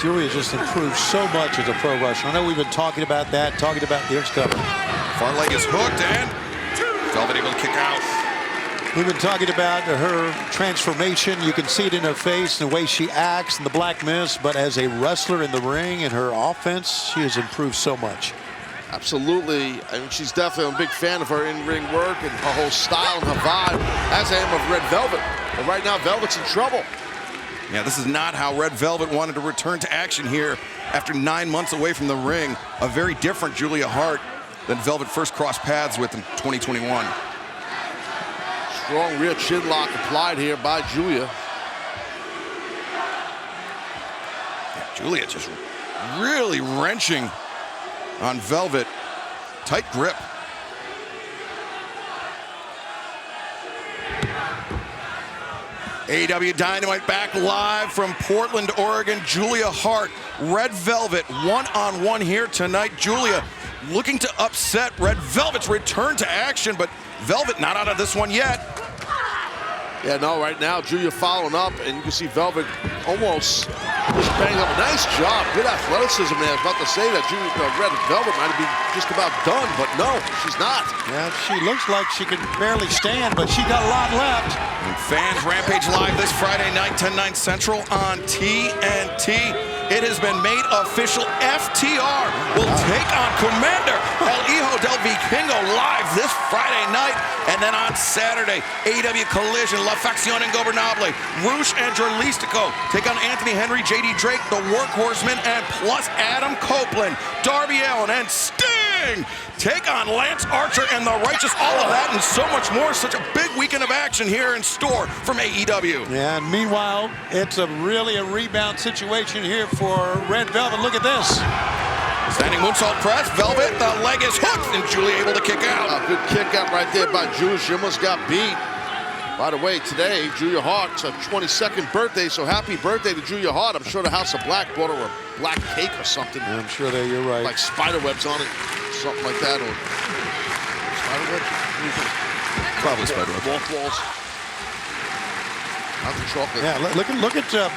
Julia just improved so much as a pro wrestler. I know we've been talking about that, talking about the Excalibur. Far leg is hooked and Velvet able to kick out. We've been talking about her transformation. You can see it in her face and the way she acts and the black mist, but as a wrestler in the ring and her offense, she has improved so much. Absolutely. I mean, she's definitely a big fan of her in-ring work and her whole style and her vibe, as I am of Red Velvet. But right now, Velvet's in trouble. Yeah, this is not how Red Velvet wanted to return to action here after 9 months away from the ring. A very different Julia Hart than Velvet first crossed paths with in 2021. Strong rear chin lock applied here by Julia. Yeah, Julia just really wrenching on Velvet. Tight grip. AEW Dynamite back live from Portland, Oregon. Julia Hart, Red Velvet, one-on-one here tonight. Julia looking to upset Red Velvet's return to action, but Velvet not out of this one yet. Yeah, no, right now, Julia following up, and you can see Velvet almost just bang up. Nice job. Good athleticism there. I was about to say that Red Velvet might be just about done, but no, she's not. Yeah, she looks like she can barely stand, but she got a lot left. And fans, Rampage Live this Friday night, 10/9 Central on TNT. It has been made official. FTR will take on Commander El Hijo del Vikingo live this Friday night. And then on Saturday, AEW Collision, La Facción Ingobernable, Rush and Dralistico take on Anthony Henry, JD Drake, the Workhorsemen, and plus Adam Copeland, Darby Allin, and Sting take on Lance Archer and the Righteous. All of that and so much more. Such a big weekend of action here in store from AEW. Yeah, and meanwhile, it's really a rebound situation here for Red Velvet. Look at this. Standing moonsault press, Velvet, the leg is hooked, and Julia able to kick out. A good kick out right there by Julia. She almost got beat. By the way, today, Julia Hart's 22nd birthday, so happy birthday to Julia Hart. I'm sure the House of Black bought her a black cake or something. I'm sure that you're right. Like spider webs on it, something like that. Or spider webs? Probably spider webs. Mothballs. Not the chocolate. Yeah, look at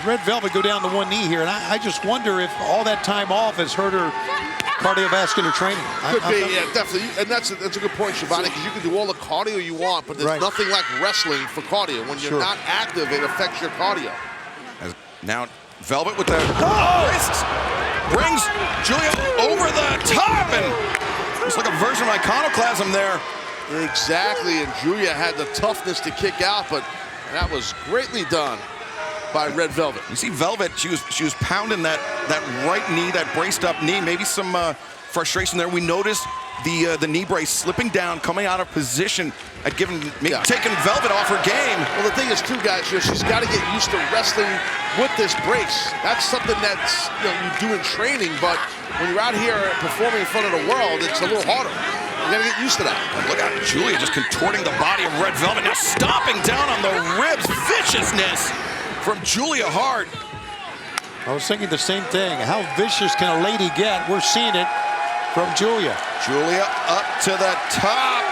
Red Velvet go down to one knee here, and I just wonder if all that time off has hurt her cardiovascular training. Could be, yeah, definitely. And that's a good point, Shivani, because you can do all the cardio you want, but there's nothing like wrestling for cardio. When you're not active, it affects your cardio. Now, Velvet with the wrists brings Julia over the top, and it's like a version of Iconoclasm there. Exactly, and Julia had the toughness to kick out, but that was greatly done by Red Velvet. You see Velvet, she was pounding that right knee, that braced up knee. Maybe some frustration there. We noticed the knee brace slipping down, coming out of position, taking Velvet off her game. Well, the thing is, too, guys, she's got to get used to wrestling with this brace. That's something that's you do in training, but when you're out here performing in front of the world, it's a little harder. You got to get used to that. And look at Julia just contorting the body of Red Velvet, now stomping down on the ribs. Viciousness from Julia Hart. I was thinking the same thing. How vicious can a lady get? We're seeing it from Julia. Julia up to the top.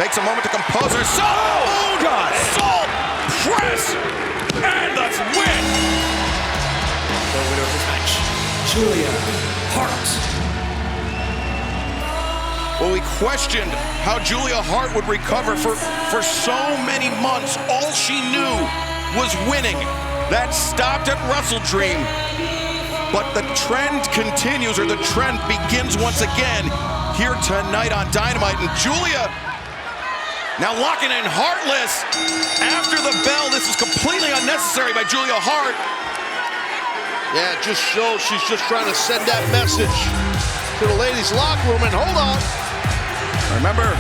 Takes a moment to compose herself. Oh, God. Salt press. And the win. The winner of this match, Julia Hart. Well, we questioned how Julia Hart would recover for so many months. All she knew was winning. That stopped at WrestleDream. But the trend continues, or the trend begins once again here tonight on Dynamite. And Julia now locking in Heartless. After the bell, this is completely unnecessary by Julia Hart. Yeah, it just shows she's just trying to send that message to the ladies' locker room. And hold on. Remember,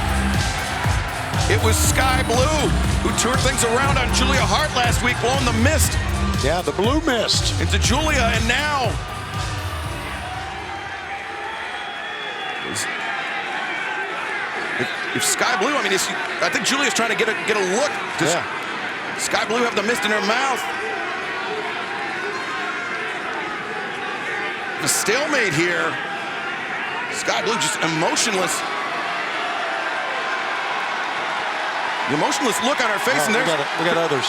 it was Sky Blue who turned things around on Julia Hart last week, blowing the mist. Yeah, the blue mist. Into Julia, and now if Sky Blue, I mean, I think Julia's trying to get a look. Does Sky Blue have the mist in her mouth? The stalemate here. Sky Blue just emotionless. The emotionless look on her face, and we got others.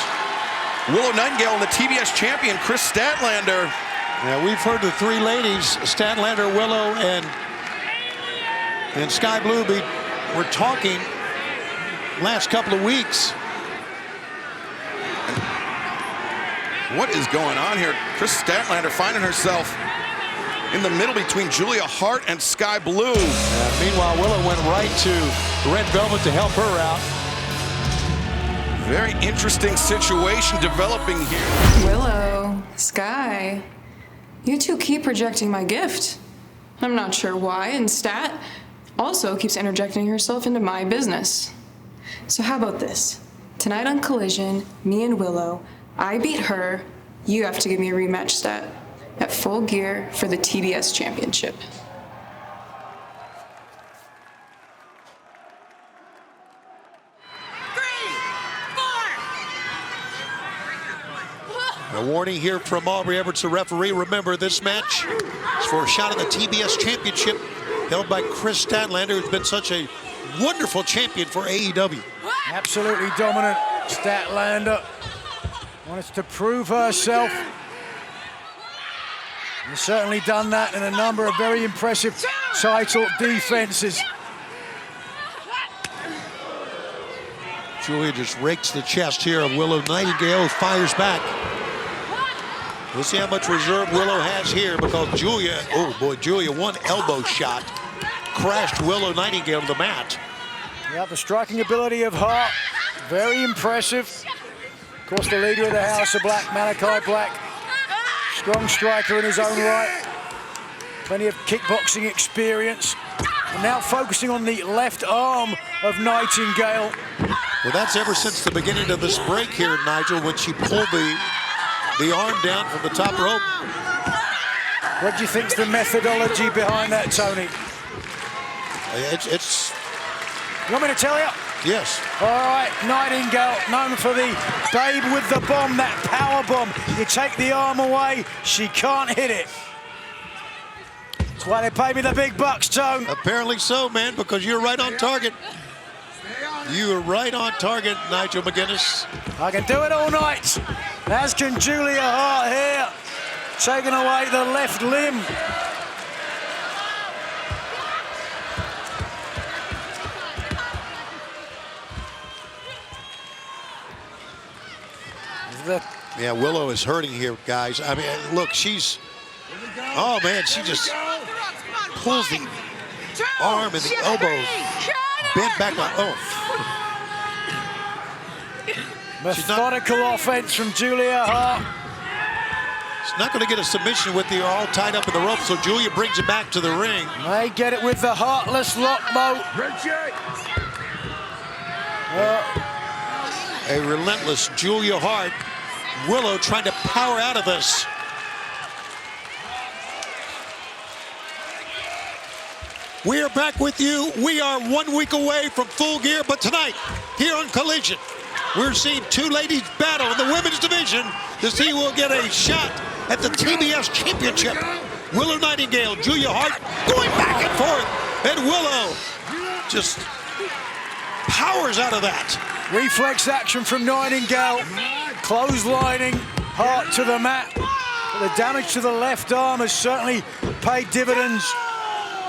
Willow Nightingale and the TBS champion, Chris Statlander. Yeah, we've heard the three ladies, Statlander, Willow, and Sky Blue, were talking last couple of weeks. What is going on here? Chris Statlander finding herself in the middle between Julia Hart and Sky Blue. Meanwhile, Willow went right to Red Velvet to help her out. Very interesting situation developing here. Willow, Sky, you two keep rejecting my gift. I'm not sure why, and Stat also keeps interjecting herself into my business. So how about this? Tonight on Collision, me and Willow, I beat her, you have to give me a rematch, Stat, at Full Gear for the TBS Championship. A warning here from Aubrey Everett, the referee. Remember, this match is for a shot at the TBS Championship held by Chris Statlander, who's been such a wonderful champion for AEW. Absolutely dominant Statlander. Wants to prove herself. Has certainly done that in a number of very impressive title defenses. Julia just rakes the chest here of Willow Nightingale, fires back. We'll see how much reserve Willow has here because Julia, oh boy, Julia, one elbow shot crashed Willow Nightingale to the mat. Yeah, the striking ability of Hart, very impressive. Of course, the leader of the House of Black, Malachi Black, strong striker in his own right. Plenty of kickboxing experience. And now focusing on the left arm of Nightingale. Well, that's ever since the beginning of this break here, Nigel, when she pulled the arm down from the top rope. What do you think's the methodology behind that, Tony? It's. You want me to tell you? Yes. All right, Nightingale, known for the babe with the bomb, that power bomb. You take the arm away, she can't hit it. That's why they pay me the big bucks, Tone. Apparently so, man, because you're right on target. You are right on target, Nigel McGuinness. I can do it all night, as can Julia Hart here, taking away the left limb. Yeah, Willow is hurting here, guys. I mean, look, she's... Oh, man, she just pulls the arm and the elbow bent back on. Oh. Methodical offense from Julia Hart. She's not going to get a submission with the all tied up in the rope, so Julia brings it back to the ring. They get it with the heartless lockboat. A relentless Julia Hart. Willow trying to power out of this. We are back with you. We are 1 week away from Full Gear, but tonight, here on Collision, we're seeing two ladies battle in the women's division to see who will get a shot at the TBS Championship. Willow Nightingale, Julia Hart going back and forth, and Willow just powers out of that. Reflex action from Nightingale, clotheslining Hart to the mat. But the damage to the left arm has certainly paid dividends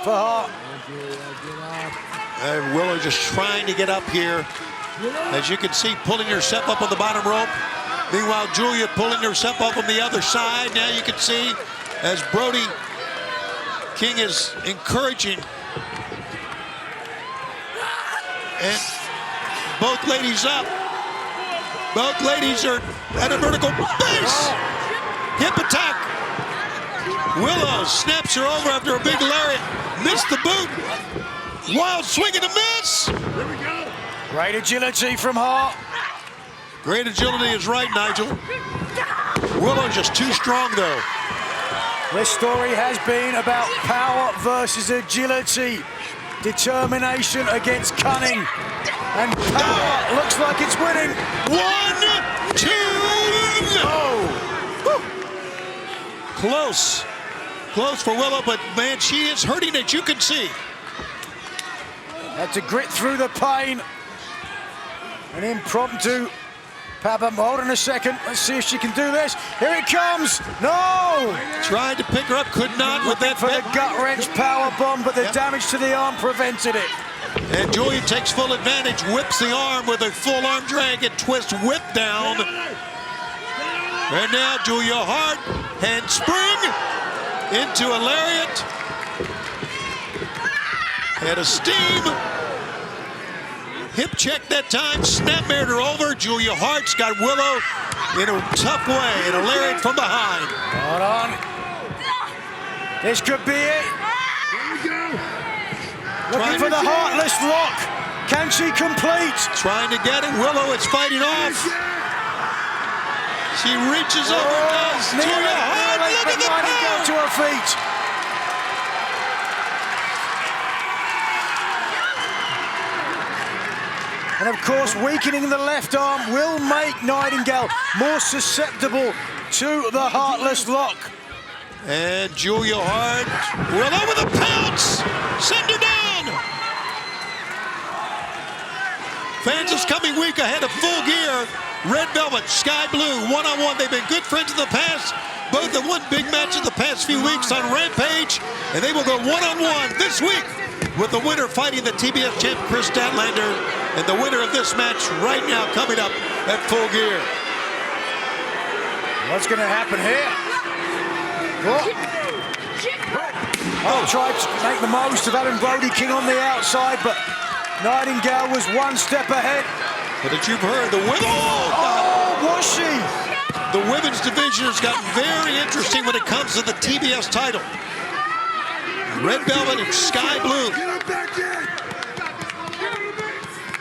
for Hart. And Willow just trying to get up here. As you can see, pulling herself up on the bottom rope. Meanwhile, Julia pulling herself up on the other side. Now you can see as Brody King is encouraging. And both ladies up. Both ladies are at a vertical base. Hip attack. Willow snaps her over after a big lariat. Missed the boot. Wild swing and a miss. Here we go. Great agility from Hart. Great agility is right, Nigel. Willow's just too strong, though. This story has been about power versus agility. Determination against cunning. And power looks like it's winning. 1, 2, no! Close. Close for Willow, but man, she is hurting it, you can see. Had to grit through the pain. An impromptu Papa, hold on a second. Let's see if she can do this. Here it comes. No! Tried to pick her up, could not with that. For the gut wrench power bomb, but the damage to the arm prevented it. And Julia takes full advantage, whips the arm with a full arm drag and twist whip down. And now Julia Hart, handspring into a lariat. And a steam. Hip check that time, snapmared her over. Julia Hart's got Willow in a tough way, and a lariat from behind. Hold on. This could be it. Looking for the heartless lock. Can she complete? Trying to get it. Willow is fighting off. She reaches over, does. Julia Hart, look at the power. To her feet. And of course, weakening the left arm will make Nightingale more susceptible to the heartless lock. And Julia Hart, Willow with a pounce, send her down. Fans, this coming week ahead of Full Gear, Red Velvet, Sky Blue, one-on-one. They've been good friends in the past. Both have won big matches the past few weeks on Rampage, and they will go one-on-one this week with the winner fighting the TBS champ Chris Statlander, and the winner of this match right now coming up at Full Gear. What's going to happen here? Oh, tried to make the most of having Brody King on the outside, but Nightingale was one step ahead. But as you've heard, the women... Was she? The women's division has gotten very interesting when it comes to the TBS title. Red Velvet and Sky Blue.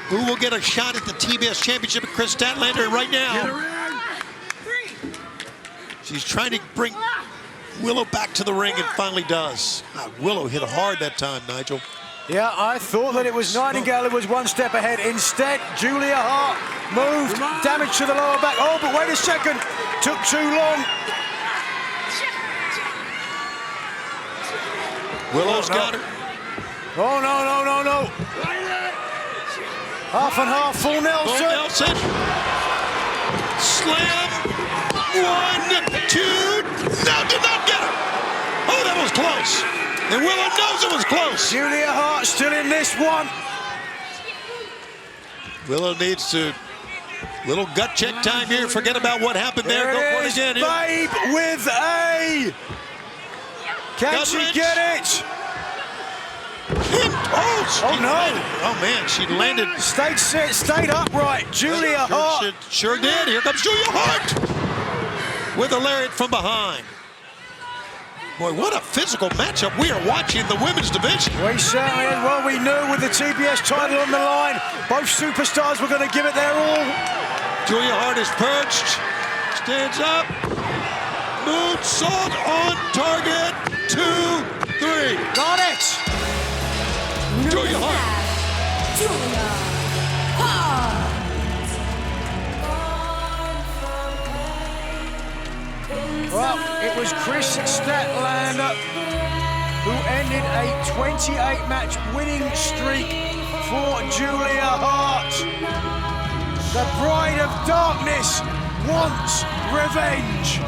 Who will get a shot at the TBS Championship? Chris Statlander right now. She's trying to bring Willow back to the ring and finally does. Willow hit hard that time, Nigel. Yeah, I thought that it was Nightingale who was one step ahead. Instead, Julia Hart moved, damage to the lower back. Oh, but wait a second, took too long. Willow's got her. Oh, no. Half and half, full Nelson. Full Nelson. Slam. 1, 2. No, did not get her. Oh, that was close. And Willow knows it was close. Julia Hart still in this one. Willow needs to, little gut check time here. Forget about what happened there. Go for it again. Babe with a. Can she get it? Oh no. Landed. Oh man, she landed. Stayed upright. Julia Hart. Sure did. Here comes Julia Hart with a lariat from behind. Boy, what a physical matchup we are watching in the women's division. We certainly did. Well, we knew with the TBS title on the line, both superstars were going to give it their all. Julia Hart is perched, stands up, moonsault on target, 2, 3. Got it. Julia Hart. Julia Hart. Well, it was Chris Statlander who ended a 28-match winning streak for Julia Hart. The Bride of Darkness wants revenge.